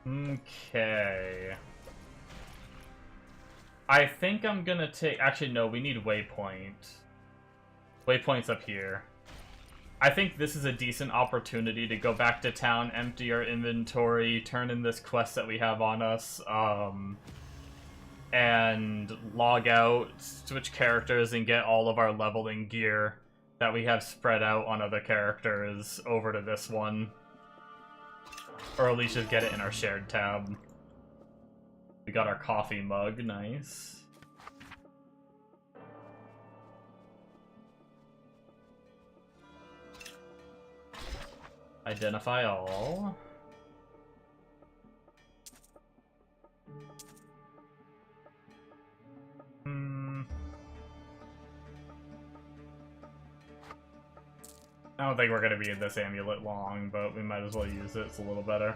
Okay. I think I'm gonna take... Actually, no, we need waypoint. Waypoint's up here. I think this is a decent opportunity to go back to town, empty our inventory, turn in this quest that we have on us, and log out, switch characters, and get all of our leveling gear that we have spread out on other characters over to this one. Or at least just get it in our shared tab. We got our coffee mug, nice. Identify all. I don't think we're gonna be in this amulet long, but we might as well use it. It's a little better.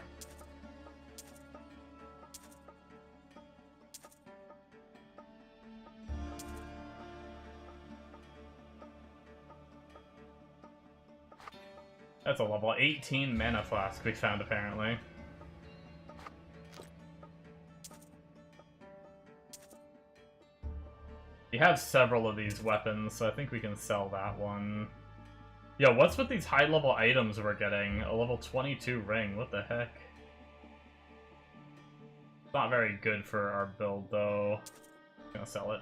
That's a level 18 mana flask we found, apparently. We have several of these weapons, so I think we can sell that one. Yo, what's with these high-level items we're getting? A level 22 ring, what the heck? Not very good for our build, though. I'm gonna sell it.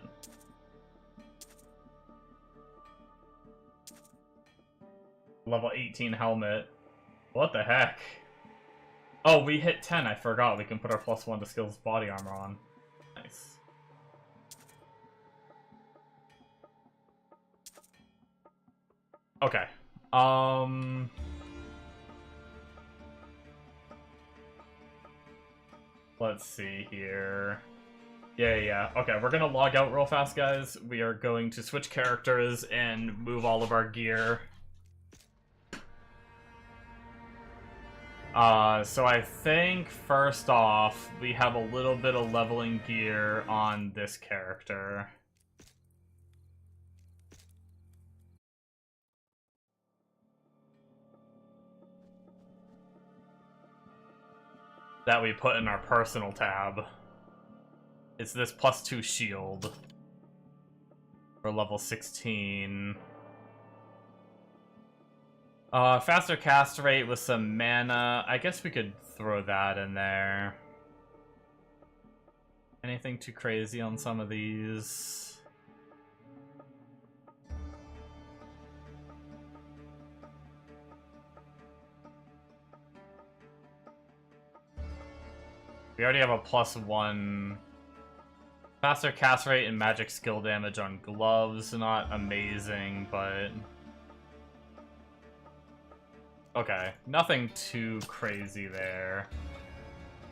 Level 18 helmet. What the heck? Oh, we hit 10, I forgot. We can put our +1 to skills body armor on. Nice. Okay. Let's see here. Yeah. Okay, we're gonna log out real fast, guys. We are going to switch characters and move all of our gear. So I think, first off, we have a little bit of leveling gear on this character. That we put in our personal tab. It's this +2 shield. For level 16. Faster cast rate with some mana. I guess we could throw that in there. Anything too crazy on some of these? We already have a +1. Faster cast rate and magic skill damage on gloves. Not amazing, but... Okay, nothing too crazy there.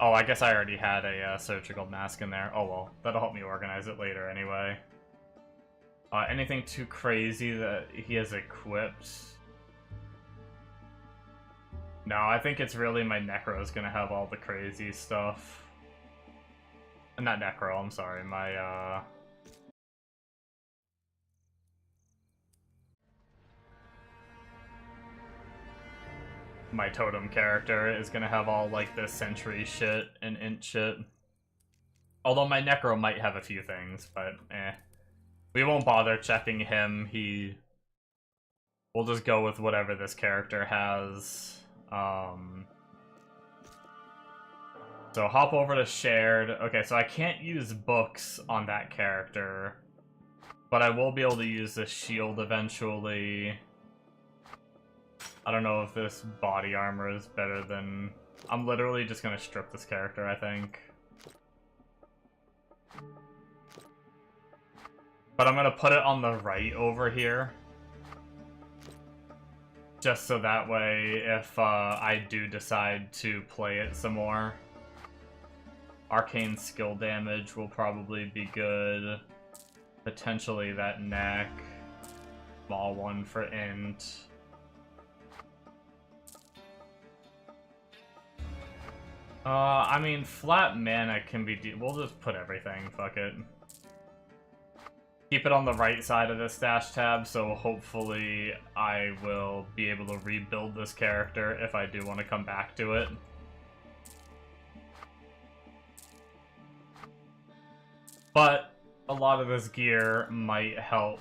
Oh, I guess I already had a surgical mask in there. Oh well, that'll help me organize it later anyway. Anything too crazy that he has equipped? No, I think it's really my Necro's gonna have all the crazy stuff. Not Necro, I'm sorry, my totem character is gonna have all, like, the sentry shit and int shit. Although my Necro might have a few things, but eh. We won't bother checking him, we'll just go with whatever this character has. So hop over to shared. Okay, so I can't use books on that character, but I will be able to use the shield eventually. I don't know if this body armor is better than... I'm literally just gonna strip this character, I think. But I'm gonna put it on the right over here. Just so that way, if I do decide to play it some more, arcane skill damage will probably be good. Potentially that neck. Small one for int. I mean, flat mana can be... We'll just put everything, fuck it. Keep it on the right side of the stash tab, so hopefully I will be able to rebuild this character if I do want to come back to it. But a lot of this gear might help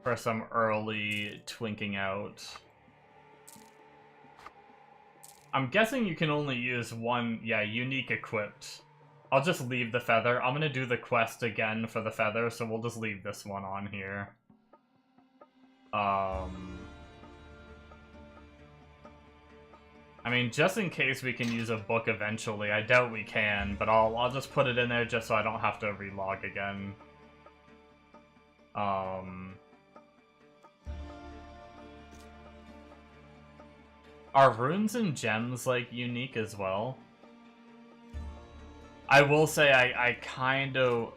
for some early twinking out. I'm guessing you can only use one, yeah, unique equipped. I'll just leave the feather. I'm gonna do the quest again for the feather, so we'll just leave this one on here. I mean, just in case we can use a book eventually. I doubt we can, but I'll just put it in there just so I don't have to relog again. Are runes and gems, like, unique as well? I will say I kinda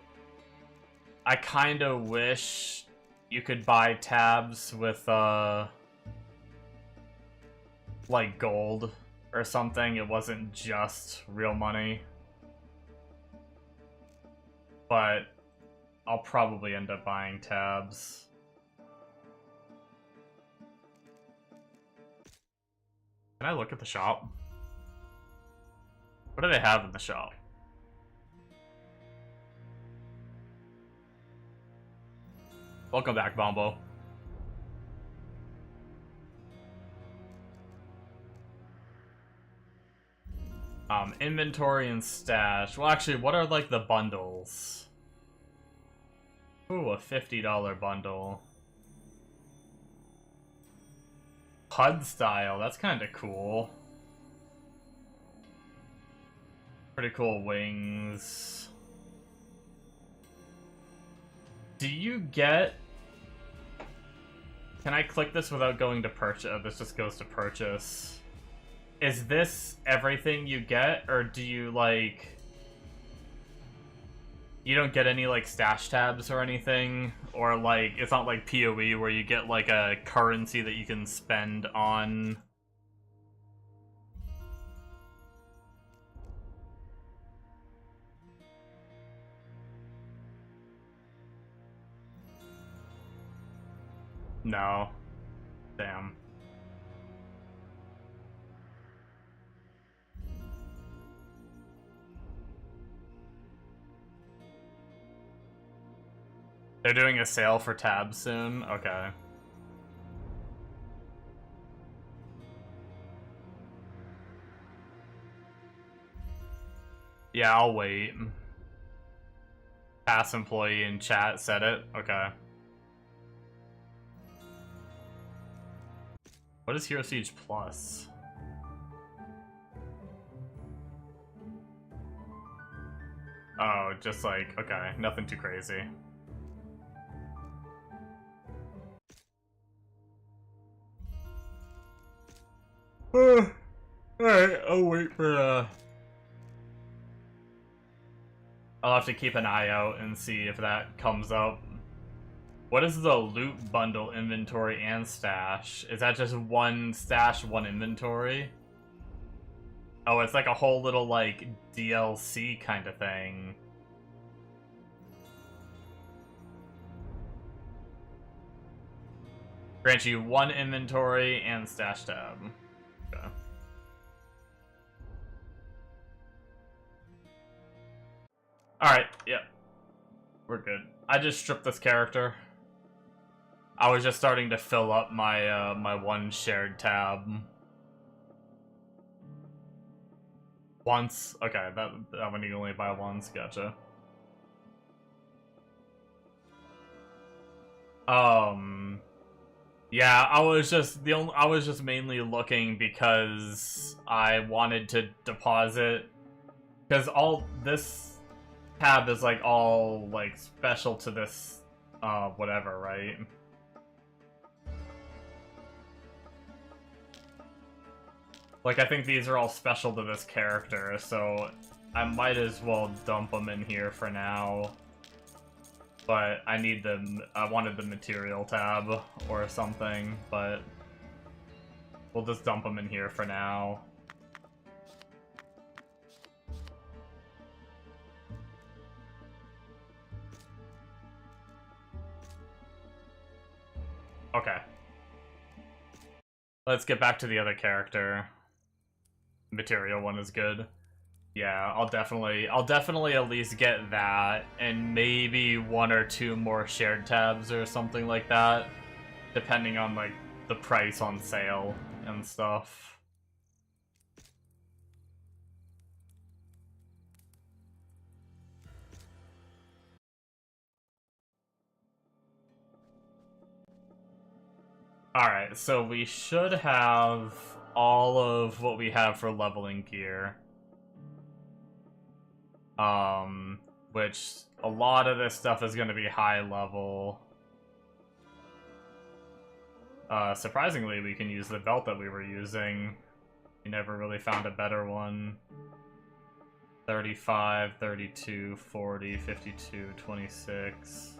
wish you could buy tabs with, like, gold or something. It wasn't just real money. But I'll probably end up buying tabs. Can I look at the shop? What do they have in the shop? Welcome back, Bombo. Inventory and stash. Well, actually, what are, like, the bundles? Ooh, a $50 bundle. HUD style, that's kind of cool. Pretty cool wings. Do you get... Can I click this without going to purchase? Oh, this just goes to purchase. Is this everything you get, or do you, like... You don't get any, like, stash tabs or anything? Or, like, it's not like PoE where you get, like, a currency that you can spend on... No. Damn. They're doing a sale for tabs soon? Okay. Yeah, I'll wait. Pass employee in chat said it? Okay. What is Hero Siege Plus? Oh, just like, okay, nothing too crazy. Alright, I'll wait for, I'll have to keep an eye out and see if that comes up. What is the loot bundle inventory and stash? Is that just one stash, one inventory? Oh, it's like a whole little, like, DLC kind of thing. Grant you one inventory and stash tab. Okay. Alright, yep. We're good. I just stripped this character. I was just starting to fill up my my one shared tab. Once? Okay, that one you only buy once, gotcha. Yeah, I was just mainly looking because I wanted to deposit, because all this tab is like all like special to this whatever, right? Like, I think these are all special to this character, so I might as well dump them in here for now. But I need them. I wanted the material tab or something, but we'll just dump them in here for now. Okay. Let's get back to the other character. Material one is good. Yeah, I'll definitely at least get that, and maybe one or two more shared tabs or something like that, depending on, like, the price on sale and stuff. Alright, so we should have all of what we have for leveling gear. Which a lot of this stuff is going to be high level. Surprisingly, we can use the belt that we were using. We never really found a better one. 35, 32, 40, 52, 26.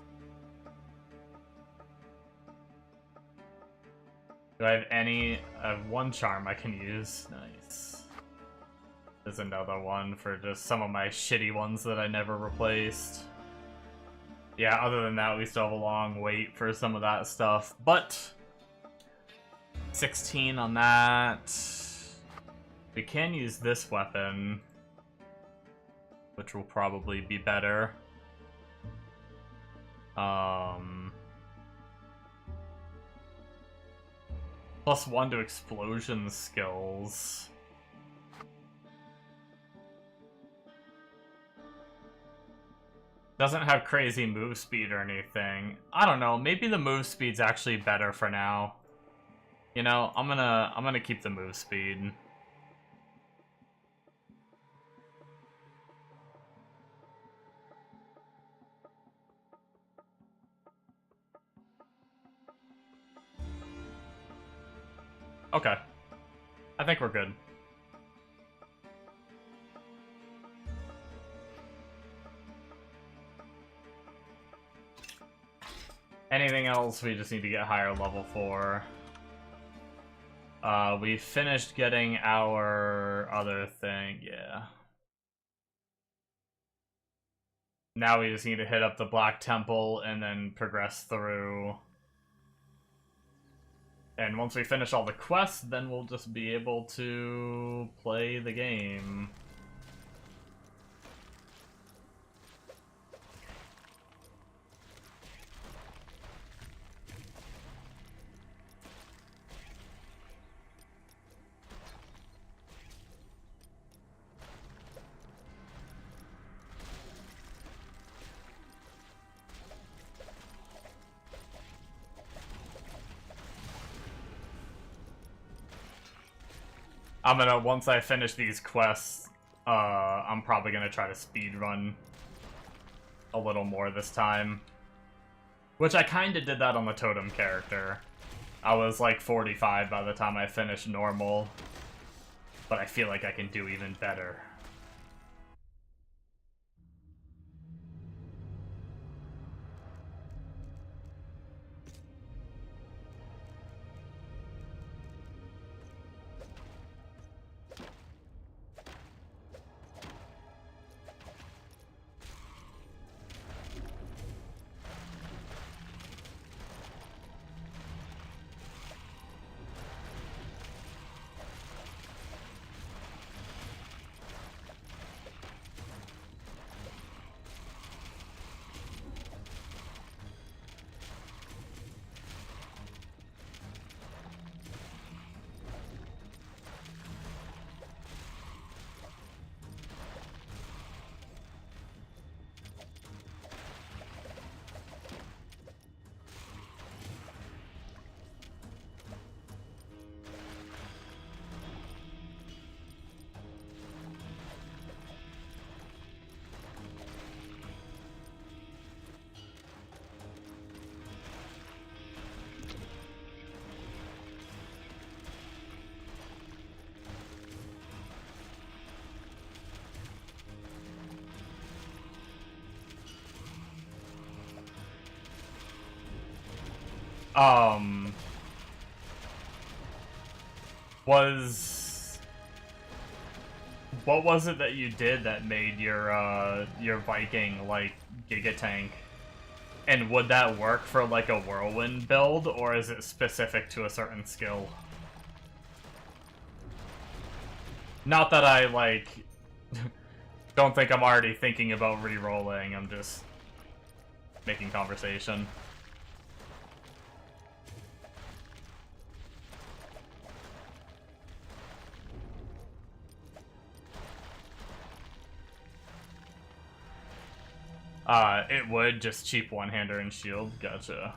Do I have any? I have one charm I can use. Nice. There's another one for just some of my shitty ones that I never replaced. Yeah, other than that, we still have a long wait for some of that stuff, but 16 on that. We can use this weapon, which will probably be better. +1 to explosion skills. Doesn't have crazy move speed or anything. I don't know, maybe the move speed's actually better for now. You know, I'm gonna keep the move speed. Okay. I think we're good. Anything else we just need to get higher level for. We finished getting our other thing, yeah. Now we just need to hit up the Black Temple and then progress through. And once we finish all the quests, then we'll just be able to play the game. Once I finish these quests, I'm probably gonna try to speedrun a little more this time. Which I kinda did that on the totem character. I was like 45 by the time I finished normal. But I feel like I can do even better. What was it that you did that made your Viking, like, Giga Tank? And would that work for, like, a Whirlwind build, or is it specific to a certain skill? Not that I, like, don't think I'm already thinking about re-rolling, I'm just making conversation. It would, just cheap one-hander and shield, gotcha.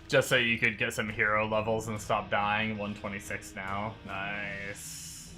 Just so you could get some hero levels and stop dying. 126 now. Nice.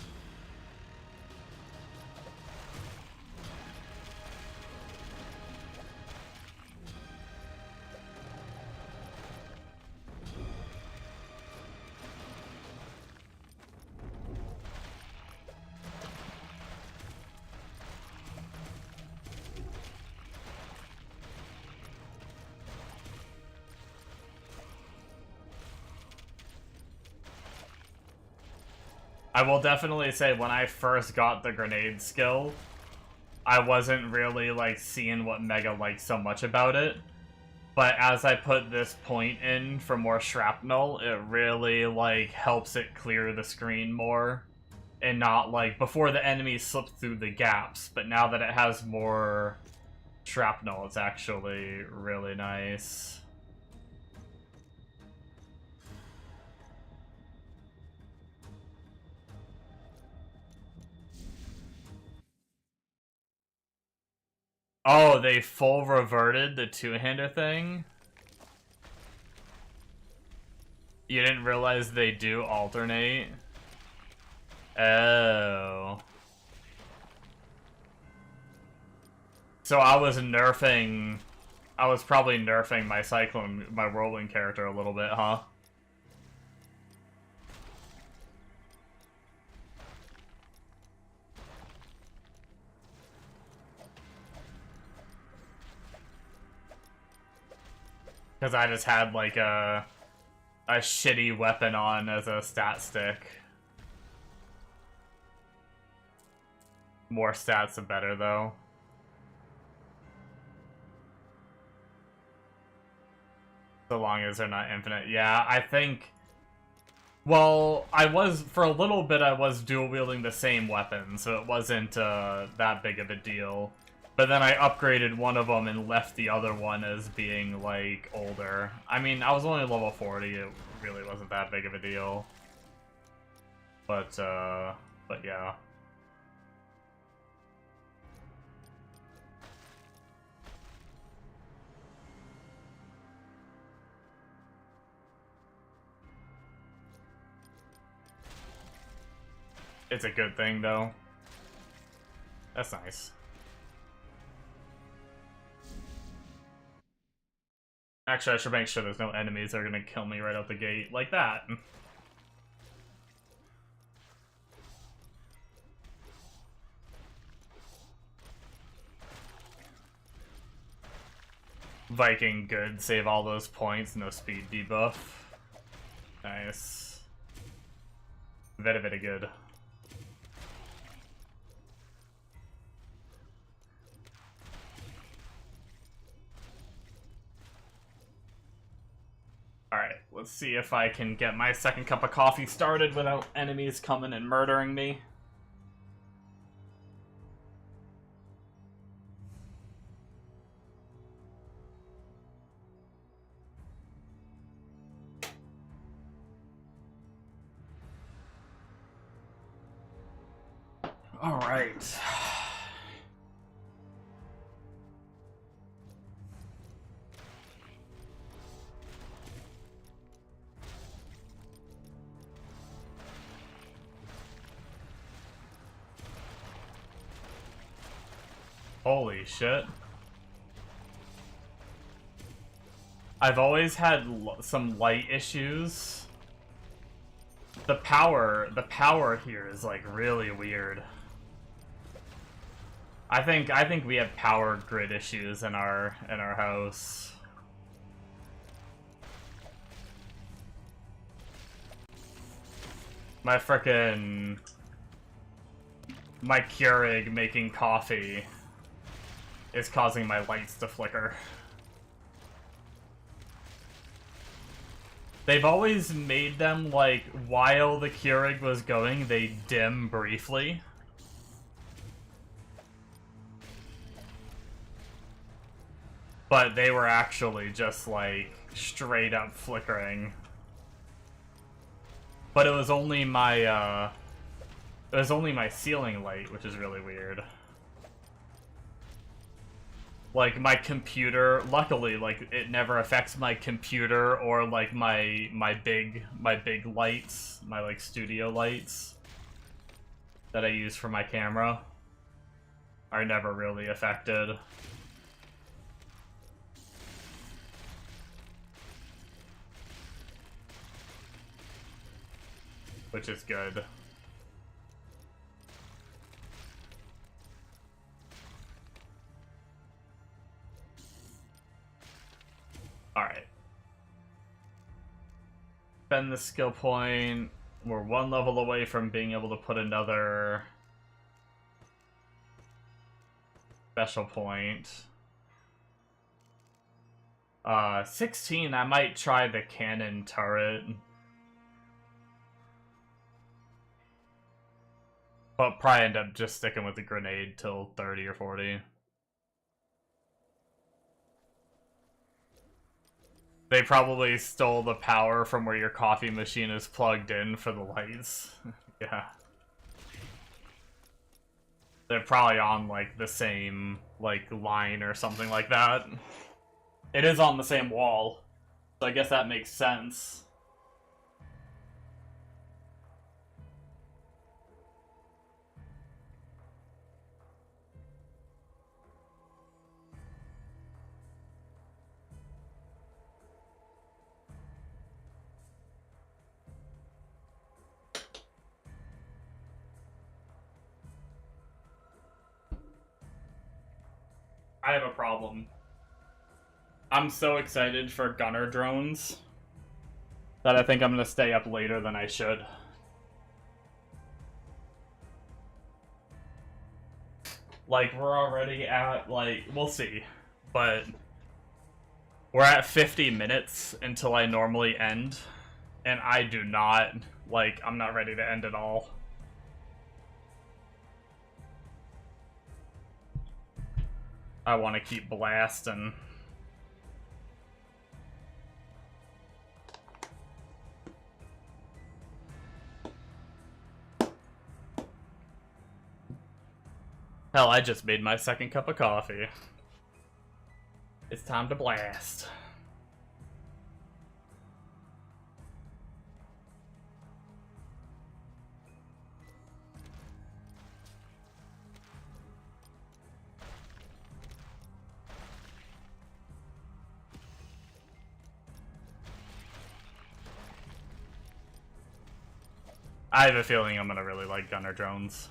I will definitely say when I first got the grenade skill, I wasn't really, like, seeing what Mega liked so much about it. But as I put this point in for more shrapnel, it really, like, helps it clear the screen more. And not, like, before the enemies slip through the gaps. But now that it has more shrapnel, it's actually really nice. Oh, they full reverted the two-hander thing? You didn't realize they do alternate? Oh. So I was probably nerfing my Cyclone, my Whirlwind character a little bit, huh? Because I just had, like, a shitty weapon on as a stat stick. More stats the better, though. So long as they're not infinite. Yeah, I think... Well, for a little bit, I was dual-wielding the same weapon, so it wasn't that big of a deal. But then I upgraded one of them and left the other one as being, like, older. I mean, I was only level 40, it really wasn't that big of a deal. But yeah. It's a good thing, though. That's nice. Actually, I should make sure there's no enemies that are gonna kill me right out the gate like that. Viking, good. Save all those points, no speed debuff. Nice. Very good. Alright, let's see if I can get my second cup of coffee started without enemies coming and murdering me. Alright. Holy shit. I've always had some light issues. The power here is, like, really weird. I think we have power grid issues in our house. My Keurig making coffee is causing my lights to flicker. They've always made them, like, while the Keurig was going, they dim briefly. But they were actually just, like, straight up flickering. But it was only my, ceiling light, which is really weird. Like, my computer, luckily, like, it never affects my computer or, like, my big lights, my, like, studio lights that I use for my camera are never really affected. Which is good. Alright. Spend the skill point. We're one level away from being able to put another special point. 16, I might try the cannon turret. But probably end up just sticking with the grenade till 30 or 40. They probably stole the power from where your coffee machine is plugged in for the lights. Yeah. They're probably on, like, the same, like, line or something like that. It is on the same wall, so I guess that makes sense. I have a problem. I'm so excited for gunner drones that I think I'm gonna stay up later than I should. Like, we're already at, like, we'll see, but we're at 50 minutes until I normally end, and I do not, like, I'm not ready to end at all. I want to keep blasting. Hell, I just made my second cup of coffee. It's time to blast. I have a feeling I'm gonna really like gunner drones.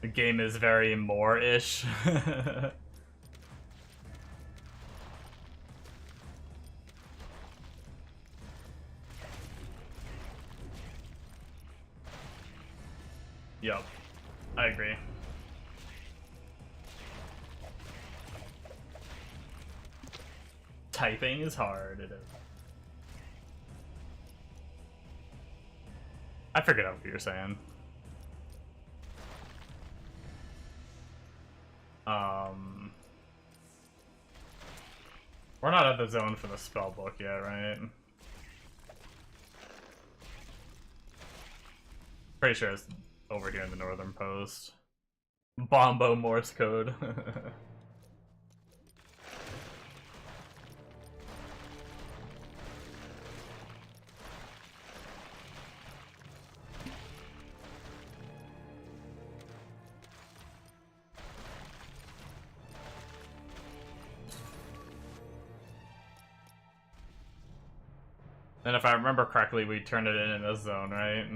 The game is very more-ish. Yup, I agree. Typing is hard, it is. I figured out what you're saying. We're not at the zone for the spell book yet, right? Pretty sure it's over here in the northern post. Bombo Morse code. And if I remember correctly, we turned it in this zone, right?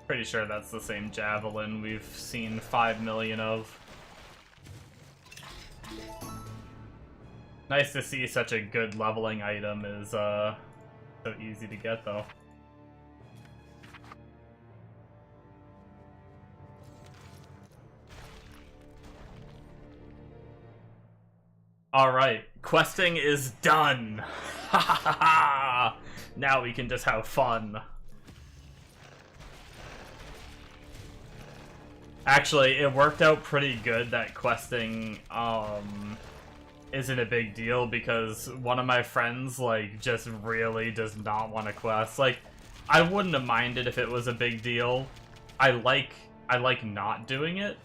Pretty sure that's the same javelin we've seen 5 million of. Nice to see such a good leveling item is so easy to get though. Alright, questing is done! Ha ha ha ha! Now we can just have fun. Actually, it worked out pretty good that questing, isn't a big deal because one of my friends, like, just really does not want to quest. Like, I wouldn't have minded if it was a big deal. I like not doing it.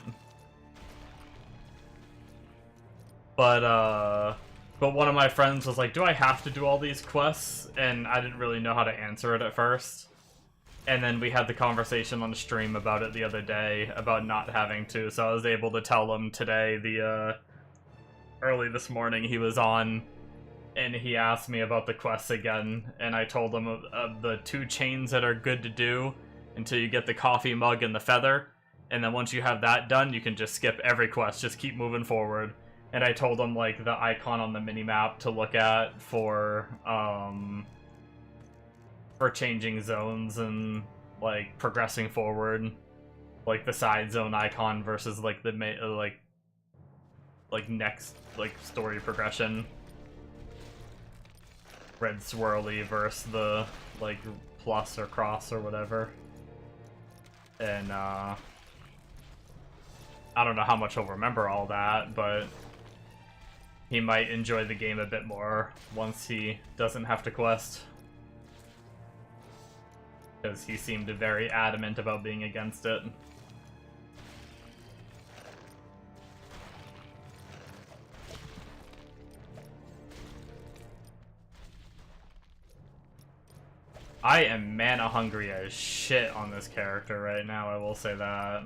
But, But one of my friends was like, do I have to do all these quests? And I didn't really know how to answer it at first. And then we had the conversation on stream about it the other day, about not having to, so I was able to tell him today, early this morning he was on, and he asked me about the quests again, and I told him of the 2 chains that are good to do until you get the coffee mug and the feather, and then once you have that done, you can just skip every quest, just keep moving forward. And I told him, like, the icon on the minimap to look at for changing zones and, like, progressing forward. Like, the side zone icon versus, like, the, next, like, story progression. Red swirly versus the, like, plus or cross or whatever. And, I don't know how much he'll remember all that, but he might enjoy the game a bit more once he doesn't have to quest. Because he seemed very adamant about being against it. I am mana hungry as shit on this character right now, I will say that.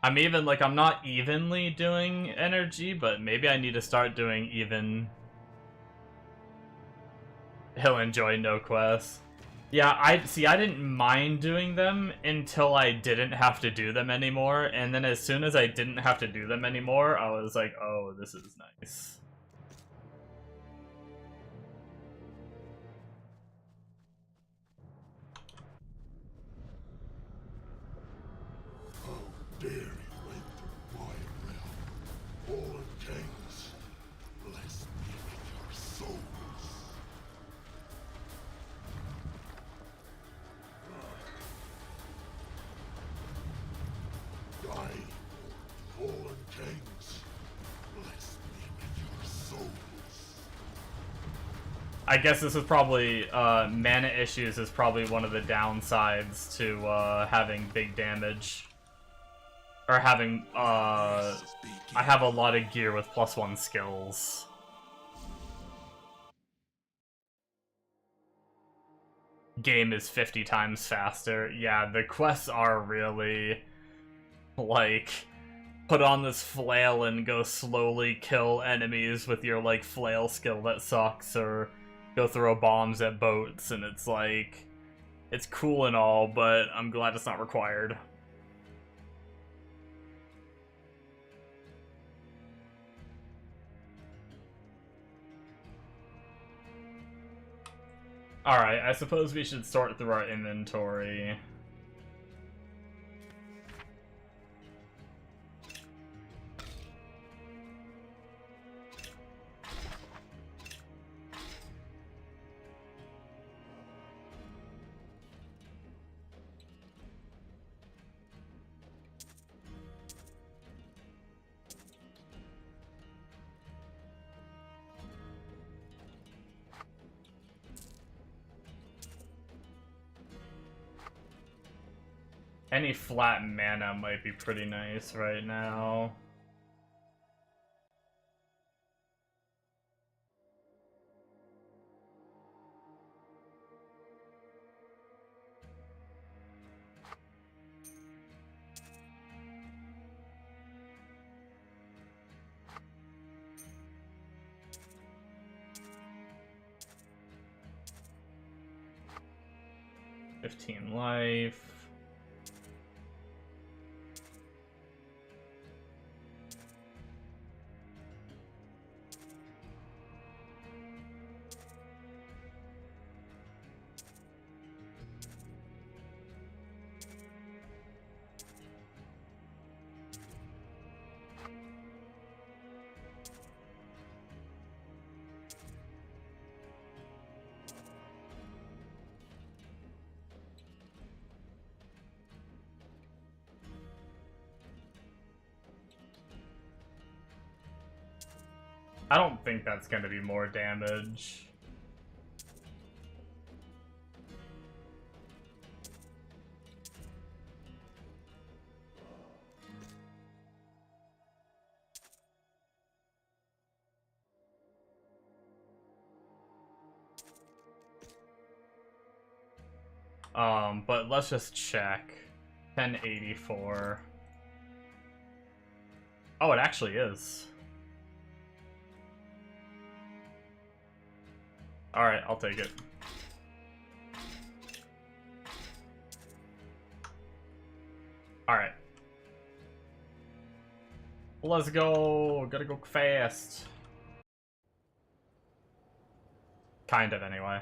I'm even, like, I'm not evenly doing energy, but maybe I need to start doing even. He'll enjoy no quests. Yeah, I didn't mind doing them until I didn't have to do them anymore, and then as soon as I didn't have to do them anymore, I was like, oh, this is nice. Dare you enter my realm? Fallen kings, bless me with your souls. Die, fallen kings, bless me with your souls. I guess this is probably, mana issues is probably one of the downsides to, having big damage. Or having, I have a lot of gear with +1 skills. Game is 50 times faster. Yeah, the quests are really, like, put on this flail and go slowly kill enemies with your, like, flail skill that sucks, or go throw bombs at boats, and it's like, it's cool and all, but I'm glad it's not required. Alright, I suppose we should sort through our inventory. Any flat mana might be pretty nice right now. $15 life. I don't think that's gonna be more damage. But let's just check. 1084. Oh, it actually is. Alright, I'll take it. Alright. Let's go. Gotta go fast. Kind of, anyway.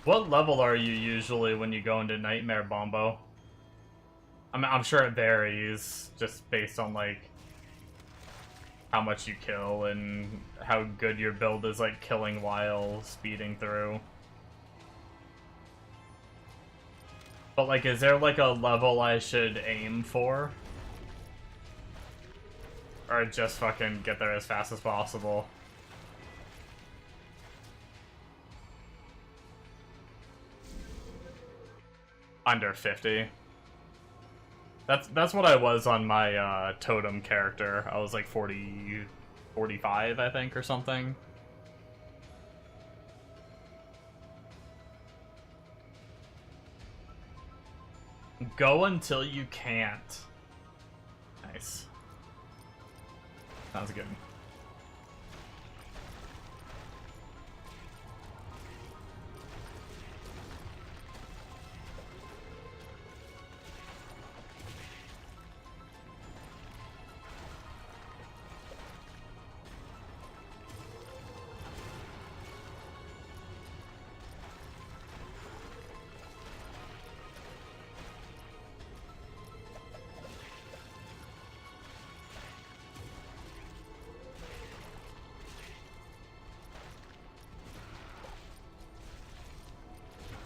What level are you usually when you go into Nightmare Bombo? I'm sure it varies, just based on, like, how much you kill and how good your build is, like, killing while speeding through. But, like, is there, like, a level I should aim for? Or just fucking get there as fast as possible? Under 50. That's what I was on my totem character. I was like 40, 45, I think, or something. Go until you can't. Nice. Sounds good.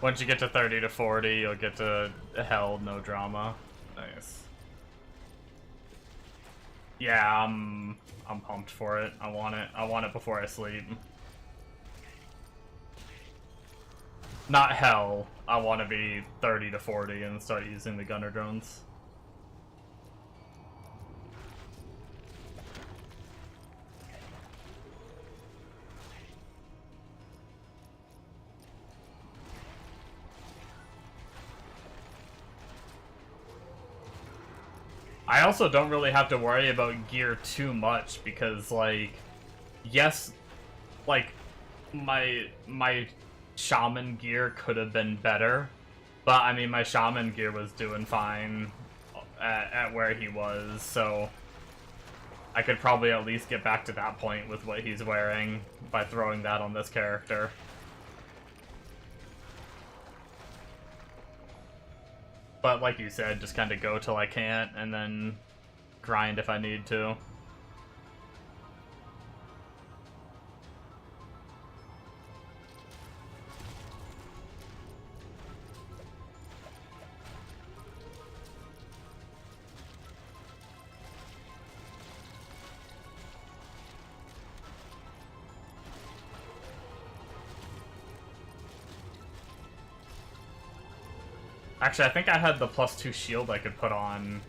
Once you get to 30 to 40, you'll get to hell, no drama. Nice. Yeah, I'm pumped for it. I want it. I want it before I sleep. Not hell. I want to be 30 to 40 and start using the gunner drones. I also don't really have to worry about gear too much because, like, yes, like, my shaman gear could have been better, but I mean, my shaman gear was doing fine at where he was, so I could probably at least get back to that point with what he's wearing by throwing that on this character. But like you said, just kind of go till I can't, and then grind if I need to. Actually, I think I had the +2 shield I could put on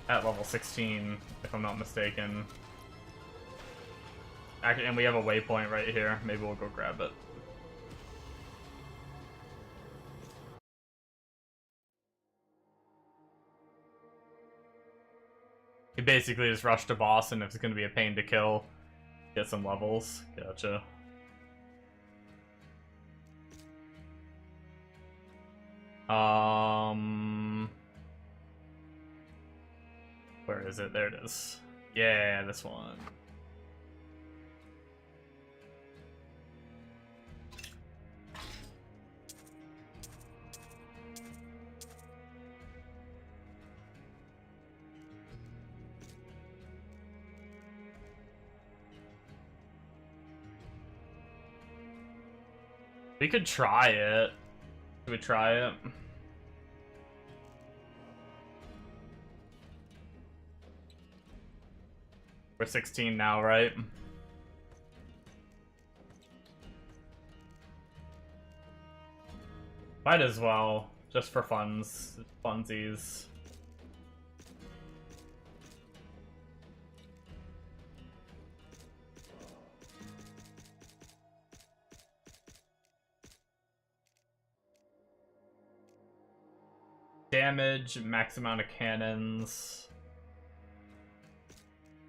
at level 16, if I'm not mistaken. And we have a waypoint right here. Maybe we'll go grab it. You basically just rush to boss, and if it's going to be a pain to kill, get some levels. Gotcha. Where is it? There it is. Yeah, this one. We could try it. Should we try it? We're 16 now, right? Might as well, just for funsies. damage, max amount of cannons.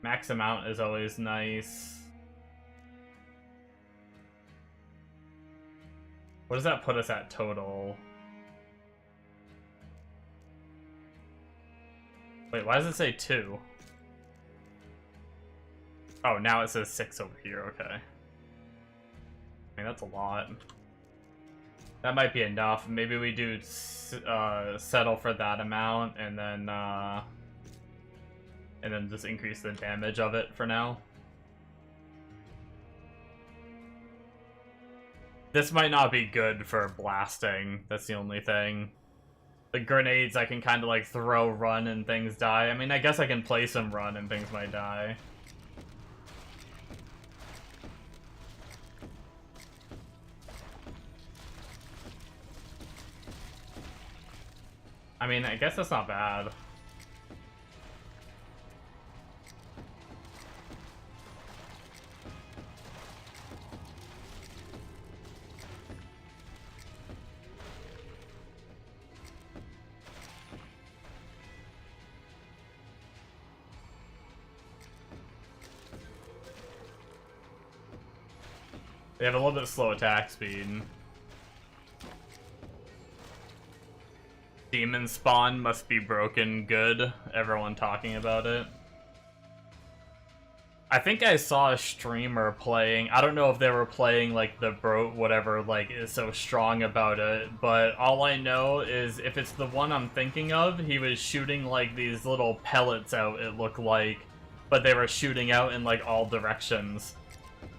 Max amount is always nice. What does that put us at total? Wait, why does it say 2? Oh, now it says 6 over here, okay. I mean, that's a lot. That might be enough. Maybe we do settle for that amount and then just increase the damage of it for now. This might not be good for blasting. That's the only thing. The grenades I can kind of like throw, run, and things die. I mean, I guess I can place them, run, and things might die. I mean, I guess that's not bad. They have a little bit of slow attack speed. Demon spawn must be broken good. Everyone talking about it. I think I saw a streamer playing. I don't know if they were playing like the whatever like is so strong about it, but all I know is if it's the one I'm thinking of, he was shooting like these little pellets out, it looked like, but they were shooting out in like all directions,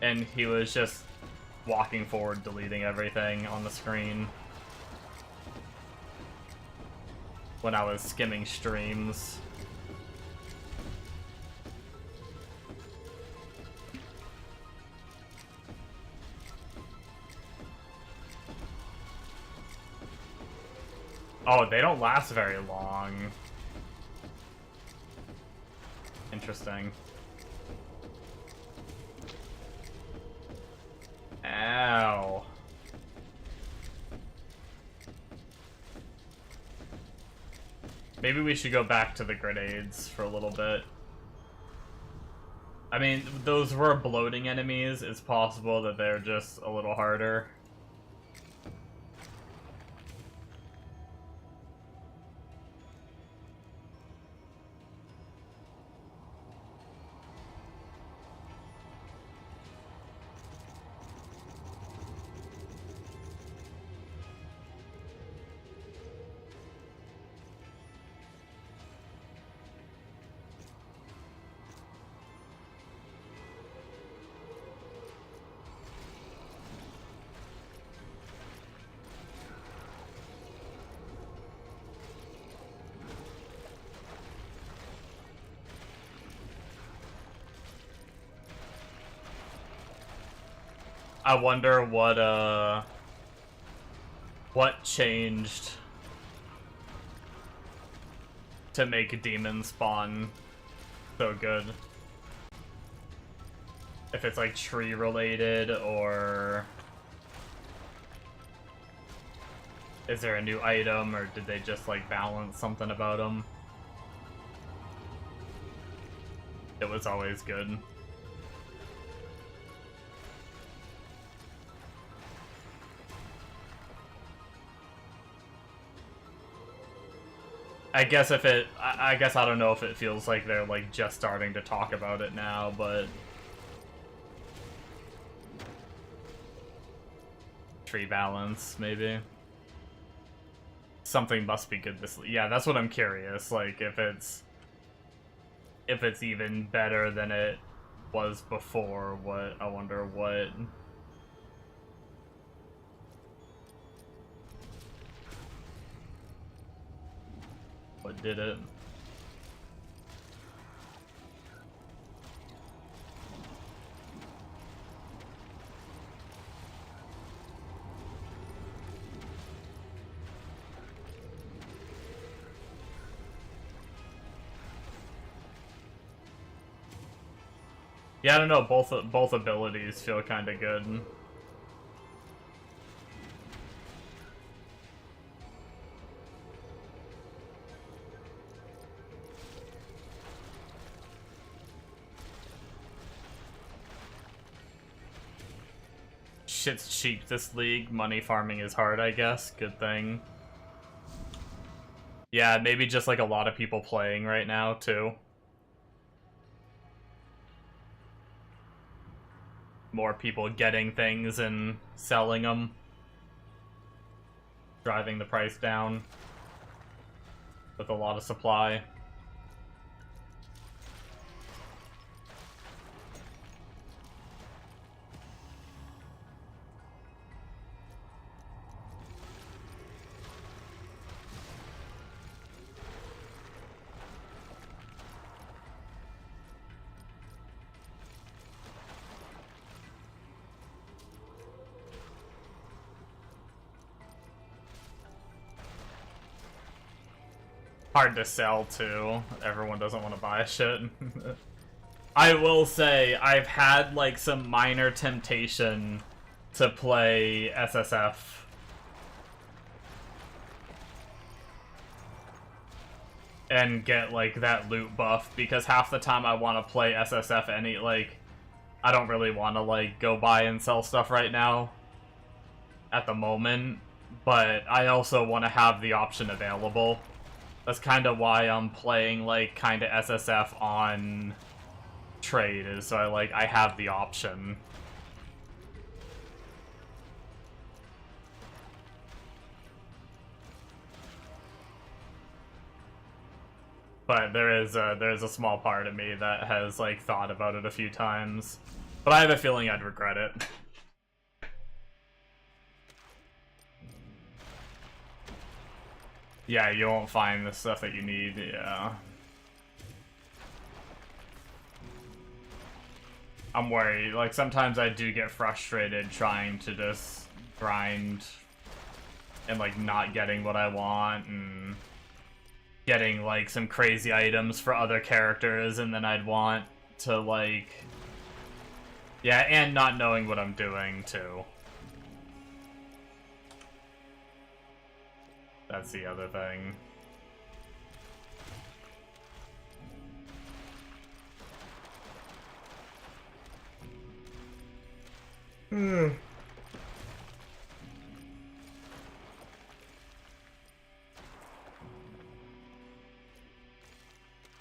and he was just walking forward, deleting everything on the screen. When I was skimming streams. Oh, they don't last very long. Interesting. Ow. Maybe we should go back to the grenades for a little bit. I mean, those were bloating enemies. It's possible that they're just a little harder. I wonder what changed to make demon spawn so good. If it's like tree related, or is there a new item, or did they just like balance something about them? It was always good. I guess if it, I guess I don't know if it feels like they're like just starting to talk about it now, but tree balance maybe. Something must be good this, yeah, that's what I'm curious, like if it's even better than it was before, what, I wonder what did it. Yeah, I don't know, both abilities feel kind of good. shit's cheap this league. Money farming is hard, I guess. Good thing. Yeah, maybe just like a lot of people playing right now, too. More people getting things and selling them. Driving the price down. With a lot of supply. Hard to sell too. Everyone doesn't want to buy shit. I will say I've had like some minor temptation to play SSF. And get like that loot buff because half the time I want to play SSF I don't really want to like go buy and sell stuff right now at the moment, but I also want to have the option available. That's kind of why I'm playing, like, kind of SSF on trade, is so I have the option. But there's a small part of me that has, like, thought about it a few times. But I have a feeling I'd regret it. Yeah, you won't find the stuff that you need, yeah. I'm worried. Like, sometimes I do get frustrated trying to just grind and, like, not getting what I want and getting, like, some crazy items for other characters, and then I'd want to, like... Yeah, and not knowing what I'm doing, too. That's the other thing.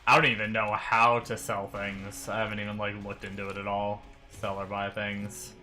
I don't even know how to sell things. I haven't even, like, looked into it at all. Sell or buy things.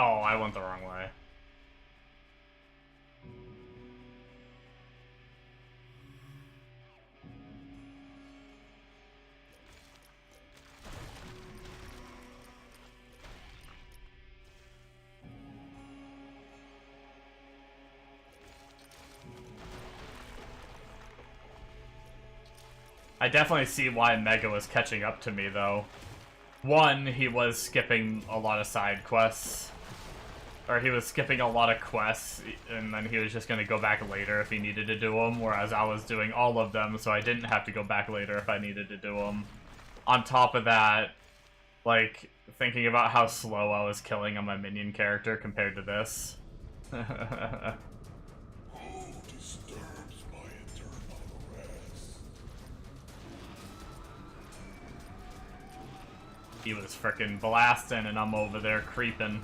Oh, I went the wrong way. I definitely see why Mega was catching up to me, though. One, he was skipping a lot of side quests. Or he was skipping a lot of quests, and then he was just gonna go back later if he needed to do them, whereas I was doing all of them, so I didn't have to go back later if I needed to do them. On top of that, like, thinking about how slow I was killing on my minion character compared to this. Who disturbs my eternal rest? He was frickin' blasting, and I'm over there creeping.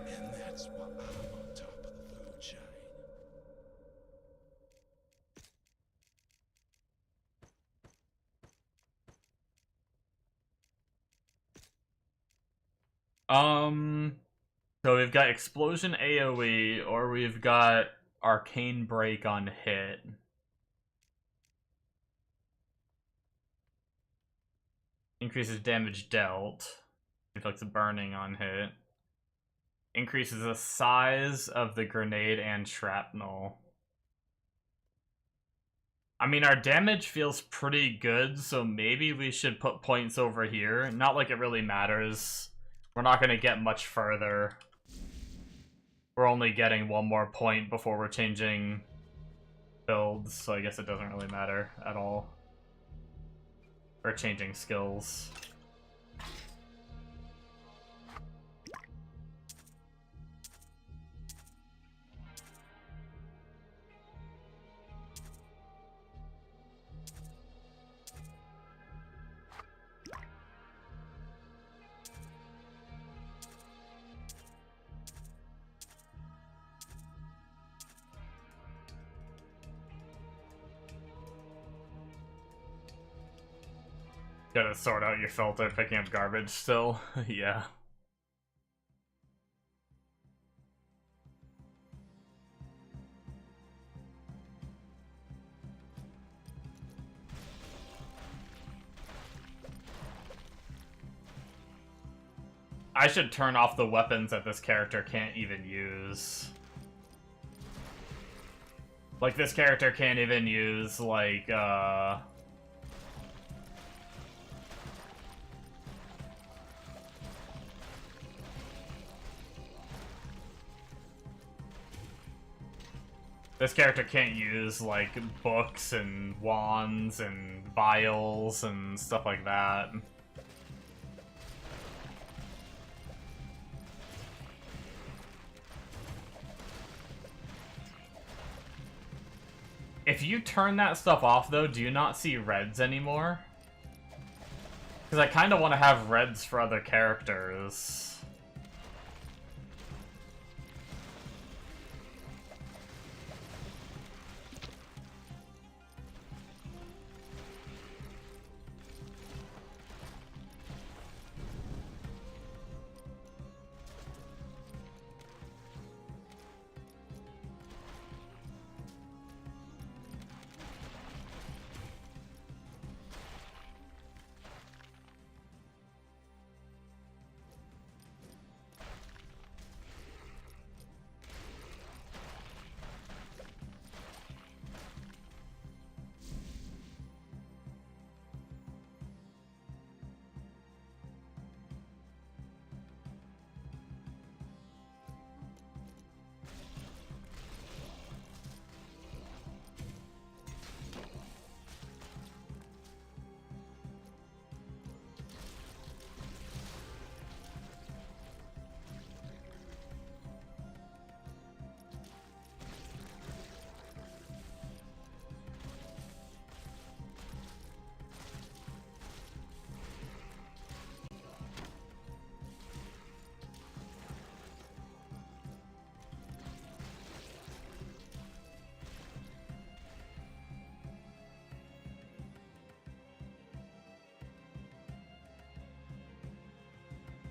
And that's why I'm on top of the food chain. So we've got Explosion AoE, or we've got Arcane Break on hit. Increases damage dealt. Inflicts burning on hit. Increases the size of the grenade and shrapnel. I mean, our damage feels pretty good, so maybe we should put points over here. Not like it really matters. We're not going to get much further. We're only getting one more point before we're changing builds, so I guess it doesn't really matter at all. Or changing skills. Gotta sort out your filter, picking up garbage still. Yeah. I should turn off the weapons that this character can't even use. Like, this character can't even use, like, this character can't use, like, books and wands and vials and stuff like that. If you turn that stuff off, though, do you not see reds anymore? Because I kind of want to have reds for other characters.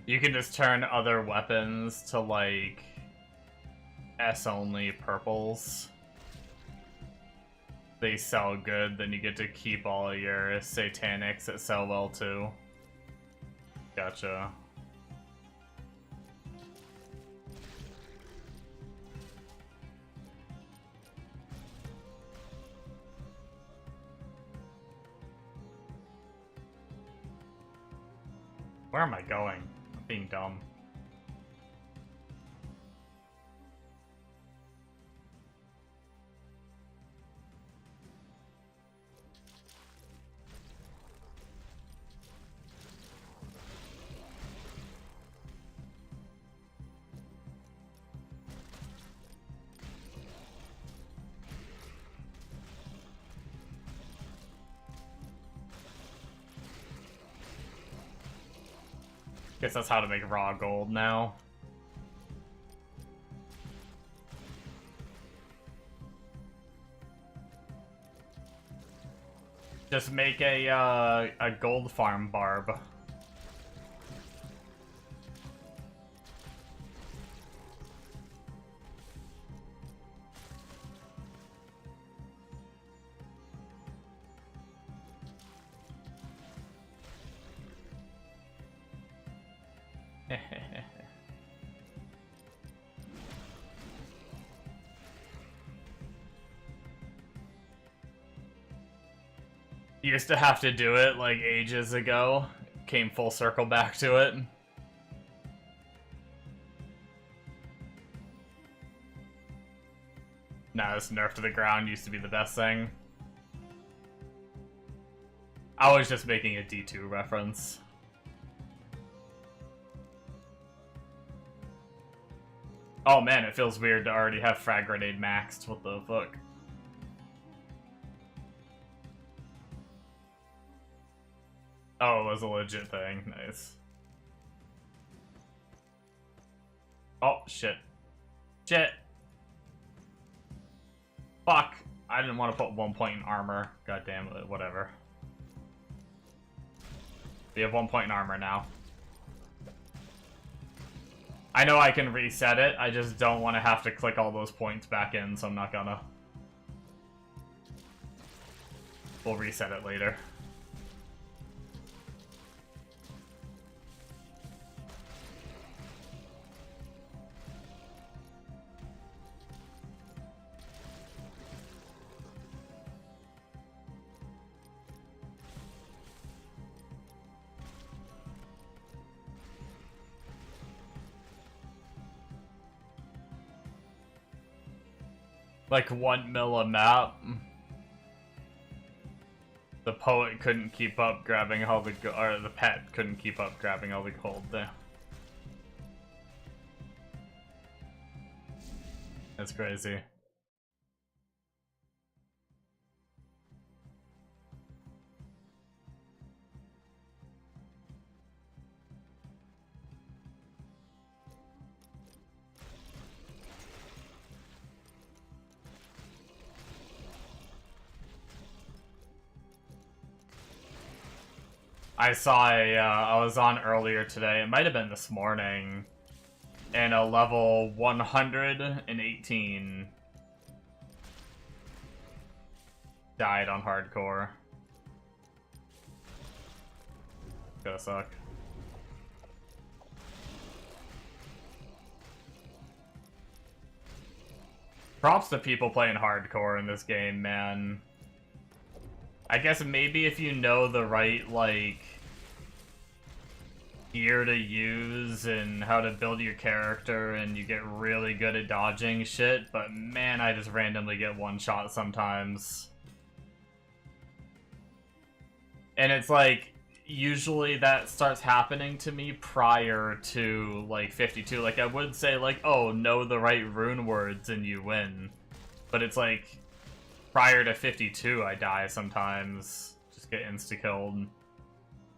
You can just turn other weapons to, like, S-only purples. They sell good, then you get to keep all of your satanics that sell well, too. Gotcha. Where am I going? I'm being dumb. Guess that's how to make raw gold now. Just make a gold farm barb. Used to have to do it like ages ago. Came full circle back to it. Now this nerf to the ground used to be the best thing. I was just making a D2 reference. Oh man, it feels weird to already have frag grenade maxed. What the fuck? Oh, it was a legit thing. Nice. Oh, shit. Shit! Fuck! I didn't want to put 1 point in armor. God damn it, whatever. We have 1 point in armor now. I know I can reset it, I just don't want to have to click all those points back in, so I'm not gonna. We'll reset it later. Like 1 mil a map. The poet couldn't keep up grabbing all the or the pet couldn't keep up grabbing all the gold there. That's crazy. I saw I was on earlier today, it might have been this morning, and a level 118 died on hardcore. Gonna suck. Props to people playing hardcore in this game, man. I guess maybe if you know the right, like, gear to use and how to build your character and you get really good at dodging shit, but man, I just randomly get one shot sometimes. And it's like, usually that starts happening to me prior to, like, 52. Like, I would say, like, oh, know the right rune words and you win. But it's like, prior to 52, I die sometimes. Just get insta-killed.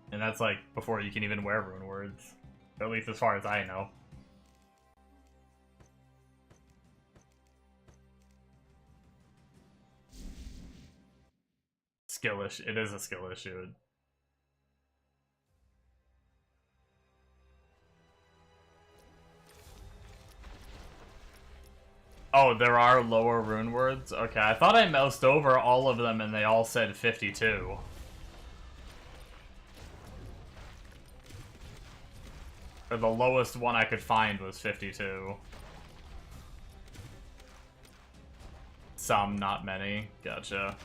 And that's like before you can even wear rune words. At least as far as I know. Skill issue. It is a skill issue. Oh, there are lower rune words? Okay, I thought I moused over all of them and they all said 52. Or the lowest one I could find was 52. Some, not many. Gotcha.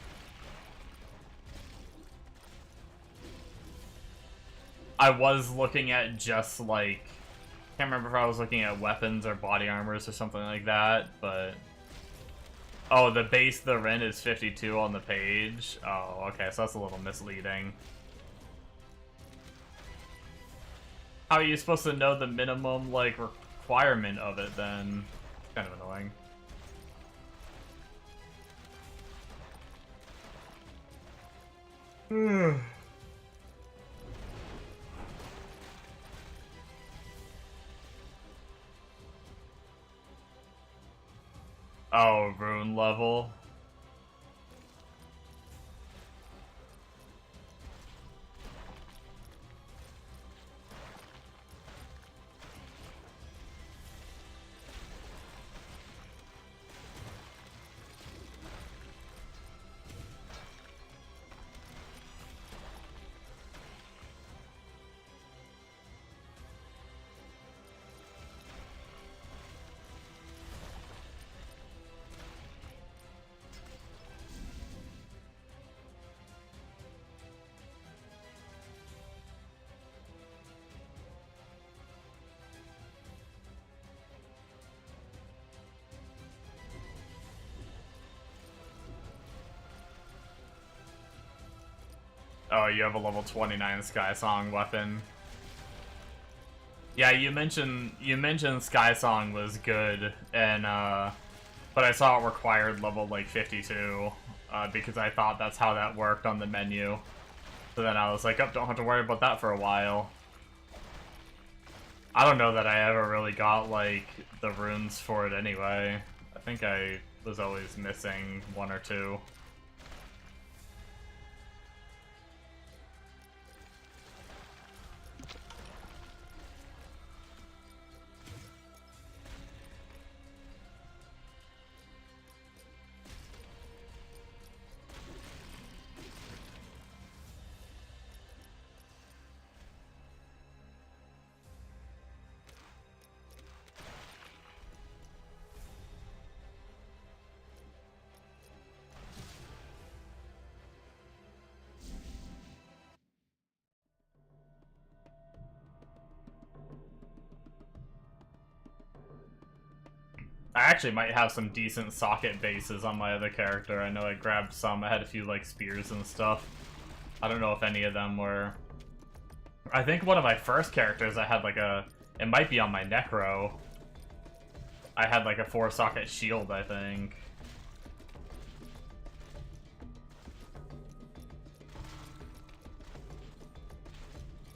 I was looking at just, like... Can't remember if I was looking at weapons or body armors or something like that, but... Oh, the base the Ren is 52 on the page? Oh, okay, so that's a little misleading. How are you supposed to know the minimum, like, requirement of it, then? Kind of annoying. Oh, rune level. Oh, you have a level 29 Sky Song weapon. Yeah, you mentioned Sky Song was good, and but I saw it required level like 52, because I thought that's how that worked on the menu. So then I was like, oh, don't have to worry about that for a while. I don't know that I ever really got like the runes for it anyway. I think I was always missing one or two. I actually might have some decent socket bases on my other character. I know I grabbed some. I had a few, like, spears and stuff. I don't know if any of them were... I think one of my first characters, I had, like, a... It might be on my Necro. I had, like, a 4-socket shield, I think.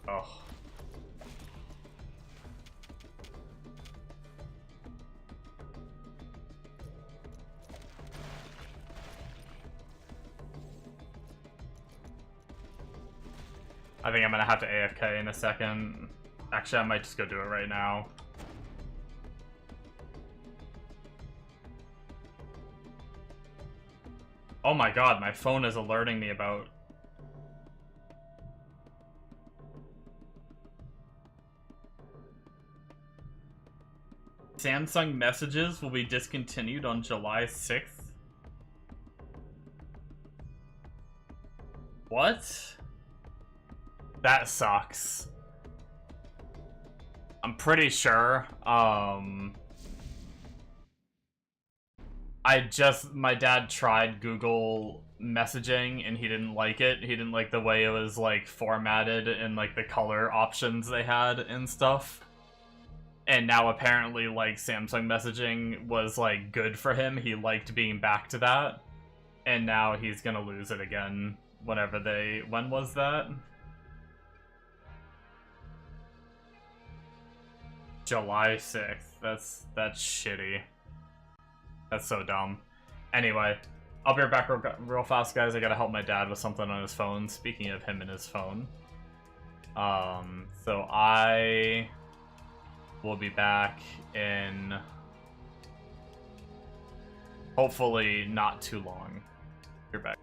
Oh. I think I'm gonna have to AFK in a second. Actually, I might just go do it right now. Oh my god, my phone is alerting me about... Samsung messages will be discontinued on July 6th? What? That sucks. I'm pretty sure, my dad tried Google messaging and he didn't like it. He didn't like the way it was, like, formatted and, like, the color options they had and stuff. And now apparently, like, Samsung messaging was, like, good for him. He liked being back to that. And now he's gonna lose it again whenever they... When was that? July 6th. That's shitty. That's so dumb. Anyway, I'll be right back real fast, guys. I gotta help my dad with something on his phone. Speaking of him and his phone. So I will be back in hopefully not too long. You're back.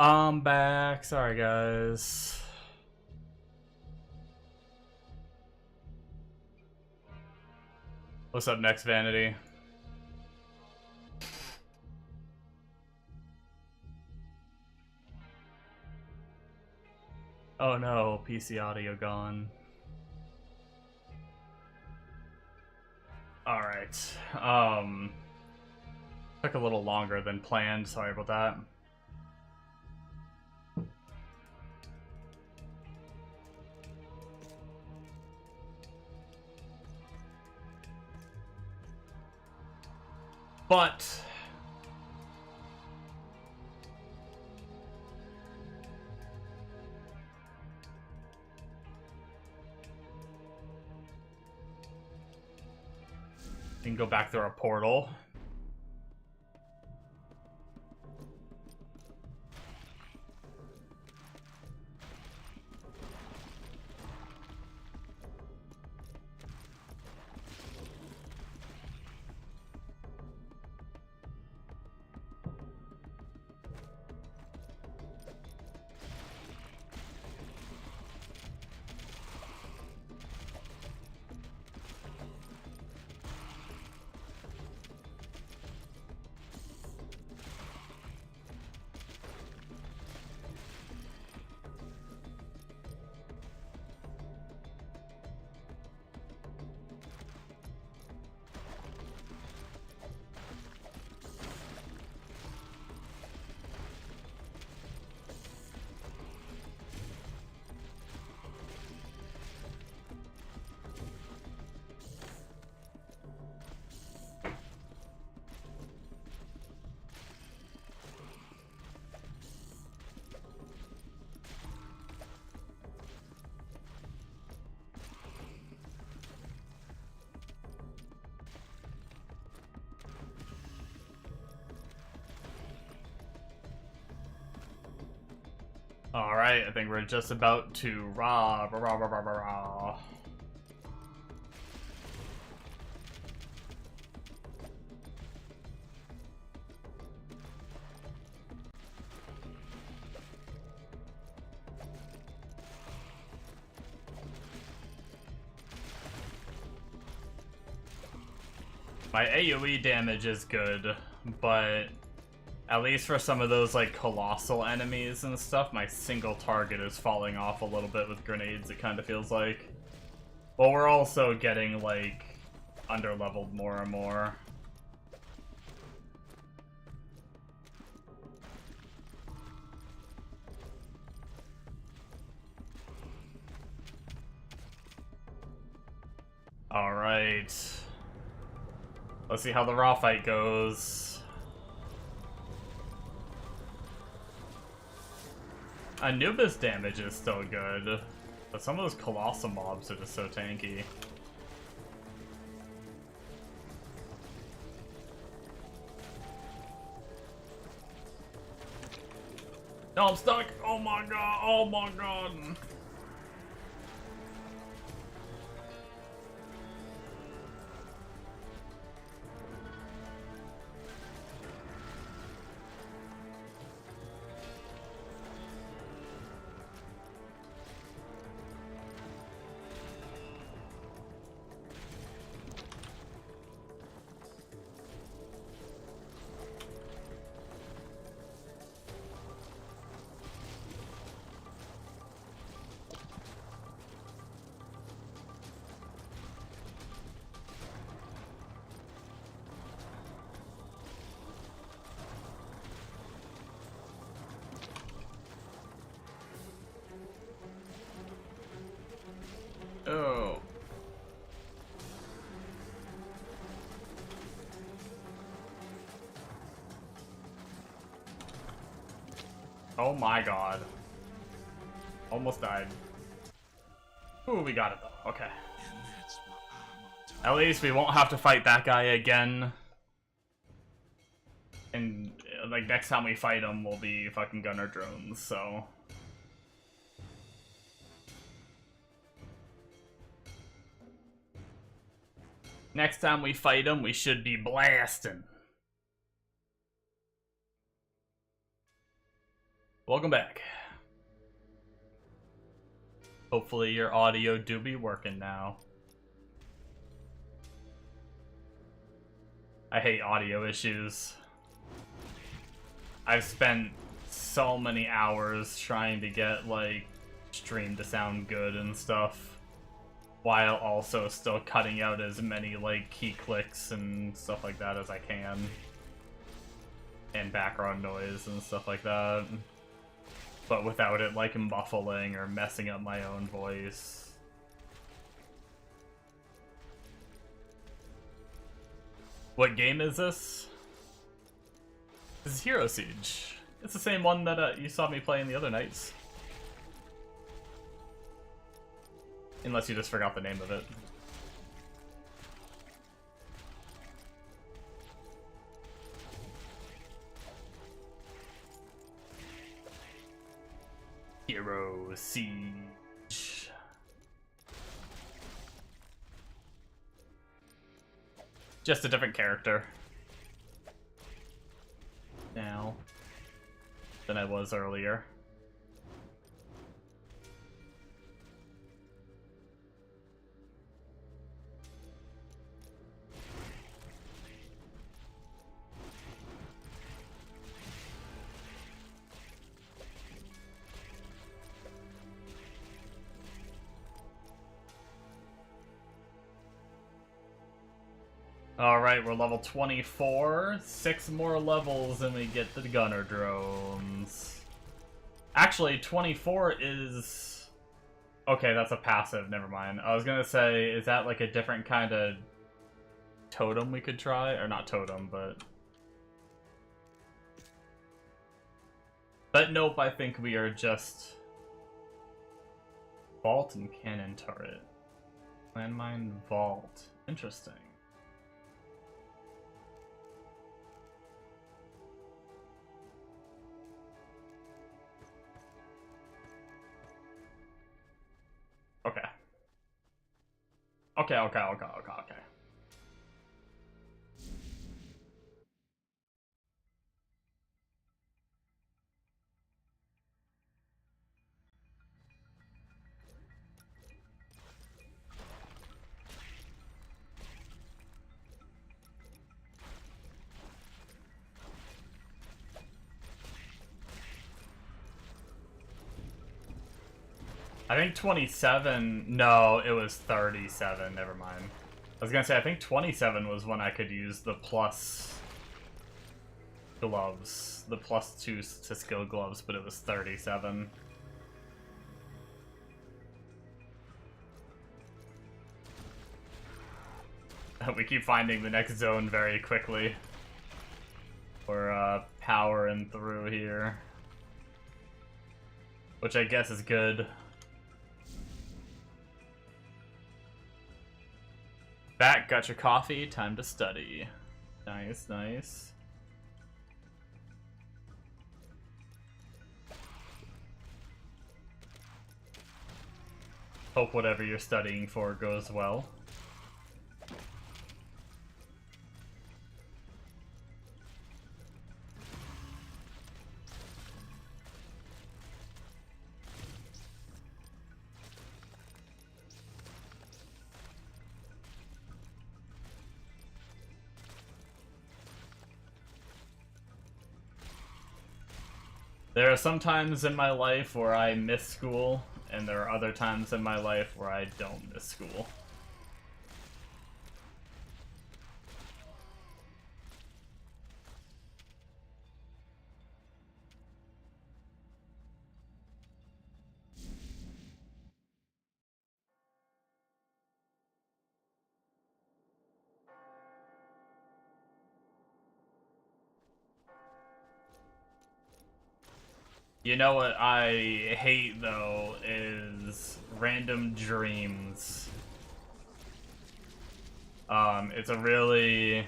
I'm back. Sorry, guys. What's up next, Vanity? Oh no, PC audio gone. Alright. Took a little longer than planned, sorry about that. But you can go back through a portal. Alright, I think we're just about to rah. My AoE damage is good, but at least for some of those like colossal enemies and stuff, my single target is falling off a little bit with grenades, it kind of feels like. But we're also getting like underleveled more and more. Alright. Let's see how the raw fight goes. Anubis damage is still good, but some of those colossal mobs are just so tanky. No, I'm stuck! Oh my god! Oh my god! Oh. Oh my god. Almost died. Ooh, we got it though. Okay. At least we won't have to fight that guy again. And like next time we fight him, we'll be fucking gunner drones, so. Next time we fight him, we should be blasting. Welcome back. Hopefully your audio do be working now. I hate audio issues. I've spent so many hours trying to get, like, stream to sound good and stuff, while also still cutting out as many, like, key clicks and stuff like that as I can. And background noise and stuff like that. But without it, like, muffling or messing up my own voice. What game is this? This is Hero Siege. It's the same one that you saw me playing the other nights. Unless you just forgot the name of it. Hero Siege. Just a different character now than I was earlier. Alright, we're level 24. 6 more levels and we get the gunner drones. Actually, 24 is... Okay, that's a passive, never mind. I was gonna say, is that like a different kind of totem we could try? Or not totem, but... But nope, I think we are just... Vault and cannon turret. Landmine vault. Interesting. Okay. Okay. I think 27... No, it was 37. Never mind. I was gonna say, I think 27 was when I could use the plus gloves. The +2 to skill gloves, but it was 37. We keep finding the next zone very quickly. We're powering through here. Which I guess is good. Back, got your coffee, time to study. Nice, nice. Hope whatever you're studying for goes well. There are some times in my life where I miss school, and there are other times in my life where I don't miss school. You know what I hate, though, is random dreams. It's a really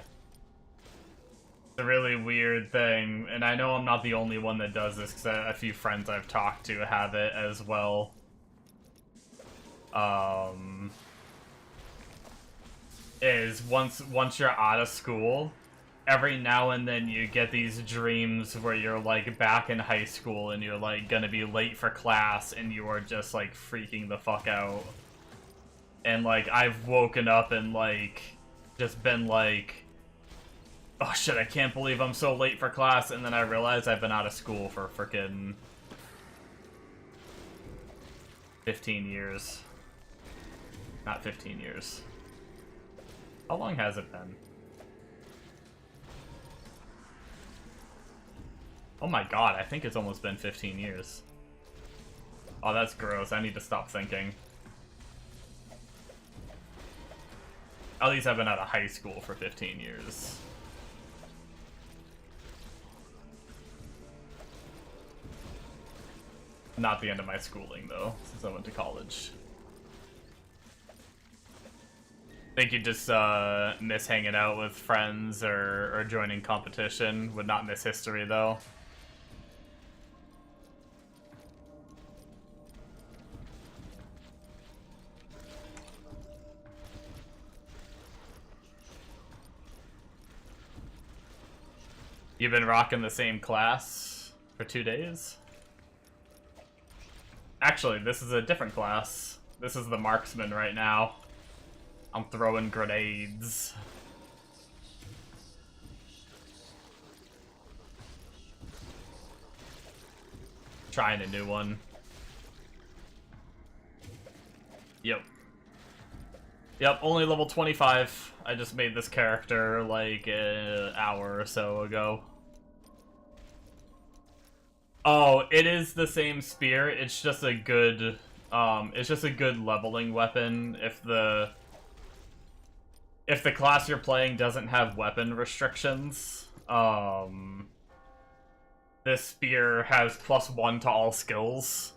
weird thing, and I know I'm not the only one that does this, because a few friends I've talked to have it as well. Is once you're out of school, every now and then you get these dreams where you're like back in high school and you're like gonna be late for class and you are just like freaking the fuck out. And like I've woken up and like just been like, oh shit, I can't believe I'm so late for class, and then I realize I've been out of school for frickin' 15 years. Not 15 years. How long has it been? Oh my god, I think it's almost been 15 years. Oh, that's gross. I need to stop thinking. At least I've been out of high school for 15 years. Not the end of my schooling, though, since I went to college. Think you just miss hanging out with friends or joining competition. Would not miss history, though. You've been rocking the same class for 2 days? Actually, this is a different class. This is the marksman right now. I'm throwing grenades. Trying a new one. Yep. Yep, only level 25. I just made this character like an hour or so ago. Oh, it is the same spear. It's just a good leveling weapon if the class you're playing doesn't have weapon restrictions. This spear has +1 to all skills,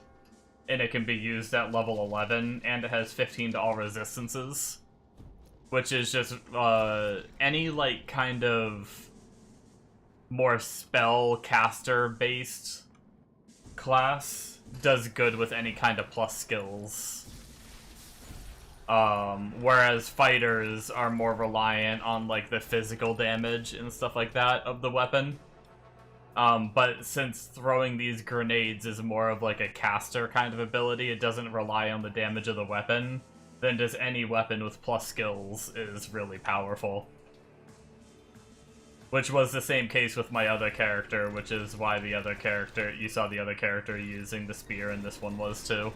and it can be used at level 11, and it has 15 to all resistances, which is just any like kind of more spell caster based class does good with any kind of plus skills. Whereas fighters are more reliant on like the physical damage and stuff like that of the weapon. But since throwing these grenades is more of like a caster kind of ability, it doesn't rely on the damage of the weapon, then just any weapon with plus skills is really powerful. Which was the same case with my other character, which is why the other character, you saw the other character using the spear, and this one was too.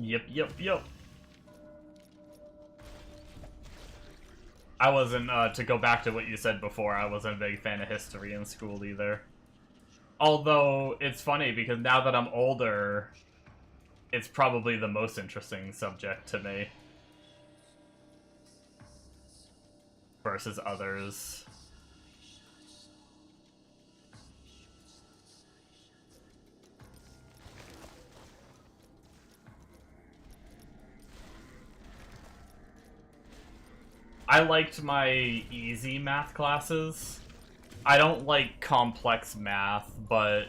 Yep. I wasn't, to go back to what you said before, I wasn't a big fan of history in school either. Although, it's funny, because now that I'm older, it's probably the most interesting subject to me. Versus others. I liked my easy math classes. I don't like complex math, but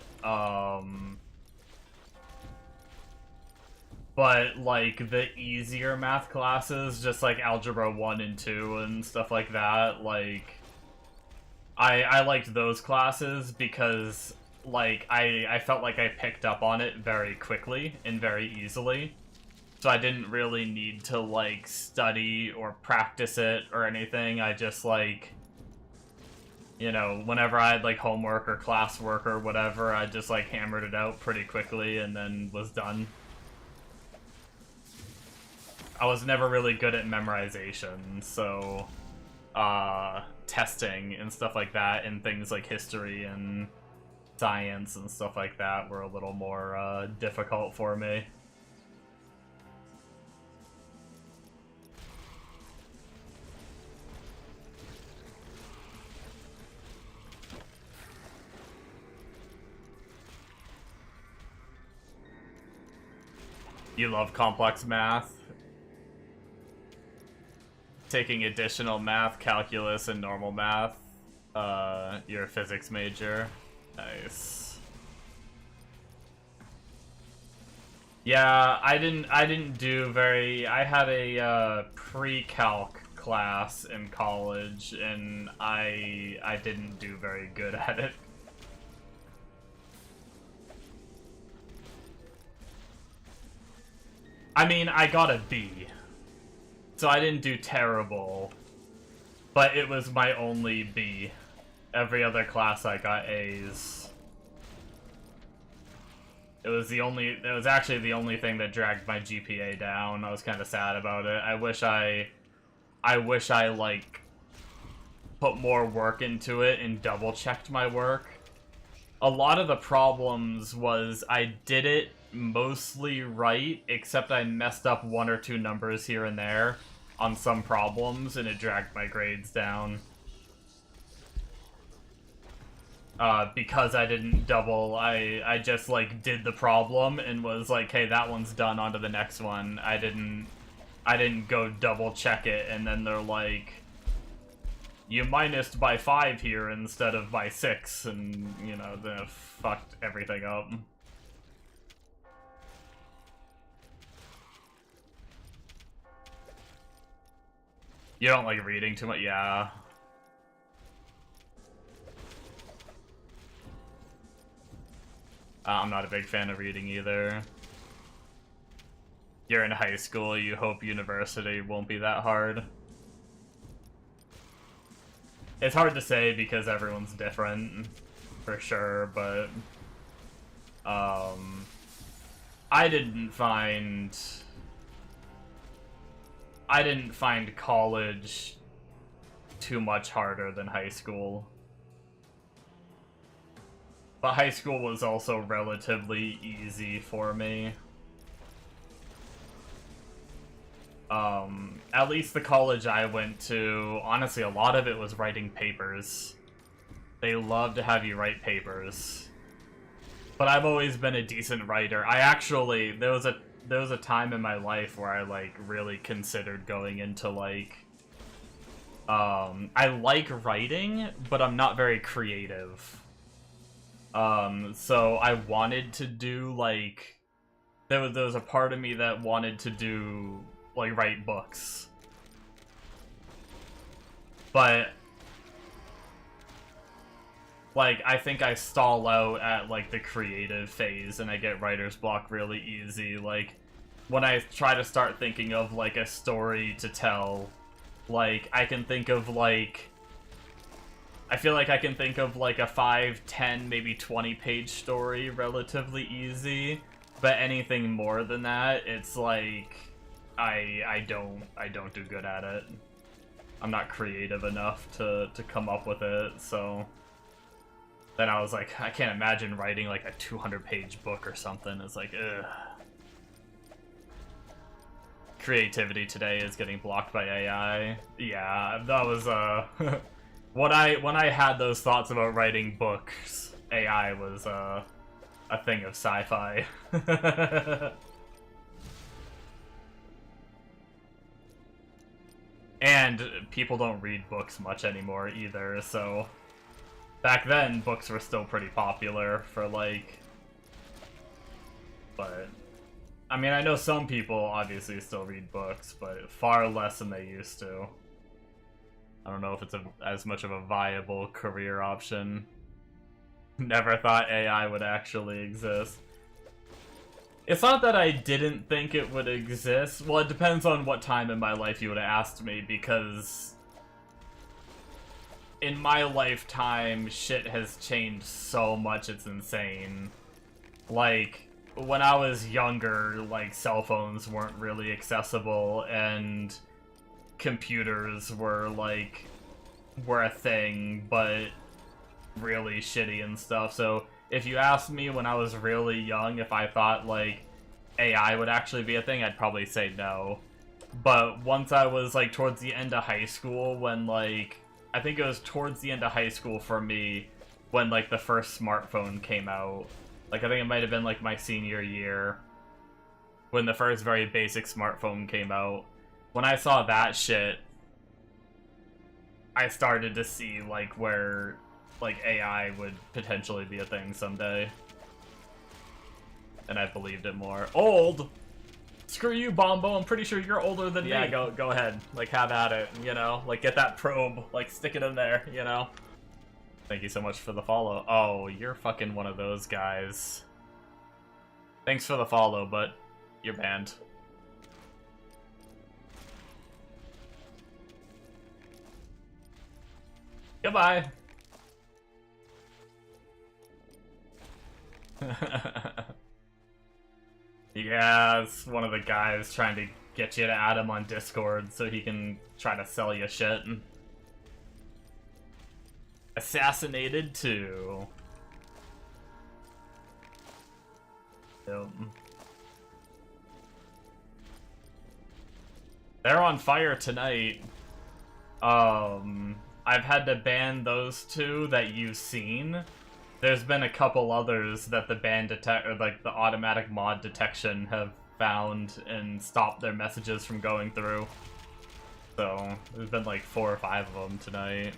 like the easier math classes, just like Algebra 1 and 2 and stuff like that, like I liked those classes because like I felt like I picked up on it very quickly and very easily. So I didn't really need to, like, study or practice it or anything. I just, like, you know, whenever I had, like, homework or classwork or whatever, I just, like, hammered it out pretty quickly and then was done. I was never really good at memorization, so, testing and stuff like that, and things like history and science and stuff like that were a little more difficult for me. You love complex math? Taking additional math, calculus, and normal math. You're a physics major. Nice. Yeah, I didn't do very... I had a pre-calc class in college, and I didn't do very good at it. I mean, I got a B, so I didn't do terrible, but it was my only B. Every other class I got A's. It was actually the only thing that dragged my GPA down. I was kind of sad about it. I wish I like put more work into it and double checked my work. A lot of the problems was I did it mostly right, except I messed up 1 or 2 numbers here and there on some problems, and it dragged my grades down. Because I didn't double, I just, like, did the problem and was like, hey, that one's done, on to the next one. I didn't go double check it, and then they're like, you minused by 5 here instead of by 6, and, you know, they fucked everything up. You don't like reading too much? Yeah. I'm not a big fan of reading either. You're in high school, you hope university won't be that hard. It's hard to say because everyone's different, for sure, but... I didn't find college too much harder than high school. But high school was also relatively easy for me. At least the college I went to, honestly, a lot of it was writing papers. They love to have you write papers. But I've always been a decent writer. There was a time in my life where I, like, really considered going into, like... I like writing, but I'm not very creative. So I wanted to do, like... There was a part of me that wanted to do, like, write books. But... like, I think I stall out at, like, the creative phase, and I get writer's block really easy. Like, when I try to start thinking of, like, a story to tell, like, I can think of, like... I feel like I can think of, like, a 5, 10, maybe 20-page story relatively easy, but anything more than that, it's like... I don't do good at it. I'm not creative enough to come up with it, so... Then I was like, I can't imagine writing, like, a 200-page book or something. It's like, ugh. Creativity today is getting blocked by AI. Yeah, that was, when I had those thoughts about writing books, AI was, a thing of sci-fi. And people don't read books much anymore either, so... Back then, books were still pretty popular for, like... But... I mean, I know some people obviously still read books, but far less than they used to. I don't know if it's as much of a viable career option. Never thought AI would actually exist. It's not that I didn't think it would exist. Well, it depends on what time in my life you would have asked me, because... in my lifetime, shit has changed so much, it's insane. Like, when I was younger, like, cell phones weren't really accessible, and computers were, like, were a thing, but really shitty and stuff, so if you asked me when I was really young if I thought, like, AI would actually be a thing, I'd probably say no. But once I was, like, towards the end of high school, when, like, I think it was towards the end of high school for me, when, like, the first smartphone came out. Like, I think it might have been, like, my senior year, when the first very basic smartphone came out. When I saw that shit, I started to see, like, where, like, AI would potentially be a thing someday. And I believed it more. Old? Screw you, Bombo. I'm pretty sure you're older than me. Yeah, go ahead. Like, have at it, you know? Like, get that probe. Like, stick it in there, you know? Thank you so much for the follow. Oh, you're fucking one of those guys. Thanks for the follow, but you're banned. Goodbye. Yeah, it's one of the guys trying to get you to add him on Discord so he can try to sell you shit. Assassinated too. Yep. They're on fire tonight. I've had to ban those two that you've seen. There's been a couple others that the ban detect, or like the automatic mod detection, have found and stopped their messages from going through. So there's been like 4 or 5 of them tonight.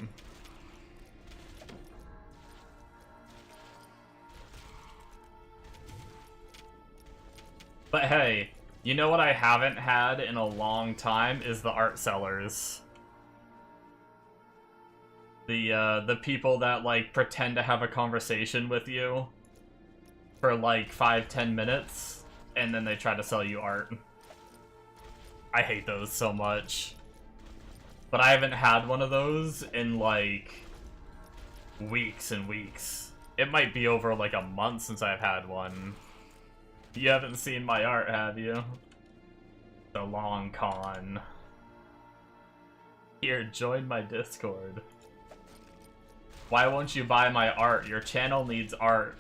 But hey, you know what I haven't had in a long time is the art sellers. The people that, like, pretend to have a conversation with you for, like, 5-10 minutes, and then they try to sell you art. I hate those so much. But I haven't had one of those in, like, weeks and weeks. It might be over, like, a month since I've had one. You haven't seen my art, have you? The long con. Here, join my Discord. Why won't you buy my art? Your channel needs art.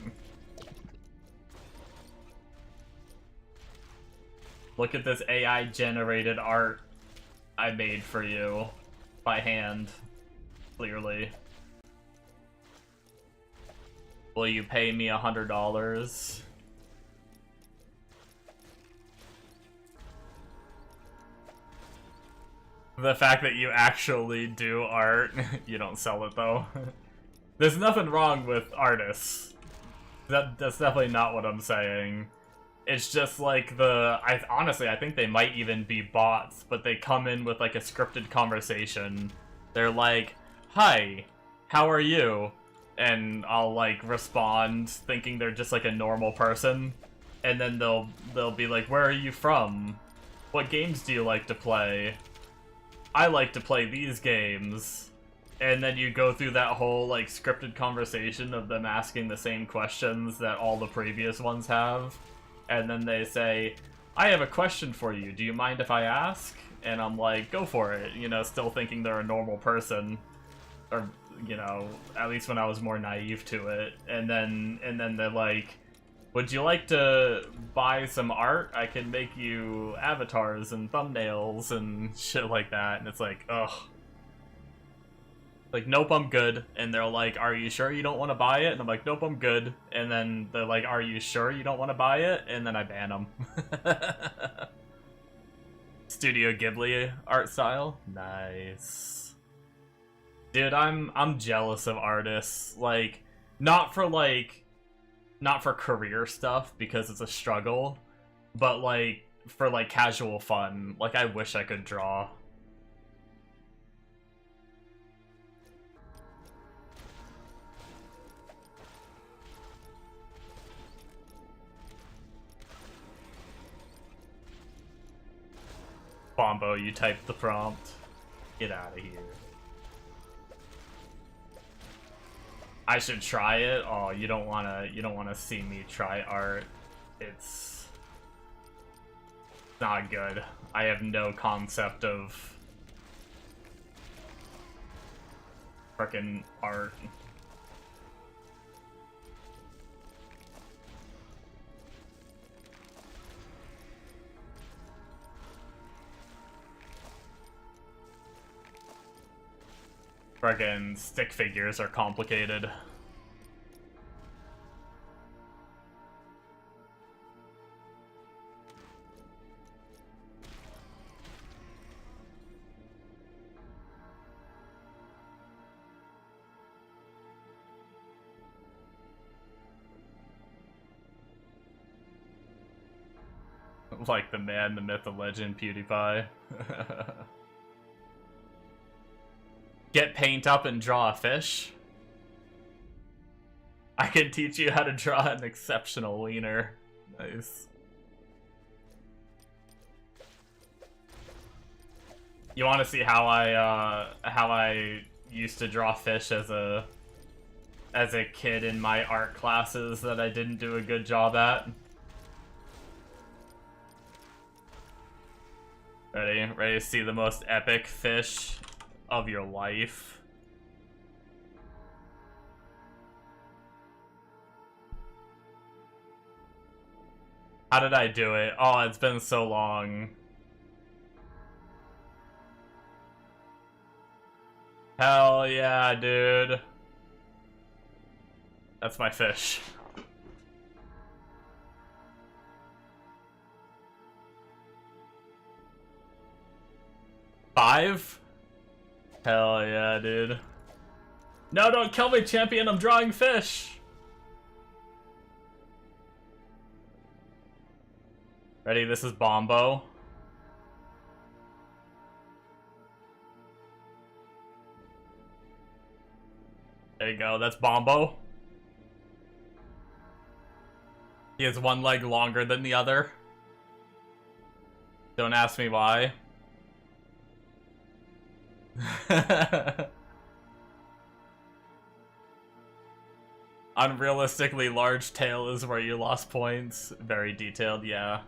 Look at this AI-generated art I made for you. By hand. Clearly. Will you pay me $100? The fact that you actually do art, you don't sell it though. There's nothing wrong with artists. That's definitely not what I'm saying. It's just like honestly, I think they might even be bots, but they come in with like a scripted conversation. They're like, "Hi, how are you?" And I'll like respond thinking they're just like a normal person. And then they'll be like, "Where are you from? What games do you like to play?" "I like to play these games." And then you go through that whole, like, scripted conversation of them asking the same questions that all the previous ones have. And then they say, "I have a question for you. Do you mind if I ask?" And I'm like, "Go for it." You know, still thinking they're a normal person. Or, you know, at least when I was more naive to it. And then they're like, "Would you like to buy some art? I can make you avatars and thumbnails and shit like that." And it's like, ugh. Like, "Nope, I'm good." And they're like, "Are you sure you don't want to buy it?" And I'm like, "Nope, I'm good." And then they're like, "Are you sure you don't want to buy it?" And then I ban them. Studio Ghibli art style? Nice. Dude, I'm jealous of artists. Like, not for career stuff, because it's a struggle, but like, for like casual fun. Like, I wish I could draw. Bombo, you typed the prompt. Get out of here. I should try it? Oh, you don't wanna see me try art. It's not good. I have no concept of frickin' art. friggin' stick figures are complicated. Like the man, the myth, the legend, PewDiePie. Get paint up and draw a fish. I can teach you how to draw an exceptional wiener. Nice. You want to see how I used to draw fish as a kid in my art classes that I didn't do a good job at? Ready? Ready to see the most epic fish of your life? How did I do it? Oh, it's been so long. Hell yeah, dude. That's my fish. Five? Hell yeah, dude. No, don't kill me, champion. I'm drawing fish. Ready? This is Bombo. There you go. That's Bombo. He has one leg longer than the other. Don't ask me why. Unrealistically large tail is where you lost points. Very detailed, yeah.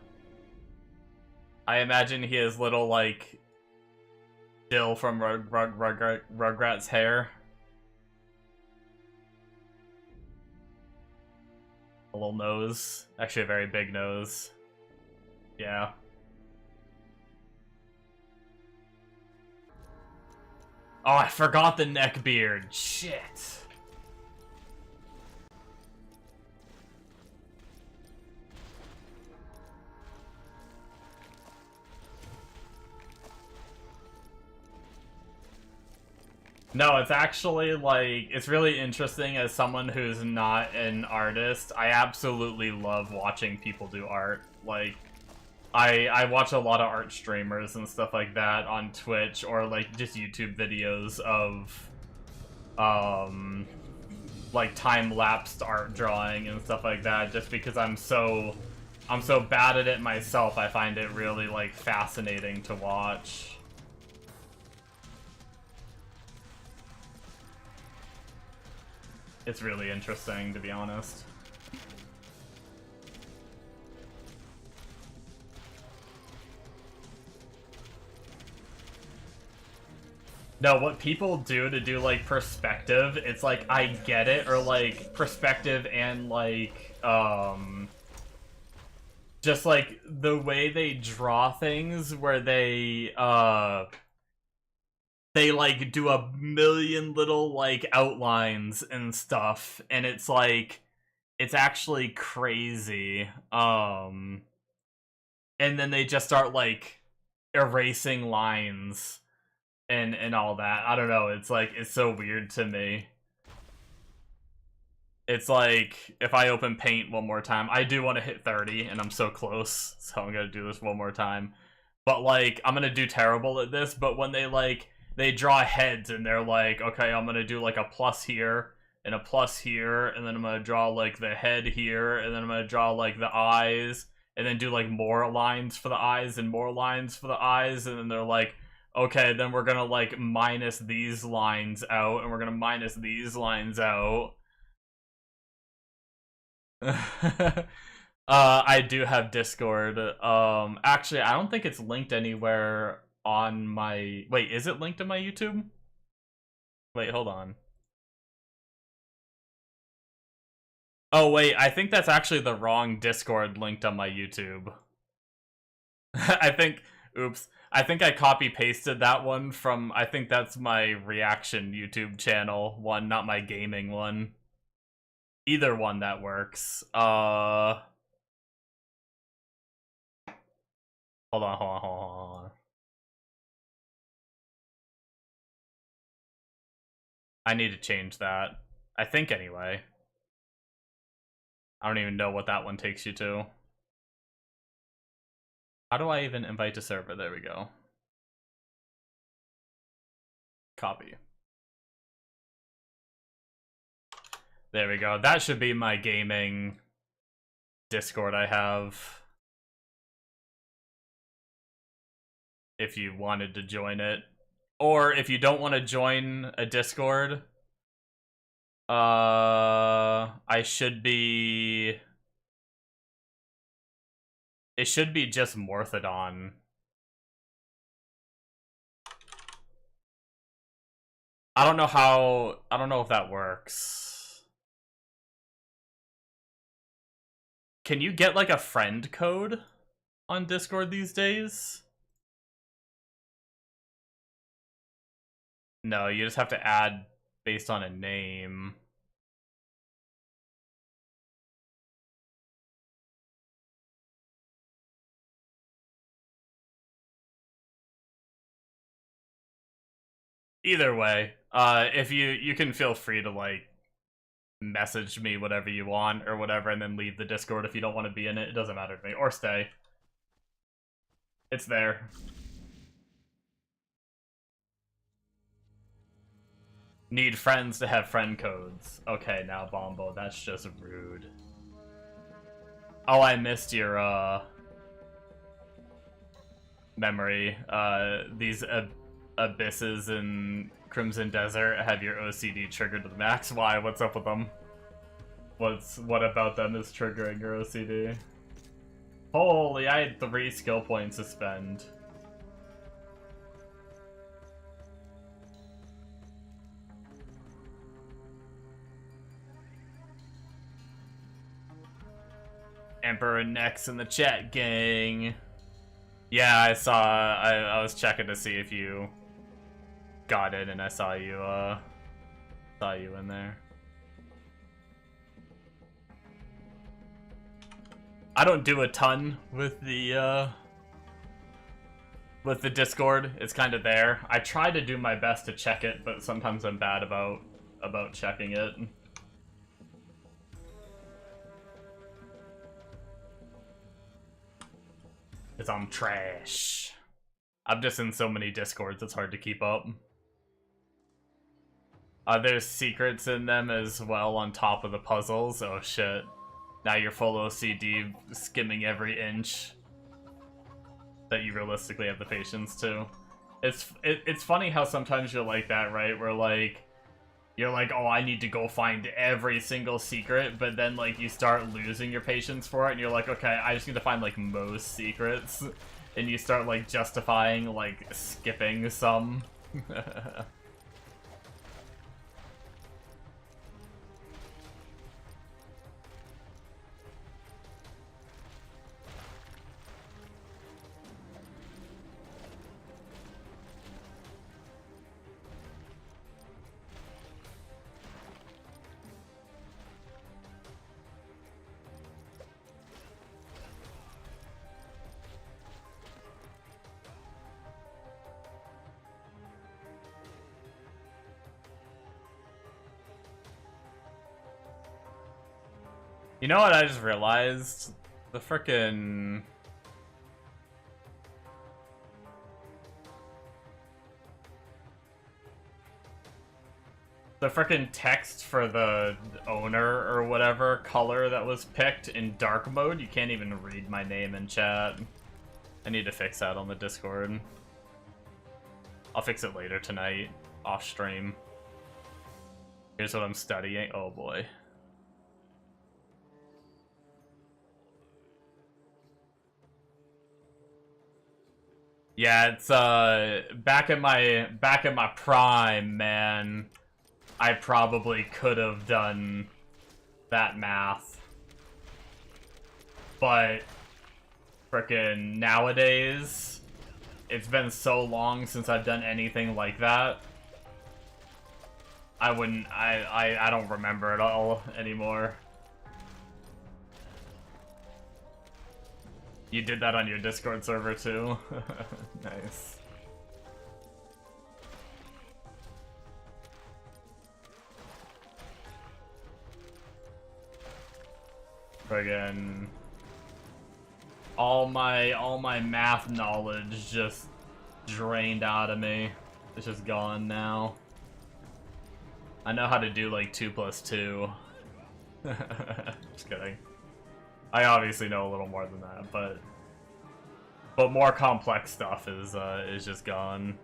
I imagine he has little, like, Dill from Rugrats' hair. A little nose. Actually a very big nose. Yeah. Oh, I forgot the neck beard. Shit. No, it's actually, like, it's really interesting as someone who's not an artist. I absolutely love watching people do art. Like, I watch a lot of art streamers and stuff like that on Twitch, or like just YouTube videos of like time-lapsed art drawing and stuff like that, just because I'm so bad at it myself. I find it really, like, fascinating to watch. It's really interesting, to be honest. No, what people do to do, like, perspective, it's like, I get it, or, like, perspective and, like, just, like, the way they draw things, where they, like, do a million little, like, outlines and stuff, and it's, like, it's actually crazy, and then they just start, like, erasing lines and all that. I don't know, it's like, it's so weird to me. It's like, if I open Paint one more time, I do want to hit 30, and I'm so close, so I'm gonna do this one more time. But, like, I'm gonna do terrible at this, but when they, like, they draw heads, and they're like, okay, I'm gonna do, like, a plus here, and a plus here, and then I'm gonna draw, like, the head here, and then I'm gonna draw, like, the eyes, and then do, like, more lines for the eyes, and more lines for the eyes, and then they're like, okay, then we're gonna, like, minus these lines out, and we're gonna minus these lines out. I do have Discord. Actually, I don't think it's linked anywhere on my... Wait, is it linked to my YouTube? Wait, hold on. Oh, wait, I think that's actually the wrong Discord linked on my YouTube. I think... Oops. I think I copy-pasted that one from... I think that's my reaction YouTube channel one, not my gaming one. Either one that works. Hold on. I need to change that. I think anyway. I don't even know what that one takes you to. How do I even invite to server? There we go. Copy. There we go. That should be my gaming Discord I have. If you wanted to join it. Or if you don't want to join a Discord, I should be... It should be just Morthodon. I don't know if that works. Can you get like a friend code on Discord these days? No, you just have to add based on a name. Either way, if you can feel free to like message me whatever you want or whatever and then leave the Discord if you don't want to be in it. It doesn't matter to me. Or stay. It's there. Need friends to have friend codes. Okay, now Bombo, that's just rude. Oh, I missed your memory. These abysses in Crimson Desert have your OCD triggered to the max. Why? What's up with them? What about them is triggering your OCD? Holy, I had 3 skill points to spend. Emperor Nex in the chat, gang. Yeah, I saw. I was checking to see if you got it, and I saw you in there. I don't do a ton with the Discord. It's kind of there. I try to do my best to check it, but sometimes I'm bad about checking it. Because I'm trash. I'm just in so many Discords, it's hard to keep up. There's secrets in them as well on top of the puzzles. Oh shit. Now you're full OCD, skimming every inch that you realistically have the patience to. It's funny how sometimes you're like that, right? Where like, you're like, oh, I need to go find every single secret, but then like you start losing your patience for it, and you're like, okay, I just need to find like most secrets, and you start like justifying like skipping some. You know what I just realized? The frickin'... The frickin' text for the owner or whatever color that was picked in dark mode, you can't even read my name in chat. I need to fix that on the Discord. I'll fix it later tonight, off stream. Here's what I'm studying. Oh boy. Yeah, it's back in my prime, man. I probably could have done that math. But frickin' nowadays, it's been so long since I've done anything like that. I don't remember it all anymore. You did that on your Discord server too? Nice. Friggin' all my math knowledge just drained out of me. It's just gone now. I know how to do like 2 + 2. Just kidding. I obviously know a little more than that, but more complex stuff is just gone.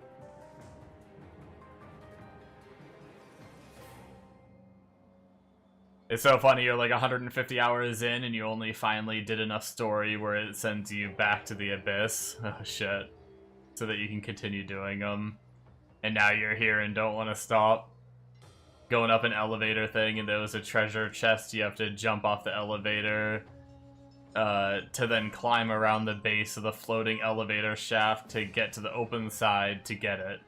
It's so funny, you're like 150 hours in and you only finally did enough story where it sends you back to the abyss. Oh shit. So that you can continue doing them. And now you're here and don't want to stop. Going up an elevator thing and there was a treasure chest, you have to jump off the elevator to then climb around the base of the floating elevator shaft to get to the open side to get it.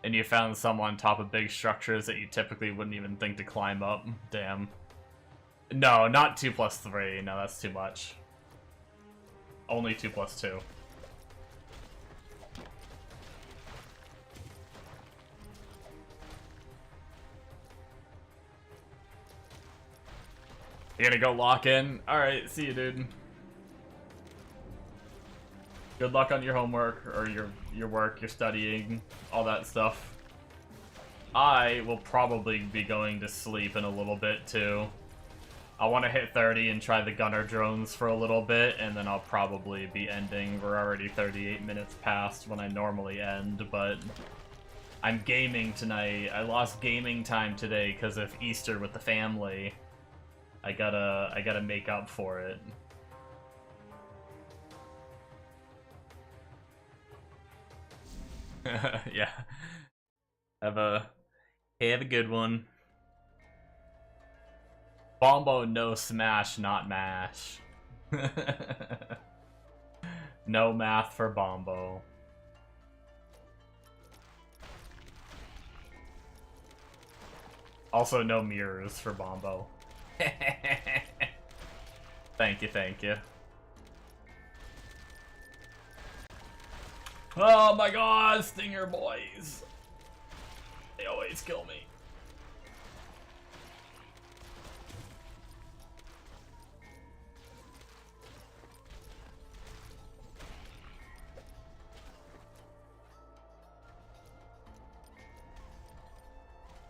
And you found some on top of big structures that you typically wouldn't even think to climb up. Damn. No, not 2 + 3. No, that's too much. Only 2 + 2. You gonna go lock in? Alright, see you, dude. Good luck on your homework, or your work, your studying, all that stuff. I will probably be going to sleep in a little bit, too. I want to hit 30 and try the gunner drones for a little bit, and then I'll probably be ending. We're already 38 minutes past when I normally end, but I'm gaming tonight. I lost gaming time today because of Easter with the family. I gotta make up for it. Yeah. Have a good one. Bombo, no smash, not mash. No math for Bombo. Also, no mirrors for Bombo. Thank you, thank you. Oh my god, Stinger boys. They always kill me.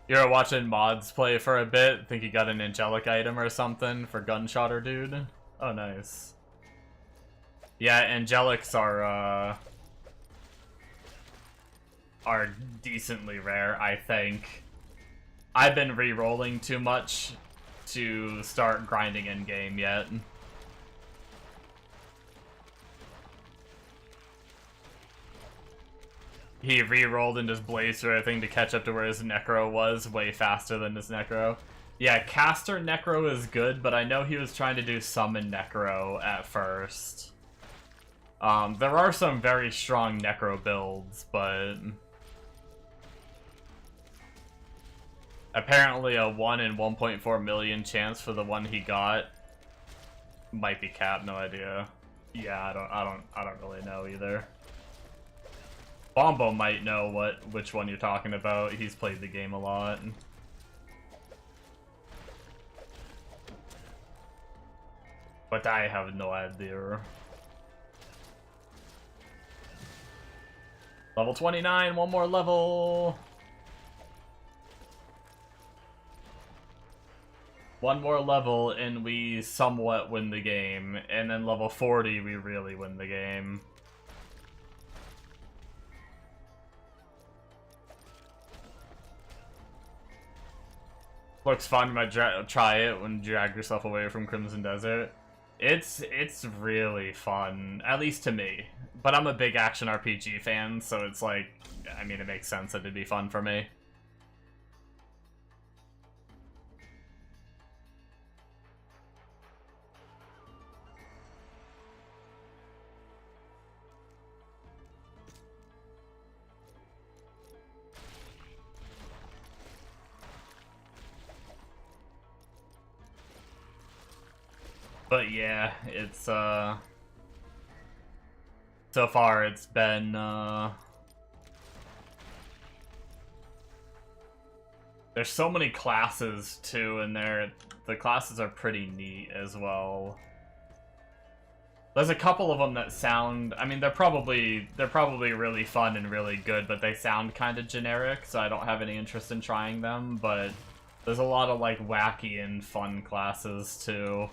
You were watching mods play for a bit? Think you got an angelic item or something for Gunshotter Dude? Oh, nice. Yeah, angelics are decently rare, I think. I've been re-rolling too much to start grinding in game yet. He re-rolled and just blazed through everything to catch up to where his Necro was way faster than his Necro. Yeah, Caster Necro is good, but I know he was trying to do Summon Necro at first. There are some very strong Necro builds, but apparently a 1 in 1.4 million chance for the one he got might be capped, no idea. Yeah, I don't really know either. Bombo might know which one you're talking about. He's played the game a lot. But I have no idea. Level 29, one more level! One more level and we somewhat win the game. And then level 40, we really win the game. Looks fun. You might try it when you drag yourself away from Crimson Desert. It's really fun, at least to me. But I'm a big action RPG fan, so it's like, I mean, it makes sense that it'd be fun for me. But yeah, it's so far it's been there's so many classes too, and the classes are pretty neat as well. There's a couple of them that sound, I mean, they're probably really fun and really good, but they sound kind of generic, so I don't have any interest in trying them, but there's a lot of like wacky and fun classes too.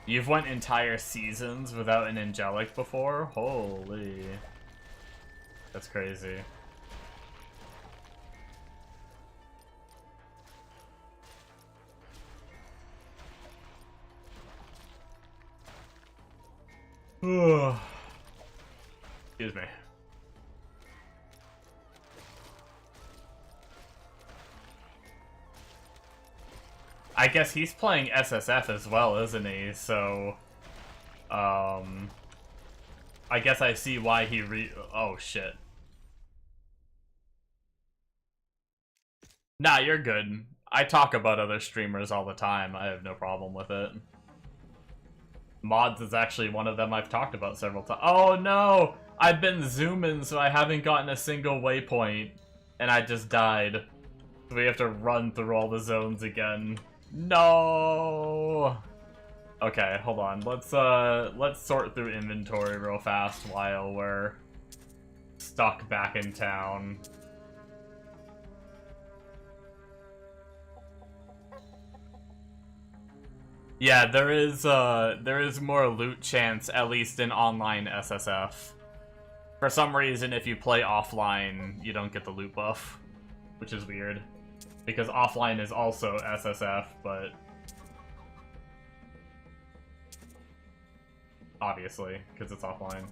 You've went entire seasons without an angelic before? Holy. That's crazy. Excuse me. I guess he's playing SSF as well, isn't he? So, I guess I see why he oh, shit. Nah, you're good. I talk about other streamers all the time. I have no problem with it. Mods is actually one of them I've talked about several times. Oh no! I've been zooming, so I haven't gotten a single waypoint. And I just died. So we have to run through all the zones again. No! Okay, hold on. Let's sort through inventory real fast while we're stuck back in town. Yeah, there is more loot chance, at least in online SSF. For some reason, if you play offline, you don't get the loot buff, which is weird. Because offline is also SSF, but obviously, because it's offline.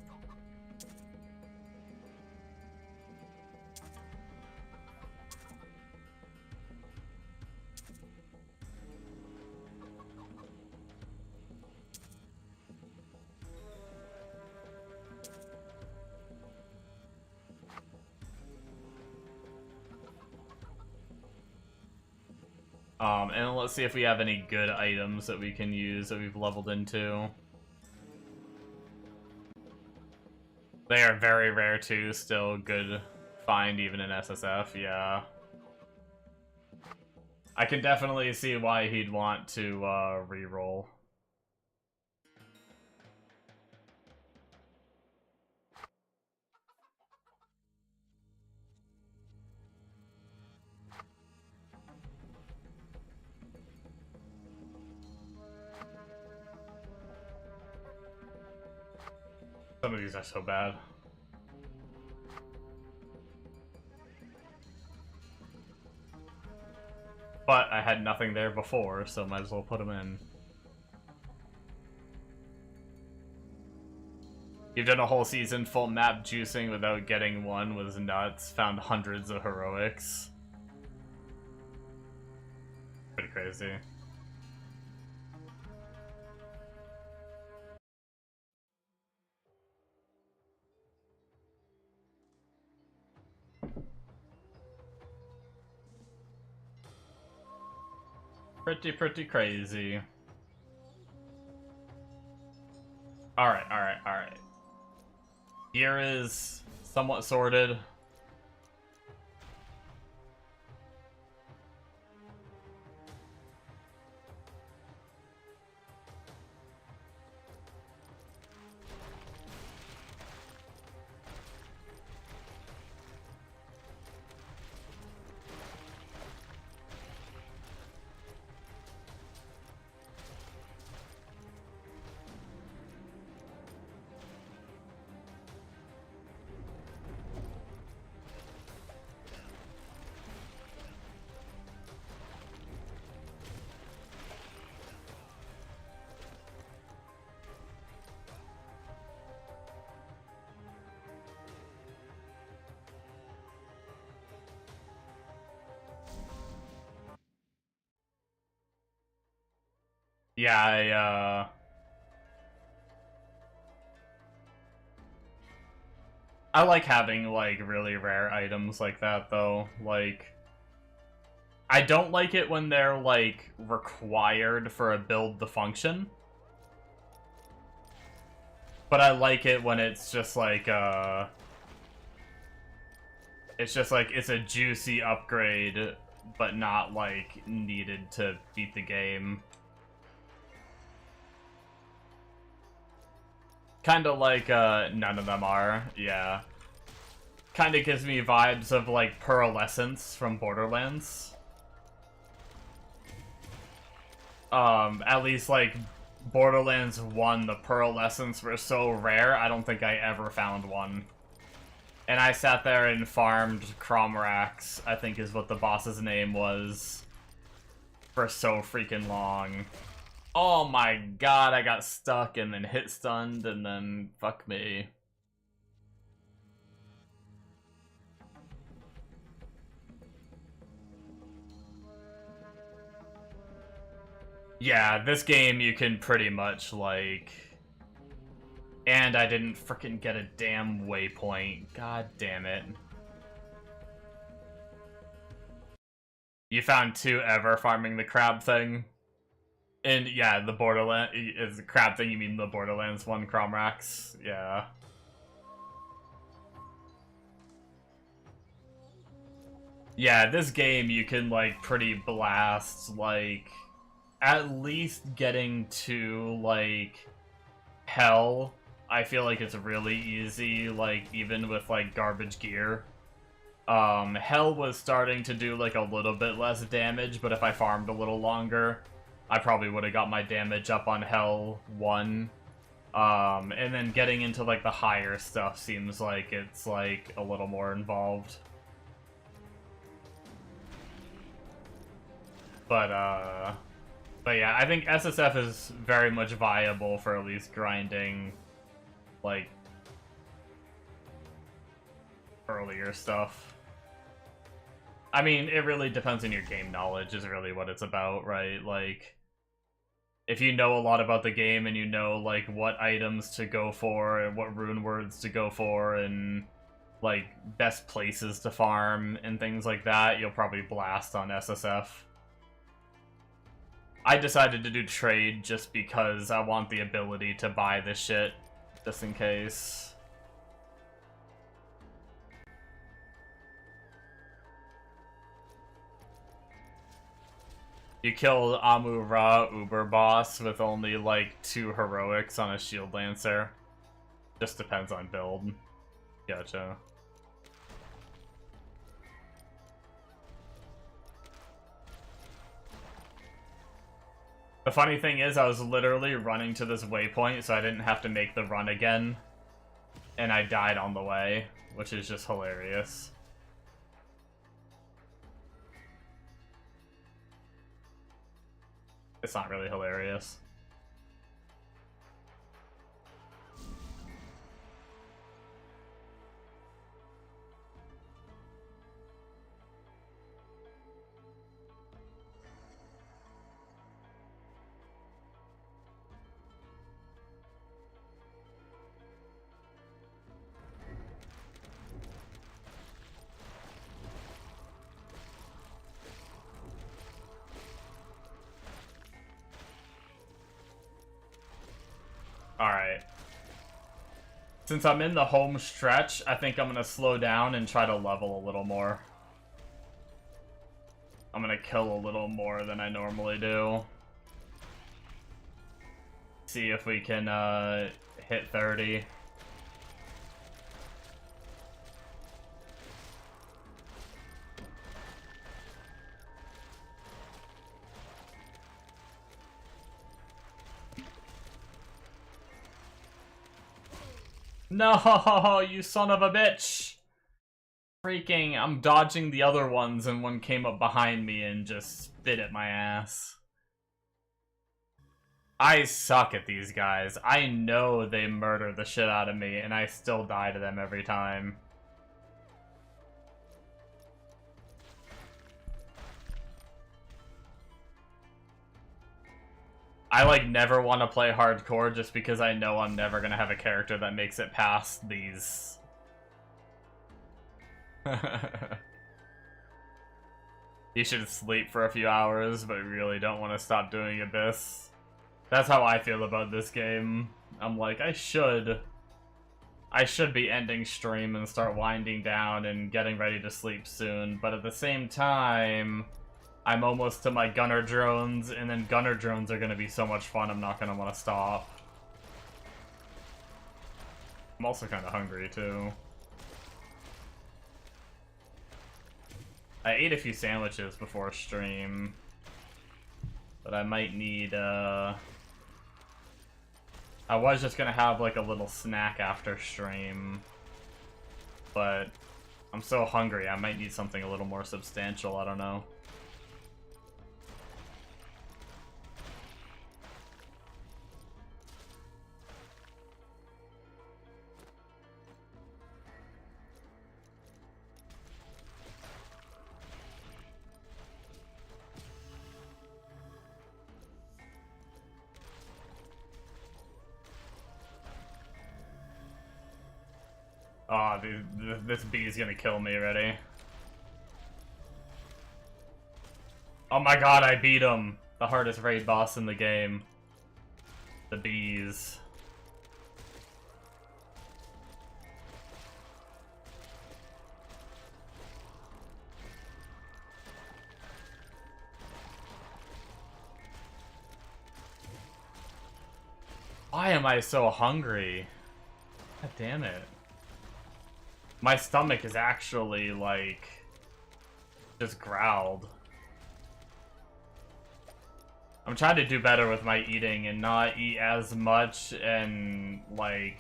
And let's see if we have any good items that we can use that we've leveled into. They are very rare too, still good find even in SSF, yeah. I can definitely see why he'd want to reroll. Some of these are so bad. But I had nothing there before, so might as well put them in. You've done a whole season full map juicing without getting one was nuts. Found hundreds of heroics. Pretty crazy. Pretty crazy. Alright. Gear is somewhat sorted. Yeah, I like having, like, really rare items like that, though. Like, I don't like it when they're, like, required for a build to function. But I like it when it's just like, it's just like, it's a juicy upgrade, but not, like, needed to beat the game. Kinda like, none of them are, yeah. Kinda gives me vibes of, like, Pearlescence from Borderlands. At least, like, Borderlands 1, the Pearlescence were so rare, I don't think I ever found one. And I sat there and farmed Cromrax, I think is what the boss's name was, for so freaking long. Oh my god, I got stuck and then hit stunned and then fuck me. Yeah, this game you can pretty much, like... And I didn't frickin' get a damn waypoint. God damn it. You found 2 ever farming the crab thing? And yeah, the Borderlands... Is the crab thing, you mean the Borderlands 1 Cromrax? Yeah. Yeah, this game you can, like, pretty blast, like... At least getting to, like, Hell, I feel like it's really easy, like, even with, like, garbage gear. Hell was starting to do, like, a little bit less damage, but if I farmed a little longer, I probably would have got my damage up on Hell 1. And then getting into, like, the higher stuff seems like it's, like, a little more involved. But yeah, I think SSF is very much viable for at least grinding, like, earlier stuff. I mean, it really depends on your game knowledge is really what it's about, right? Like, if you know a lot about the game and you know, like, what items to go for and what rune words to go for and, like, best places to farm and things like that, you'll probably blast on SSF. I decided to do trade just because I want the ability to buy this shit, just in case. You killed Amu-Ra Uber Boss with only like 2 heroics on a Shield Lancer. Just depends on build. Gotcha. The funny thing is, I was literally running to this waypoint, so I didn't have to make the run again. And I died on the way, which is just hilarious. It's not really hilarious. Alright. Since I'm in the home stretch, I think I'm gonna slow down and try to level a little more. I'm gonna kill a little more than I normally do. See if we can hit 30. No, you son of a bitch! Freaking, I'm dodging the other ones and one came up behind me and just spit at my ass. I suck at these guys. I know they murder the shit out of me and I still die to them every time. I, like, never want to play hardcore just because I know I'm never gonna have a character that makes it past these. You should sleep for a few hours, but really don't want to stop doing Abyss. That's how I feel about this game. I'm like, I should be ending stream and start winding down and getting ready to sleep soon, but at the same time, I'm almost to my gunner drones, and then gunner drones are going to be so much fun, I'm not going to want to stop. I'm also kind of hungry, too. I ate a few sandwiches before stream, but I might need, I was just gonna have, like, a little snack after stream, but I'm so hungry, I might need something a little more substantial, I don't know. Oh, dude, this bee is gonna kill me already. Oh my god, I beat him! The hardest raid boss in the game. The bees. Why am I so hungry? God damn it. My stomach is actually, like, just growled. I'm trying to do better with my eating and not eat as much, and, like,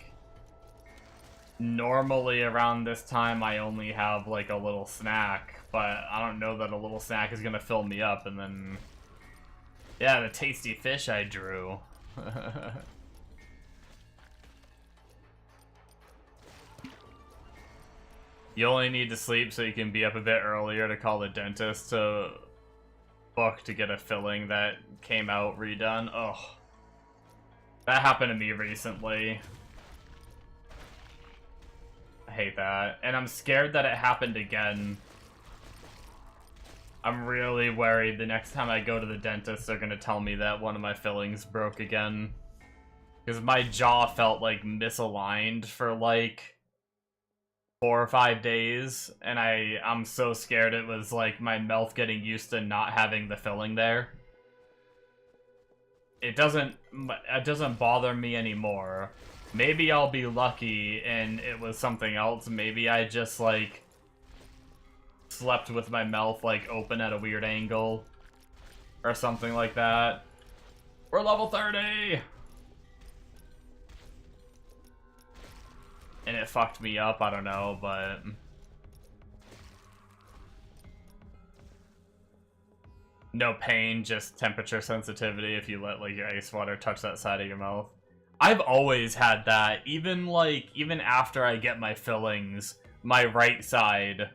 normally around this time I only have, like, a little snack, but I don't know that a little snack is gonna fill me up, and then... Yeah, the tasty fish I drew. You only need to sleep so you can be up a bit earlier to call the dentist to book to get a filling that came out redone. Ugh. That happened to me recently. I hate that. And I'm scared that it happened again. I'm really worried the next time I go to the dentist they're gonna tell me that one of my fillings broke again. Because my jaw felt, like, misaligned for, like, 4 or 5 days, and I'm so scared it was, like, my mouth getting used to not having the filling there. It doesn't bother me anymore. Maybe I'll be lucky and it was something else. Maybe I just, like, slept with my mouth, like, open at a weird angle or something like that. We're level 30! And it fucked me up, I don't know, but... No pain, just temperature sensitivity if you let, like, your ice water touch that side of your mouth. I've always had that, even after I get my fillings, my right side,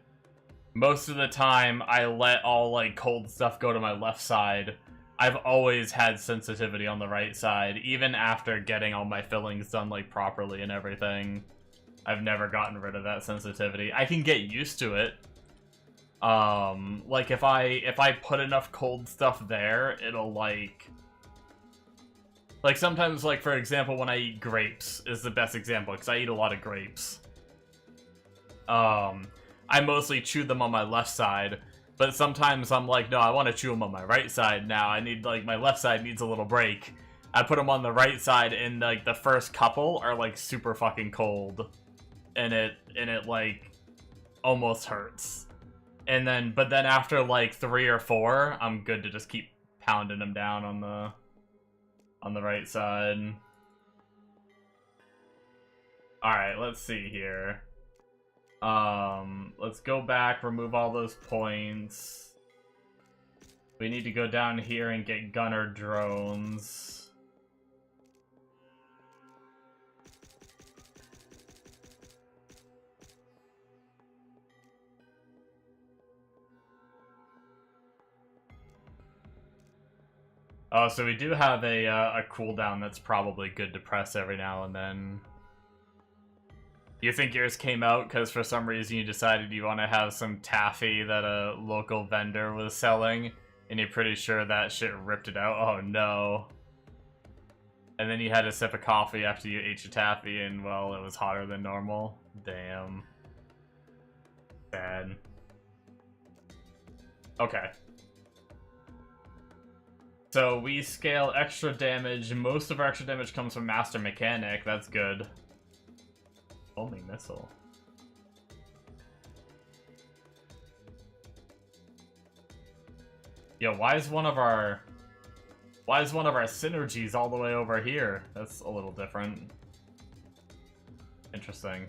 most of the time I let all, like, cold stuff go to my left side. I've always had sensitivity on the right side, even after getting all my fillings done, like, properly and everything. I've never gotten rid of that sensitivity. I can get used to it. Like, if I put enough cold stuff there, it'll, like, sometimes, like, for example, when I eat grapes is the best example, because I eat a lot of grapes. I mostly chew them on my left side, but sometimes I'm like, no, I want to chew them on my right side now. I need, like, my left side needs a little break. I put them on the right side, and, like, the first couple are, like, super fucking cold. And it, like, almost hurts. And then, but then after, like, 3 or 4, I'm good to just keep pounding them down on the right side. Alright, let's see here. Let's go back, remove all those points. We need to go down here and get gunner drones. Oh, so we do have a cooldown that's probably good to press every now and then. You think yours came out because for some reason you decided you want to have some taffy that a local vendor was selling, and you're pretty sure that shit ripped it out? Oh no. And then you had a sip of coffee after you ate your taffy, and well, it was hotter than normal. Damn. Sad. Okay. So we scale extra damage. Most of our extra damage comes from Master Mechanic. That's good. Homing missile. Yo, why is one of our synergies all the way over here? That's a little different. Interesting.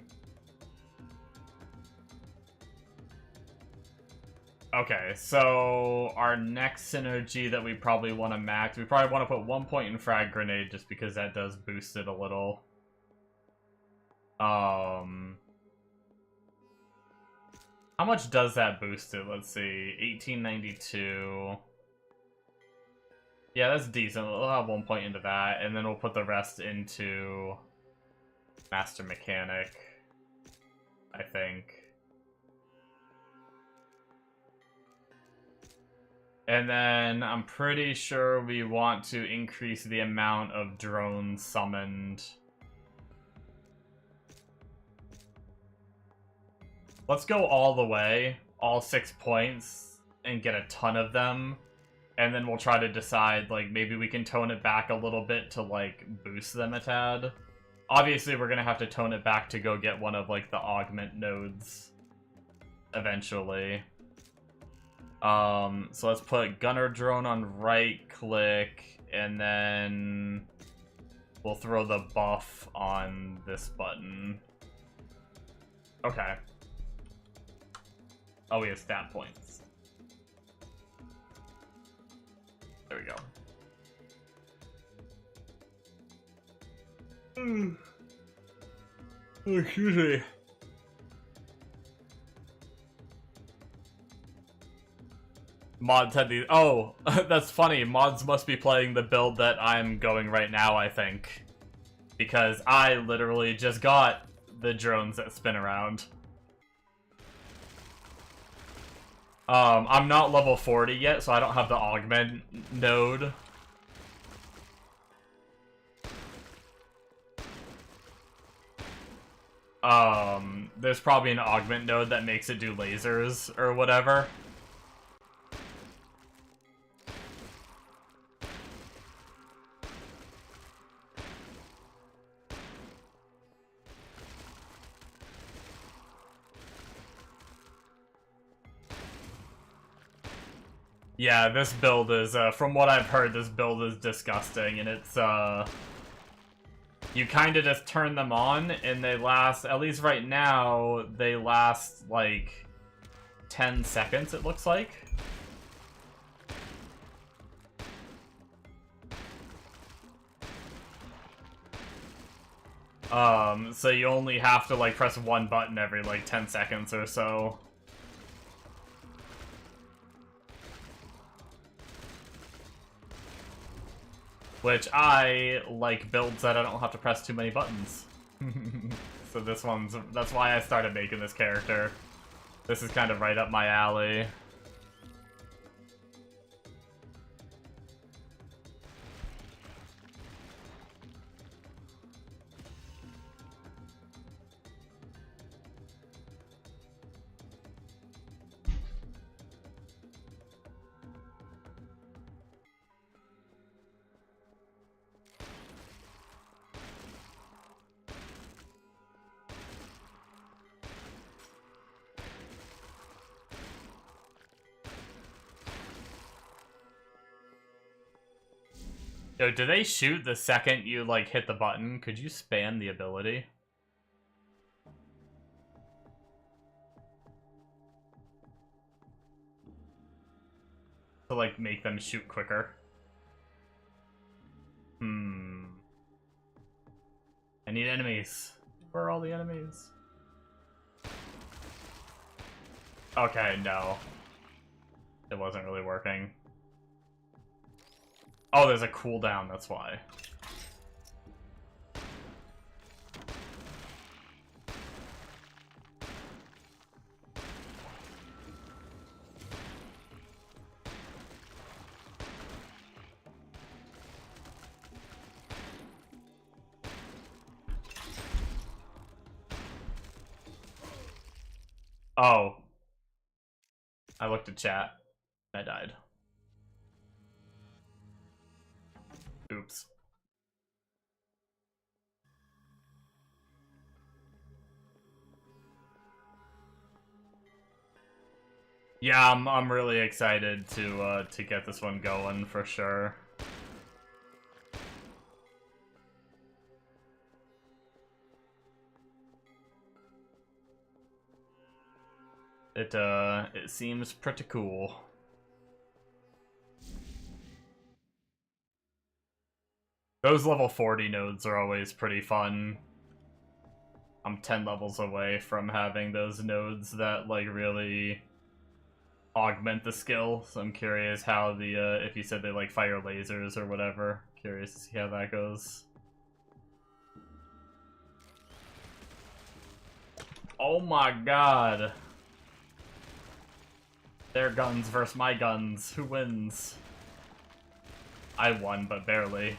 Okay, so our next synergy that we probably want to max, we probably want to put 1 point in Frag Grenade just because that does boost it a little. How much does that boost it? Let's see, 1892. Yeah, that's decent. We'll have 1 point into that, and then we'll put the rest into Master Mechanic, I think. And then I'm pretty sure we want to increase the amount of drones summoned. Let's go all the way, all 6 points, and get a ton of them. And then we'll try to decide, like, maybe we can tone it back a little bit to, like, boost them a tad. Obviously, we're gonna have to tone it back to go get one of, like, the augment nodes eventually. So let's put Gunner Drone on right click, and then we'll throw the buff on this button. Okay. Oh, we have stat points. There we go. Excuse me. Mods had these. Oh, that's funny. Mods must be playing the build that I'm going right now, I think. Because I literally just got the drones that spin around. I'm not level 40 yet, so I don't have the augment node. There's probably an augment node that makes it do lasers or whatever. Yeah, this build is, from what I've heard, this build is disgusting, and it's, you kinda just turn them on, and they last, at least right now, they last, like, 10 seconds, it looks like. So you only have to, like, press one button every, like, 10 seconds or so. Which I like builds that I don't have to press too many buttons. So that's why I started making this character. This is kind of right up my alley. Yo, do they shoot the second you, like, hit the button? Could you spam the ability? To, like, make them shoot quicker? I need enemies. Where are all the enemies? Okay, no. It wasn't really working. Oh, there's a cooldown, that's why. Oh. I looked at chat. I died. Oops. Yeah, I'm really excited to get this one going for sure. It seems pretty cool. Those level 40 nodes are always pretty fun. I'm 10 levels away from having those nodes that, like, really augment the skill, so I'm curious how the, if you said they, like, fire lasers or whatever. Curious to see how that goes. Oh my god! Their guns versus my guns. Who wins? I won, but barely.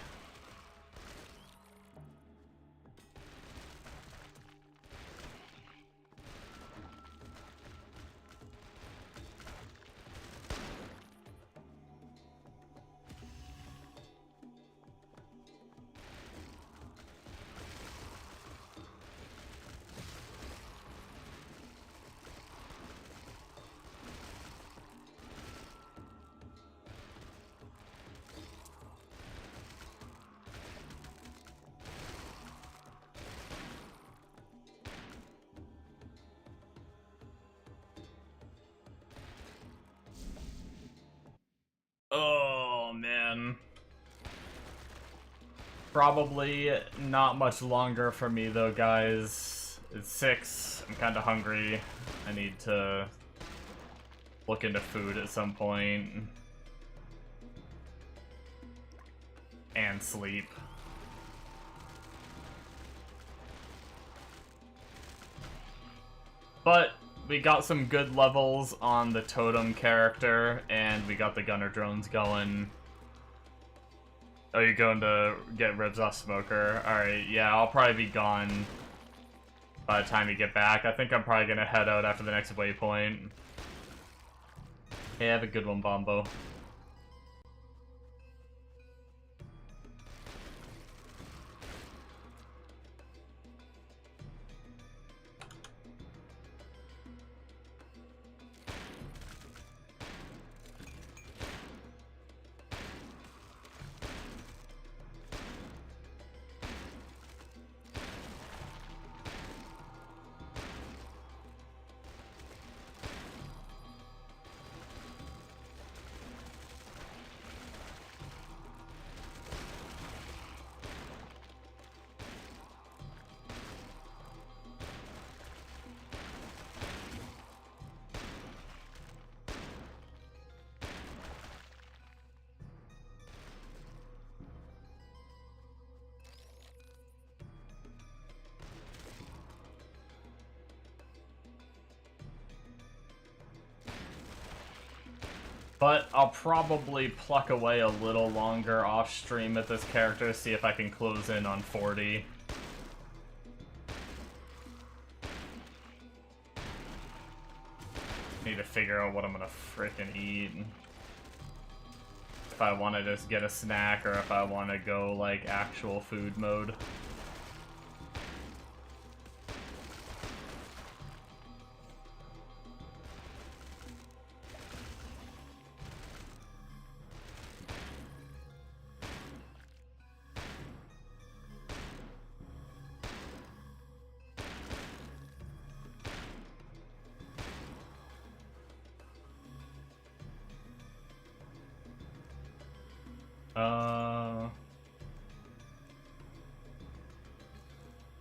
Oh, man. Probably not much longer for me, though, guys. It's 6. I'm kind of hungry. I need to look into food at some point. And sleep. But we got some good levels on the totem character, and we got the gunner drones going. Oh, you're going to get ribs off Smoker? Alright, yeah, I'll probably be gone by the time you get back. I think I'm probably gonna head out after the next waypoint. Hey, have a good one, Bombo. But I'll probably pluck away a little longer off stream with this character, see if I can close in on 40. Need to figure out what I'm gonna frickin' eat. If I want to just get a snack or if I want to go like actual food mode.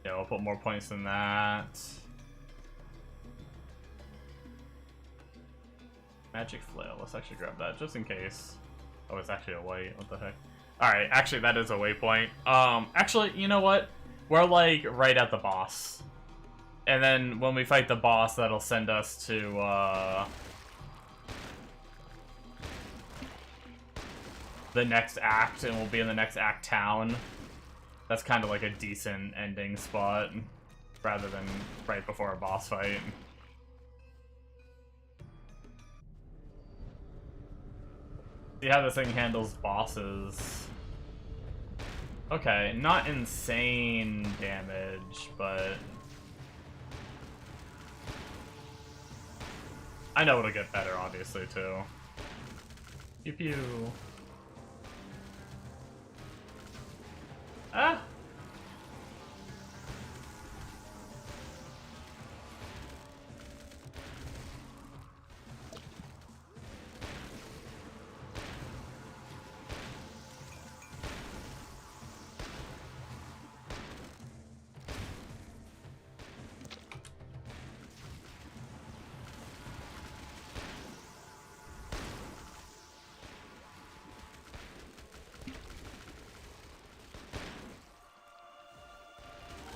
Yeah, we'll put more points than that. Magic flail. Let's actually grab that just in case. Oh, it's actually a white. What the heck? All right, actually that is a waypoint. Actually, you know what? We're like right at the boss, and then when we fight the boss, that'll send us to the next act, and we'll be in the next act town. That's kind of like a decent ending spot, rather than right before a boss fight. See how this thing handles bosses. Okay, not insane damage, but I know it'll get better, obviously, too. Pew pew. Ah!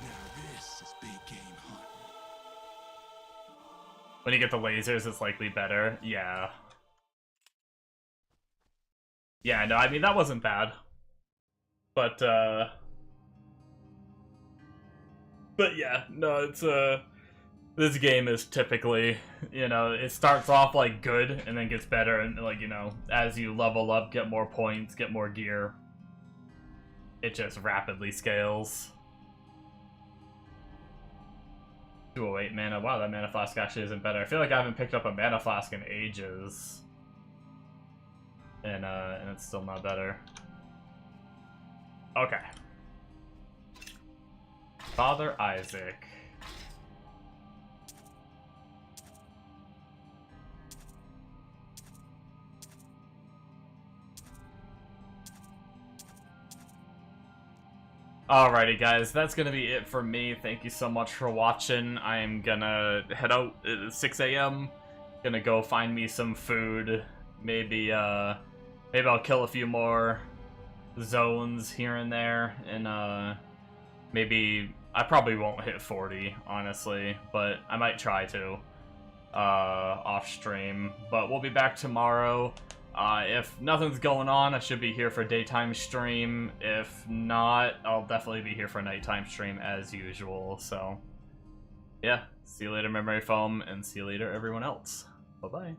Now this is big game hunting. When you get the lasers, it's likely better. Yeah. Yeah, no, I mean, that wasn't bad. But yeah, no, it's, this game is typically, you know, it starts off, like, good, and then gets better, and, like, you know, as you level up, get more points, get more gear, it just rapidly scales. 208 mana. Wow, that mana flask actually isn't better. I feel like I haven't picked up a mana flask in ages. And it's still not better. Okay. Father Isaac. Alrighty guys, that's gonna be it for me. Thank you so much for watching. I am gonna head out at 6 a.m. Gonna go find me some food. Maybe I'll kill a few more zones here and there, and maybe I probably won't hit 40, honestly, but I might try to off stream. But we'll be back tomorrow. If nothing's going on, I should be here for daytime stream. If not, I'll definitely be here for nighttime stream as usual. So, yeah, see you later, Memory Foam, and see you later, everyone else. Bye-bye.